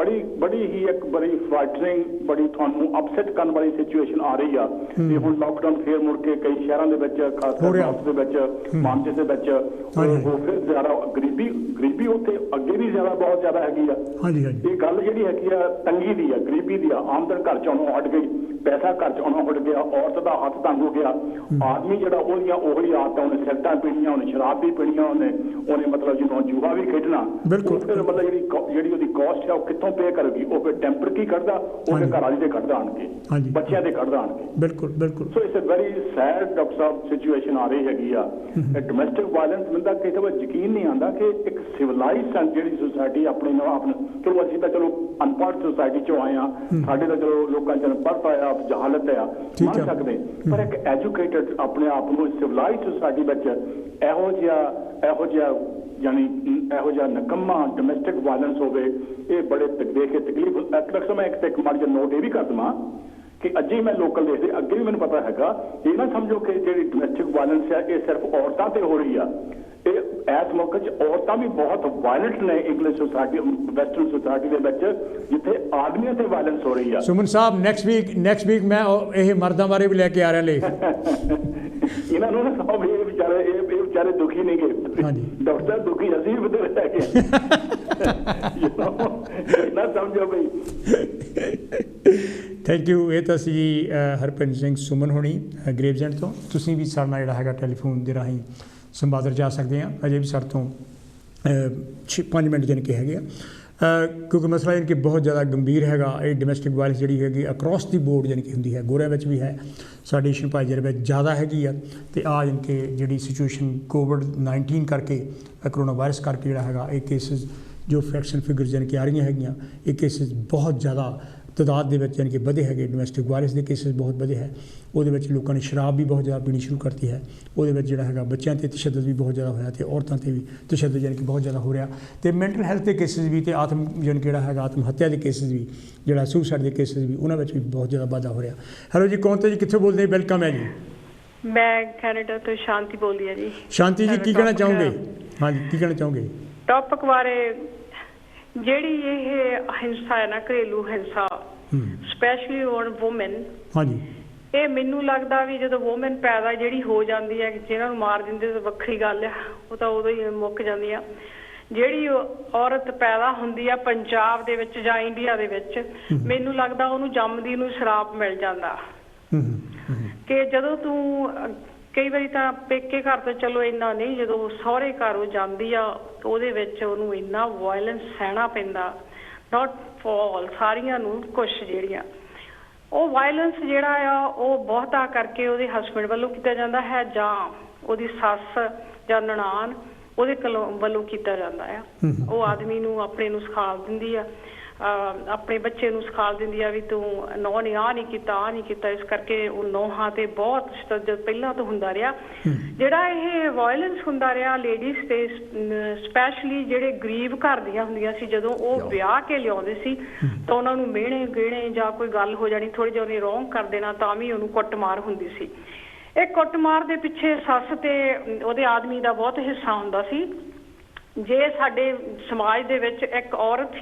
ਬੜੀ ਹੀ ਇੱਕ ਬੜੀ ਫਰਾਈਟਨਿੰਗ, ਬੜੀ ਤੁਹਾਨੂੰ ਅਪਸੈਟ ਕਰਨ ਵਾਲੀ ਸਿਚੁਏਸ਼ਨ ਆ ਰਹੀ ਆ। ਤੇ ਹੁਣ ਲਾਕਡਾਊਨ ਫੇਰ ਮੁੜ ਕੇ ਕਈ ਸ਼ਹਿਰਾਂ ਦੇ ਵਿੱਚ, ਖਾਸ ਕਰ ਨਾਰਥ ਦੇ ਵਿੱਚ, ਮਾਨਸੇ ਦੇ ਵਿੱਚ ਉਹ ਫਿਰ ਜ਼ਿਆਦਾ ਗਰੀਬੀ ਉੱਥੇ ਅੱਗੇ ਵੀ ਬਹੁਤ ਜ਼ਿਆਦਾ ਹੈਗੀ ਆ। ਇਹ ਗੱਲ ਜਿਹੜੀ ਹੈਗੀ ਆ ਤੰਗੀ ਦੀ ਆ, ਗਰੀਬੀ ਦੀ ਆ। ਆਮਦਨ ਘਰ ਚ ਆਉਣੋਂ ਹਟ ਗਈ, ਪੈਸਾ ਘਰ ਚ ਆਉਣੋਂ ਹਟ ਗਿਆ, ਔਰਤ ਦਾ ਹੱਥ ਤੰਗ ਹੋ ਗਿਆ। ਆਦਮੀ ਜਿਹੜਾ ਉਹਦੀਆਂ ਉਹੀ ਆਦਤਾਂ, ਉਹਨੇ ਸਿਗਰਟਾਂ ਪੀਣੀਆਂ, ਉਹਨੇ ਸ਼ਰਾਬ ਵੀ ਪੀਣੀਆਂ, ਉਹਨੇ ਮਤਲਬ ਜਿਹਨੂੰ ਜੂਆ ਵੀ ਖੇਡਣਾ। ਫਿਰ ਮਤਲਬ ਜਿਹੜੀ ਉਹਦੀ ਕਾਸਟ ਹੈ ਉਹ ਕਿੱਥੋਂ ਪੇ ਕਰੇਗੀ? ਉਹ ਫਿਰ ਟੈਂਪਰ ਕੀ ਕੱਢਦਾ? ਉਹ ਫਿਰ ਘਰ ਵਾਲੀ ਦੇ ਕੱਢਦਾ ਆਣਗੇ, ਬੱਚਿਆਂ ਦੇ ਕੱਢਦਾ ਆਣਗੇ। ਬਿਲਕੁਲ ਬਿਲਕੁਲ। So it's a very sad doctor ਸਾਹਿਬ ਸਿਚੁਏਸ਼ਨ ਆ ਰਹੀ ਹੈਗੀ ਆ। ਡੋਮੈਸਟਿਕ ਵਾਇਲੈਂਸ ਮੈਨੂੰ ਤਾਂ ਕਿਸੇ ਵੇਲੇ ਯਕੀਨ ਨਹੀਂ ਆਉਂਦਾ ਕਿ ਇੱਕ ਸਿਵਲਾਈਜ਼ਡ ਜਿਹੜੀ ਸੁਸਾਇਟੀ ਆਪਣੇ ਚਲੋ ਅਸੀਂ ਤਾਂ ਚਲੋ ਅਨਪੜ੍ਹ ਸੁਸਾਇਟੀ ਚੋਂ ਆਏ ਆ, ਸਾਡੇ ਤਾਂ ਚਲੋ ਲੋਕਾਂ ਚ ਅਨਪੜ੍ਹਤਾ ਆ, ਜਹਾਲਤ ਆ, ਮੰਨ ਸਕਦੇ, ਪਰ ਇੱਕ ਐਜੂਕੇਟਡ ਆਪਣੇ ਆਪ ਨੂੰ ਸਿਵਲਾਈਜ਼ਡ ਸੁਸਾਇਟੀ ਵਿੱਚ ਇਹੋ ਜਿਹਾ ਨਕੰਮਾ ਡੋਮੈਸਟਿਕ ਵਾਇਲੈਂਸ ਹੋਵੇ, ਇਹ ਬੜੇ ਦੇਖ ਕੇ ਤਕਲੀਫ। ਅਕਸਰ ਮੈਂ ਇੱਕ ਮਾੜਾ ਜਿਹਾ ਨੋਟ ਇਹ ਵੀ ਕਰ ਦੇਵਾਂ ਕਿ ਅੱਜ ਹੀ ਮੈਂ ਲੋਕਲ ਦੇਖਦੇ, ਅੱਗੇ ਵੀ ਮੈਨੂੰ ਪਤਾ ਹੈਗਾ, ਇਹ ਨਾ ਸਮਝੋ ਕਿ ਜਿਹੜੀ ਡੋਮੈਸਟਿਕ ਵਾਇਲੈਂਸ ਹੈ ਇਹ ਸਿਰਫ ਔਰਤਾਂ ਤੇ ਹੋ ਰਹੀ ਆ। ਇਹ ਇਸ ਮੌਕੇ 'ਚ ਔਰਤਾਂ ਵੀ ਬਹੁਤ ਵਾਇਲੈਂਟ ਨੇ ਇੰਗਲਿਸ਼ ਸੁਸਾਇਟੀ, ਵੈਸਟਰਨ ਸੁਸਾਇਟੀ ਦੇ ਵਿੱਚ, ਜਿੱਥੇ ਆਦਮੀਆਂ ਤੇ ਵਾਇਲੈਂਸ ਹੋ ਰਹੀ ਆ। ਸੁਮਨ ਸਾਹਿਬ ਨੈਕਸਟ ਵੀਕ ਮੈਂ ਇਹ ਮਰਦਾਂ ਬਾਰੇ ਵੀ ਲੈ ਕੇ ਆ ਰਿਹਾ ਲੇਖ। ਇਹਨਾਂ ਨੂੰ ਨਾ ਸਭ ਇਹ ਵਿਚਾਰੇ ਦੁਖੀ ਨਹੀਂ ਗਏ। ਡਾਕਟਰ ਦੁਖੀ ਅਸੀਂ ਵੀ ਬਦਲ ਲੈ ਕੇ ਨਾ ਸਮਝੋ ਬਈ। Thank you. ਇਹ ਤਾਂ ਸੀ ਹਰਪ੍ਰੀਤ ਸਿੰਘ ਸੁਮਨ ਹੋਣੀ ਗ੍ਰੇਵਜ਼ੈਂਡ ਤੋਂ। ਤੁਸੀਂ ਵੀ ਸਾਡੇ ਨਾਲ ਜਿਹੜਾ ਹੈਗਾ ਟੈਲੀਫੋਨ ਦੇ ਰਾਹੀਂ ਸੰਵਾਦ ਰਚਾ ਸਕਦੇ ਆ। ਅਜੇ ਵੀ ਸਾਡੇ ਤੋਂ 5 ਮਿੰਟ ਜਾਣੀ ਕਿ ਹੈਗੇ ਆ, ਕਿਉਂਕਿ ਮਸਲਾ ਜਾਣੀ ਕਿ ਬਹੁਤ ਜ਼ਿਆਦਾ ਗੰਭੀਰ ਹੈਗਾ। ਇਹ ਡੋਮੈਸਟਿਕ ਵਾਇਲੈਂਸ ਜਿਹੜੀ ਹੈਗੀ ਅਕਰੋਸ ਦੀ ਬੋਰਡ ਜਾਣੀ ਕਿ ਹੁੰਦੀ ਹੈ, ਗੋਰਿਆਂ ਵਿੱਚ ਵੀ ਹੈ, ਸਾਡੇ ਏਸ਼ੀਅਨ ਭਾਈਚਾਰੇ ਵਿੱਚ ਜ਼ਿਆਦਾ ਹੈਗੀ ਆ। ਅਤੇ ਆਹ ਜਾਣੀ ਕਿ ਜਿਹੜੀ ਸਿਚੁਏਸ਼ਨ COVID-19 ਕਰਕੇ, ਕਰੋਨਾ ਵਾਇਰਸ ਕਰਕੇ ਜਿਹੜਾ ਹੈਗਾ, ਇਹ ਕੇਸਿਸ ਜੋ ਫ੍ਰੈਕਸ਼ਨ ਫਿਗਰਸ ਜਾਣੀ ਕਿ ਆ ਰਹੀਆਂ ਹੈਗੀਆਂ, ਇਹ ਕੇਸਿਸ ਬਹੁਤ ਜ਼ਿਆਦਾ ਤਾਦਾਦ ਦੇ ਵਿੱਚ ਜਾਣੀ ਕਿ ਵਧੇ ਹੈਗੇ। ਡੋਮੈਸਟਿਕ ਵਾਇਰਸ ਦੇ ਕੇਸਿਸ ਬਹੁਤ ਵਧੇ ਹੈ। ਉਹਦੇ ਵਿੱਚ ਲੋਕਾਂ ਨੇ ਸ਼ਰਾਬ ਵੀ ਬਹੁਤ ਜ਼ਿਆਦਾ ਪੀਣੀ ਸ਼ੁਰੂ ਕਰਤੀ ਹੈ। ਉਹਦੇ ਵਿੱਚ ਜਿਹੜਾ ਹੈਗਾ ਬੱਚਿਆਂ 'ਤੇ ਤਸ਼ੱਦਦ ਵੀ ਬਹੁਤ ਜ਼ਿਆਦਾ ਹੋਇਆ, ਅਤੇ ਔਰਤਾਂ 'ਤੇ ਵੀ ਤਸ਼ੱਦਦ ਜਾਣੀ ਕਿ ਬਹੁਤ ਜ਼ਿਆਦਾ ਹੋ ਰਿਹਾ। ਅਤੇ ਮੈਂਟਲ ਹੈਲਥ ਦੇ ਕੇਸਿਸ ਵੀ, ਅਤੇ ਆਤਮ ਜਾਣੀ ਜਿਹੜਾ ਹੈਗਾ ਆਤਮ ਹੱਤਿਆ ਦੇ ਕੇਸਿਸ ਵੀ, ਜਿਹੜਾ ਸੁਸਾਈਡ ਦੇ ਕੇਸਿਸ ਵੀ, ਉਹਨਾਂ ਵਿੱਚ ਵੀ ਬਹੁਤ ਜ਼ਿਆਦਾ ਵਾਧਾ ਹੋ ਰਿਹਾ। ਹੈਲੋ ਜੀ, ਕੌਣ ਤੋਂ ਜੀ, ਕਿੱਥੋਂ ਬੋਲਦੇ? ਵੈਲਕਮ ਹੈ ਜੀ। ਮੈਂ ਕੈਨੇਡਾ ਤੋਂ ਸ਼ਾਂਤੀ ਬੋਲਦੀ ਹਾਂ ਜੀ। ਸ਼ਾਂਤੀ ਜੀ, ਕੀ ਕਹਿਣਾ ਚਾਹੋਗੇ? ਹਾਂਜੀ, ਕੀ ਕਹਿਣਾ ਚਾਹੋਗੇ ਟੌਪਿਕ ਬਾਰੇ? ਜਿਹੜੀ ਇਹ ਹਿੰਸਾ ਹੈ ਨਾ, ਘਰੇਲੂ ਹਿੰਸਾ, ਸਪੈਸ਼ਲੀ ਔਨ ਵੂਮਨ, ਹਾਂਜੀ, ਇਹ ਮੈਨੂੰ ਲੱਗਦਾ ਵੀ ਜਦੋਂ ਵੂਮਨ ਪੈਦਾ ਜਿਹੜੀ ਹੋ ਜਾਂਦੀ ਹੈ, ਜਿਹਨਾਂ ਨੂੰ ਮਾਰ ਦਿੰਦੇ ਤਾਂ ਵੱਖਰੀ ਗੱਲ ਆ, ਉਹ ਤਾਂ ਉਦੋਂ ਹੀ ਮੁੱਕ ਜਾਂਦੀ ਆ। ਜਿਹੜੀ ਔਰਤ ਪੈਦਾ ਹੁੰਦੀ ਆ ਪੰਜਾਬ ਦੇ ਵਿੱਚ ਜਾਂ ਇੰਡੀਆ ਦੇ ਵਿੱਚ, ਮੈਨੂੰ ਲੱਗਦਾ ਉਹਨੂੰ ਜੰਮਦੀ ਨੂੰ ਸ਼ਰਾਪ ਮਿਲ ਜਾਂਦਾ ਕਿ ਜਦੋਂ ਤੂੰ, ਕਈ ਵਾਰੀ ਤਾਂ ਪੇਕੇ ਘਰ ਤੋਂ ਚਲੋ ਇੰਨਾ ਨਹੀਂ, ਜਦੋਂ ਸਹੁਰੇ ਘਰ ਉਹ ਜਾਂਦੀ ਆ ਉਹਦੇ ਵਿੱਚ ਉਹਨੂੰ ਇੰਨਾ ਵਾਇਲੈਂਸ ਸਹਿਣਾ ਪੈਂਦਾ। ਨੋਟ ਫॉर ਸਾਰੀਆਂ ਨੂੰ, ਕੁਛ ਜਿਹੜੀਆਂ ਉਹ ਵਾਇਲੈਂਸ ਜਿਹੜਾ ਆ ਉਹ ਬਹੁਤਾ ਕਰਕੇ ਉਹਦੇ ਹਸਬੈਂਡ ਵੱਲੋਂ ਕੀਤਾ ਜਾਂਦਾ ਹੈ, ਜਾਂ ਉਹਦੀ ਸੱਸ ਜਾਂ ਨਨਾਣ ਉਹਦੇ ਵੱਲੋਂ ਕੀਤਾ ਜਾਂਦਾ ਆ। ਉਹ ਆਦਮੀ ਨੂੰ, ਆਪਣੇ ਨੂੰ ਸਿਖਾ ਦਿੰਦੀ ਆ, ਆਪਣੇ ਬੱਚੇ ਨੂੰ ਸਿਖਾ ਦਿੰਦੀ ਆ ਵੀ ਤੂੰ ਨੌਂ ਨੇ ਆਹ ਨਹੀਂ ਕੀਤਾ, ਆਹ ਨਹੀਂ ਕੀਤਾ। ਇਸ ਕਰਕੇ ਉਹ ਨੌਹਾਂ ਤੇ ਬਹੁਤ ਤਸ਼ੱਦਦ ਪਹਿਲਾਂ ਤੋਂ ਹੁੰਦਾ ਰਿਹਾ। ਜਿਹੜਾ ਇਹ ਵਾਇਲੈਂਸ ਹੁੰਦਾ ਰਿਹਾ ਲੇਡੀਜ਼ ਤੇ, ਸਪੈਸ਼ਲੀ ਜਿਹੜੇ ਗਰੀਬ ਘਰ ਦੀਆਂ ਹੁੰਦੀਆਂ ਸੀ, ਜਦੋਂ ਉਹ ਵਿਆਹ ਕੇ ਲਿਆਉਂਦੇ ਸੀ ਤਾਂ ਉਹਨਾਂ ਨੂੰ ਮਿਹਣੇ ਗਹਿਣੇ ਜਾਂ ਕੋਈ ਗੱਲ ਹੋ ਜਾਣੀ, ਥੋੜ੍ਹੀ ਜਿਹੀ ਉਹਨੇ ਰੋਂਗ ਕਰ ਦੇਣਾ, ਤਾਂ ਵੀ ਉਹਨੂੰ ਕੁੱਟਮਾਰ ਹੁੰਦੀ ਸੀ। ਇਹ ਕੁੱਟਮਾਰ ਦੇ ਪਿੱਛੇ ਸੱਸ ਤੇ ਉਹਦੇ ਆਦਮੀ ਦਾ ਬਹੁਤ ਹਿੱਸਾ ਹੁੰਦਾ ਸੀ। ਜੇ ਸਾਡੇ ਸਮਾਜ ਦੇ ਵਿੱਚ ਇੱਕ ਔਰਤ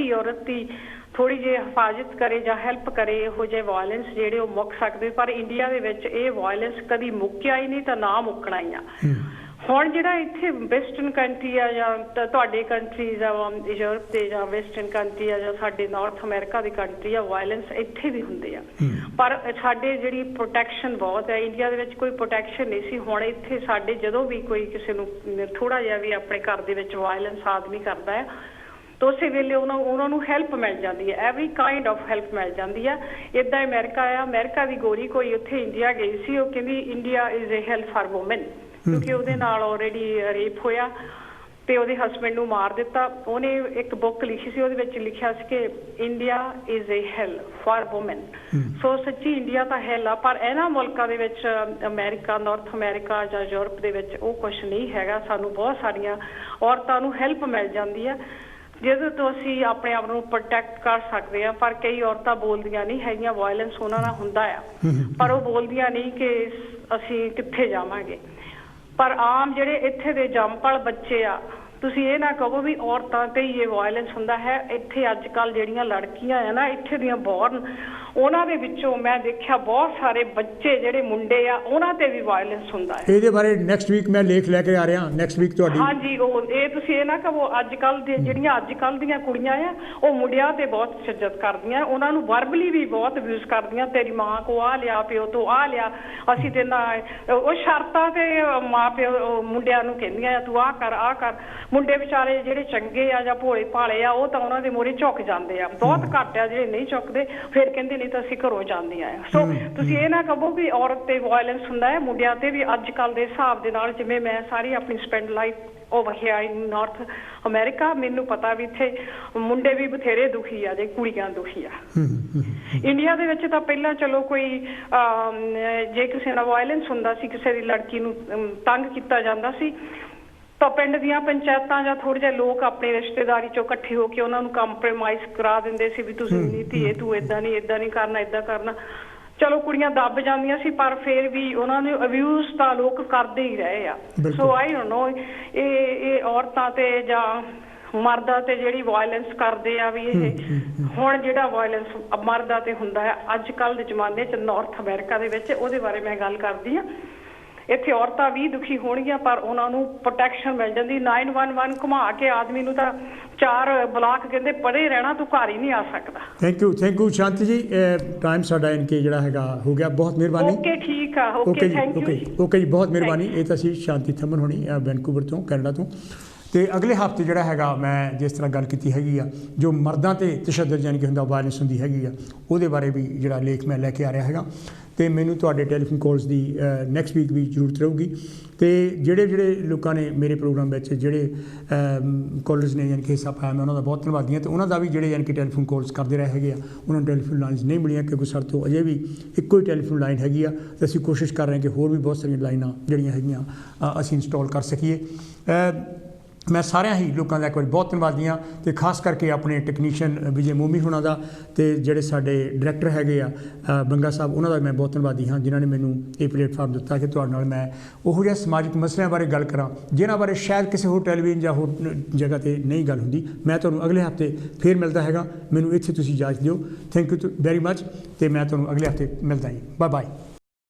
ਦੀ ਥੋੜ੍ਹੀ ਜਿਹੀ ਹਿਫਾਜ਼ਤ ਕਰੇ ਜਾਂ ਹੈਲਪ ਕਰੇ, ਇਹੋ ਜਿਹੇ ਵਾਇਲੈਂਸ ਜਿਹੜੇ ਉਹ ਮੁੱਕ ਸਕਦੇ। ਪਰ ਇੰਡੀਆ ਦੇ ਵਿੱਚ ਇਹ ਵਾਇਲੈਂਸ ਕਦੀ ਮੁੱਕਿਆ ਹੀ ਨਹੀਂ, ਤਾਂ ਨਾ ਮੁੱਕਣਾ ਹੀ ਆ। ਹੁਣ ਜਿਹੜਾ ਇੱਥੇ ਵੈਸਟਰਨ ਕੰਟਰੀ ਆ, ਜਾਂ ਤੁਹਾਡੇ ਕੰਟਰੀਜ਼ ਆ, ਯੂਰਪ ਦੇ ਜਾਂ ਵੈਸਟਰਨ ਕੰਟਰੀ ਆ, ਜਾਂ ਸਾਡੇ ਨਾਰਥ ਅਮਰੀਕਾ ਦੀ ਕੰਟਰੀ ਆ, ਵਾਇਲੈਂਸ ਇੱਥੇ ਵੀ ਹੁੰਦੇ ਆ, ਪਰ ਸਾਡੇ ਜਿਹੜੀ ਪ੍ਰੋਟੈਕਸ਼ਨ ਬਹੁਤ ਹੈ। ਇੰਡੀਆ ਦੇ ਵਿੱਚ ਕੋਈ ਪ੍ਰੋਟੈਕਸ਼ਨ ਨਹੀਂ ਸੀ। ਹੁਣ ਇੱਥੇ ਸਾਡੇ ਜਦੋਂ ਵੀ ਕੋਈ ਕਿਸੇ ਨੂੰ ਥੋੜ੍ਹਾ ਜਿਹਾ ਵੀ ਆਪਣੇ ਘਰ ਦੇ ਵਿੱਚ ਵਾਇਲੈਂਸ ਆਦਮੀ ਕਰਦਾ ਹੈ, ਤਾਂ ਉਸੇ ਵੇਲੇ ਉਹਨਾਂ ਨੂੰ ਹੈਲਪ ਮਿਲ ਜਾਂਦੀ ਹੈ, ਐਵਰੀ ਕਾਈਂਡ ਆਫ ਹੈਲਪ ਮਿਲ ਜਾਂਦੀ ਹੈ। ਇੱਦਾਂ ਅਮਰੀਕਾ ਆ, ਅਮਰੀਕਾ ਦੀ ਗੋਰੀ ਕੋਈ ਉੱਥੇ ਇੰਡੀਆ ਗਈ ਸੀ, ਉਹ ਕਹਿੰਦੀ India is a help for woman, ਕਿਉਂਕਿ ਉਹਦੇ ਨਾਲ ਆਲਰੇਡੀ ਰੇਪ ਹੋਇਆ। ਤੇ ਉਹਦੇ ਹਸਬੈਂਡ ਨੂੰ ਮਾਰ ਦਿੱਤਾ। ਉਹਨੇ ਇੱਕ ਬੁੱਕ ਲਿਖੀ ਸੀ, ਉਹਦੇ ਵਿੱਚ ਲਿਖਿਆ ਸੀ ਕਿ ਇੰਡੀਆ ਇਜ਼ ਏ ਹੈਲ ਫਾਰ ਵੂਮਨ। ਸੋ ਸੱਚੀ ਇੰਡੀਆ ਤਾਂ ਹੈਲ ਆ, ਪਰ ਇਹਨਾਂ ਮੁਲਕਾਂ ਦੇ ਵਿੱਚ ਅਮਰੀਕਾ, ਨਾਰਥ ਅਮਰੀਕਾ ਜਾਂ ਯੂਰਪ ਦੇ ਵਿੱਚ ਉਹ ਕੁਛ ਨਹੀਂ ਹੈਗਾ। ਸਾਨੂੰ ਬਹੁਤ ਸਾਰੀਆਂ ਔਰਤਾਂ ਨੂੰ ਹੈਲਪ ਮਿਲ ਜਾਂਦੀ ਹੈ ਜਿਹਦੇ ਤੋਂ ਅਸੀਂ ਆਪਣੇ ਆਪ ਨੂੰ ਪ੍ਰੋਟੈਕਟ ਕਰ ਸਕਦੇ ਹਾਂ। ਪਰ ਕਈ ਔਰਤਾਂ ਬੋਲਦੀਆਂ ਨਹੀਂ ਹੈਗੀਆਂ, ਵਾਇਲੈਂਸ ਉਹਨਾਂ ਨਾਲ ਹੁੰਦਾ ਆ, ਪਰ ਉਹ ਬੋਲਦੀਆਂ ਨਹੀਂ ਕਿ ਅਸੀਂ ਕਿੱਥੇ ਜਾਵਾਂਗੇ। ਪਰ ਆਮ ਜਿਹੜੇ ਇੱਥੇ ਦੇ ਜੰਮਪਲ ਬੱਚੇ ਆ, ਤੁਸੀਂ ਇਹ ਨਾ ਕਹੋ ਵੀ ਔਰਤਾਂ ਤੇ ਹੀ ਇਹ ਵਾਇਲੈਂਸ ਹੁੰਦਾ ਹੈ। ਇੱਥੇ ਅੱਜ ਕੱਲ੍ਹ ਜਿਹੜੀਆਂ ਲੜਕੀਆਂ ਆ ਨਾ, ਇੱਥੇ ਦੀਆਂ ਬੋਰਨ, ਉਹਨਾਂ ਦੇ ਵਿੱਚੋਂ ਮੈਂ ਦੇਖਿਆ ਬਹੁਤ ਸਾਰੇ ਬੱਚੇ ਜਿਹੜੇ ਮੁੰਡੇ ਆ, ਉਹਨਾਂ ਤੇ ਵੀ ਵਾਇਲੈਂਸ ਹੁੰਦਾ ਹੈ। ਇਹਦੇ ਬਾਰੇ ਨੈਕਸਟ ਵੀਕ ਮੈਂ ਲੇਖ ਲੈ ਕੇ ਆ ਰਿਹਾ, ਨੈਕਸਟ ਵੀਕ ਤੁਹਾਡੀ। ਹਾਂਜੀ, ਉਹ ਇਹ ਤੁਸੀਂ ਇਹ ਨਾ ਕਹੋ, ਅੱਜ ਕੱਲ੍ਹ ਦੇ ਜਿਹੜੀਆਂ ਅੱਜ ਕੱਲ੍ਹ ਦੀਆਂ ਕੁੜੀਆਂ ਆ, ਉਹ ਮੁੰਡਿਆਂ ਤੇ ਬਹੁਤ ਸ਼ਿੱਦਤ ਕਰਦੀਆਂ, ਉਹਨਾਂ ਨੂੰ ਵਰਬਲੀ ਵੀ ਬਹੁਤ ਅਬਿਊਜ਼ ਕਰਦੀਆਂ। ਤੇਰੀ ਮਾਂ ਕੋ ਆ ਲਿਆ, ਪਿਓ ਤੋਂ ਆ ਲਿਆ, ਅਸੀਂ ਤੇ ਨਾ, ਉਹ ਸ਼ਰਤਾਂ ਤੇ ਮਾਂ ਪਿਓ ਮੁੰਡਿਆਂ ਨੂੰ ਕਹਿੰਦੀਆਂ ਆ ਤੂੰ ਆਹ ਕਰ ਆਹ ਕਰ। ਮੁੰਡੇ ਵਿਚਾਰੇ ਜਿਹੜੇ ਚੰਗੇ ਆ ਜਾਂ ਭੋਲੇ ਭਾਲੇ ਆ, ਉਹ ਤਾਂ ਉਹਨਾਂ ਦੇ ਮੂਹਰੇ ਝੁਕ ਜਾਂਦੇ ਆ। ਬਹੁਤ ਘੱਟ ਆ ਜਿਹੜੇ ਨਹੀਂ ਝੁਕਦੇ, ਫਿਰ ਕਹਿੰਦੇ ਤਾਂ ਅਸੀਂ ਘਰੋਂ ਜਾਂਦੀਆਂ ਆ। ਸੋ ਤੁਸੀਂ ਇਹ ਨਾ ਕਹੋ ਵੀ ਔਰਤ ਤੇ ਵਾਇਲੈਂਸ ਹੁੰਦਾ ਹੈ, ਮੁੰਡਿਆਂ ਤੇ ਵੀ ਅੱਜ ਕੱਲ ਦੇ ਹਿਸਾਬ ਦੇ ਨਾਲ। ਜਿਵੇਂ ਮੈਂ ਸਾਰੀ ਆਪਣੀ spend life over here in north America, ਮੈਨੂੰ ਪਤਾ ਵੀ ਇੱਥੇ ਮੁੰਡੇ ਵੀ ਬਥੇਰੇ ਦੁਖੀ ਆ ਜੇ ਕੁੜੀਆਂ ਦੁਖੀ ਆ। ਇੰਡੀਆ ਦੇ ਵਿੱਚ ਤਾਂ ਪਹਿਲਾਂ ਚਲੋ ਕੋਈ ਜੇ ਕਿਸੇ ਨਾਲ ਵਾਇਲੈਂਸ ਹੁੰਦਾ ਸੀ, ਕਿਸੇ ਦੀ ਲੜਕੀ ਨੂੰ ਤੰਗ ਕੀਤਾ ਜਾਂਦਾ ਸੀ, ਤਾਂ ਪਿੰਡ ਦੀਆਂ ਪੰਚਾਇਤਾਂ ਜਾਂ ਥੋੜ੍ਹੇ ਜਿਹੇ ਲੋਕ ਆਪਣੀ ਰਿਸ਼ਤੇਦਾਰੀ ਚੋਂ ਇਕੱਠੇ ਹੋ ਕੇ ਉਹਨਾਂ ਨੂੰ ਕੰਪਰੋਮਾਈਜ਼ ਕਰਾ ਦਿੰਦੇ ਸੀ ਵੀ ਤੁਸੀਂ ਧੀਏ ਤੂੰ ਏਦਾਂ ਨਹੀਂ ਕਰਨਾ, ਏਦਾਂ ਕਰਨਾ। ਚਲੋ ਕੁੜੀਆਂ ਦੱਬ ਜਾਂਦੀਆਂ ਸੀ, ਪਰ ਫਿਰ ਵੀ ਉਹਨਾਂ ਨੂੰ ਅਬਿਊਜ਼ ਤਾਂ ਲੋਕ ਕਰਦੇ ਹੀ ਰਹੇ ਆ। ਸੋ ਆਈ ਡੋਨਟ ਨੋ, ਇਹ ਔਰਤਾਂ ਤੇ ਜਾਂ ਮਰਦਾਂ ਤੇ ਜਿਹੜੀ ਵਾਇਲੈਂਸ ਕਰਦੇ ਆ, ਵੀ ਇਹ ਹੁਣ ਜਿਹੜਾ ਵਾਇਲੈਂਸ ਮਰਦਾਂ ਤੇ ਹੁੰਦਾ ਹੈ ਅੱਜ ਕੱਲ੍ਹ ਦੇ ਜ਼ਮਾਨੇ 'ਚ ਨਾਰਥ ਅਮਰੀਕਾ ਦੇ ਵਿੱਚ, ਉਹਦੇ ਬਾਰੇ ਮੈਂ ਗੱਲ ਕਰਦੀ ਹਾਂ। ਇੱਥੇ ਔਰਤਾਂ ਵੀ ਦੁਖੀ ਹੋਣਗੀਆਂ, ਪਰ ਉਹਨਾਂ ਨੂੰ ਪ੍ਰੋਟੈਕਸ਼ਨ ਮਿਲ ਜਾਂਦੀ। 911 ਘੁਮਾ ਕੇ ਆਦਮੀ ਨੂੰ ਤਾਂ 4 ਬਲਾਕ ਕਹਿੰਦੇ ਪਰੇ ਰਹਿਣਾ, ਤੂੰ ਘਰ ਹੀ ਨਹੀਂ ਆ ਸਕਦਾ। ਥੈਂਕ ਯੂ ਸ਼ਾਂਤੀ ਜੀ, ਟਾਈਮ ਸਾਡਾ ਇਨਕੇ ਜਿਹੜਾ ਹੈਗਾ ਹੋ ਗਿਆ। ਬਹੁਤ ਮਿਹਰਬਾਨੀ। ਓਕੇ, ਠੀਕ ਆ, ਓਕੇ, ਥੈਂਕ ਯੂ। ਓਕੇ ਜੀ, ਬਹੁਤ ਮਿਹਰਬਾਨੀ। ਇਹ ਤਾਂ ਸੀ ਸ਼ਾਂਤੀ ਥਮਨ ਹੋਣੀ ਵੈਨਕੂਵਰ ਤੋਂ, ਕੈਨੇਡਾ ਤੋਂ। ਤੇ ਅਗਲੇ ਹਫ਼ਤੇ ਜਿਹੜਾ ਹੈਗਾ ਮੈਂ ਜਿਸ ਤਰ੍ਹਾਂ ਗੱਲ ਕੀਤੀ ਹੈਗੀ ਆ, ਜੋ ਮਰਦਾਂ ਤੇ ਤਸ਼ੱਦਦ ਯਾਨੀ ਕਿ ਹੁੰਦਾ ਵਾਇਲੈਂਸ ਹੁੰਦੀ ਹੈਗੀ ਆ, ਉਹਦੇ ਬਾਰੇ ਵੀ ਜਿਹੜਾ ਲੇਖ ਮੈਂ ਲੈ ਕੇ ਆ ਰਿਹਾ ਹੈਗਾ। ਤੇ ਮੈਨੂੰ ਤੁਹਾਡੇ ਟੈਲੀਫੋਨ ਕਾਲਸ ਦੀ ਨੈਕਸਟ ਵੀਕ ਵੀ ਜ਼ਰੂਰਤ ਰਹੂਗੀ। ਤੇ ਜਿਹੜੇ ਲੋਕਾਂ ਨੇ ਮੇਰੇ ਪ੍ਰੋਗਰਾਮ ਵਿੱਚ ਜਿਹੜੇ ਕਾਲਰਸ ਨੇ ਯਾਨੀ ਕਿ ਹਿੱਸਾ ਪਾਇਆ, ਮੈਂ ਉਹਨਾਂ ਦਾ ਬਹੁਤ ਧੰਨਵਾਦੀ ਹਾਂ। ਤੇ ਉਹਨਾਂ ਦਾ ਵੀ ਜਿਹੜੇ ਯਾਨੀ ਕਿ ਟੈਲੀਫੋਨ ਕਾਲਸ ਕਰਦੇ ਰਹੇ ਹੈਗੇ ਆ, ਉਹਨਾਂ ਨੂੰ ਟੈਲੀਫੋਨ ਲਾਈਨਸ ਨਹੀਂ ਮਿਲੀਆਂ, ਕਿਉਂਕਿ ਸਾਡੇ ਤੋਂ ਅਜੇ ਵੀ ਇੱਕੋ ਹੀ ਟੈਲੀਫੋਨ ਲਾਈਨ ਹੈਗੀ ਆ। ਤੇ ਅਸੀਂ ਕੋਸ਼ਿਸ਼ ਕਰ ਰਹੇ ਹਾਂ ਕਿ ਹੋਰ ਵੀ ਬਹੁਤ ਸਾਰੀਆਂ ਲਾਈਨਾਂ ਜਿਹੜੀਆਂ ਹੈਗੀਆਂ ਅਸੀਂ ਇੰਸਟਾਲ ਕਰ ਸਕੀਏ। ਮੈਂ ਸਾਰਿਆਂ ਹੀ ਲੋਕਾਂ ਦਾ ਇੱਕ ਵਾਰੀ ਬਹੁਤ ਧੰਨਵਾਦੀ ਹਾਂ, ਅਤੇ ਖਾਸ ਕਰਕੇ ਆਪਣੇ ਟੈਕਨੀਸ਼ੀਅਨ ਵਿਜੇ ਮੋਮੀ ਹੋਣਾ ਦਾ, ਅਤੇ ਜਿਹੜੇ ਸਾਡੇ ਡਾਇਰੈਕਟਰ ਹੈਗੇ ਆ ਬੰਗਾ ਸਾਹਿਬ, ਉਹਨਾਂ ਦਾ ਮੈਂ ਬਹੁਤ ਧੰਨਵਾਦੀ ਹਾਂ, ਜਿਨ੍ਹਾਂ ਨੇ ਮੈਨੂੰ ਇਹ ਪਲੇਟਫਾਰਮ ਦਿੱਤਾ ਕਿ ਤੁਹਾਡੇ ਨਾਲ ਮੈਂ ਉਹੋ ਜਿਹੇ ਸਮਾਜਿਕ ਮਸਲਿਆਂ ਬਾਰੇ ਗੱਲ ਕਰਾਂ ਜਿਨ੍ਹਾਂ ਬਾਰੇ ਸ਼ਾਇਦ ਕਿਸੇ ਹੋਰ ਟੈਲੀਵਿਜ਼ਨ ਜਾਂ ਹੋਰ ਜਗ੍ਹਾ 'ਤੇ ਨਹੀਂ ਗੱਲ ਹੁੰਦੀ। ਮੈਂ ਤੁਹਾਨੂੰ ਅਗਲੇ ਹਫ਼ਤੇ ਫਿਰ ਮਿਲਦਾ ਹੈਗਾ। ਮੈਨੂੰ ਇੱਥੇ ਤੁਸੀਂ ਇਜਾਜ਼ਤ ਦਿਓ। ਥੈਂਕ ਯੂ ਵੈਰੀ ਮੱਚ, ਅਤੇ ਮੈਂ ਤੁਹਾਨੂੰ ਅਗਲੇ ਹਫ਼ਤੇ ਮਿਲਦਾ ਜੀ। Bye bye.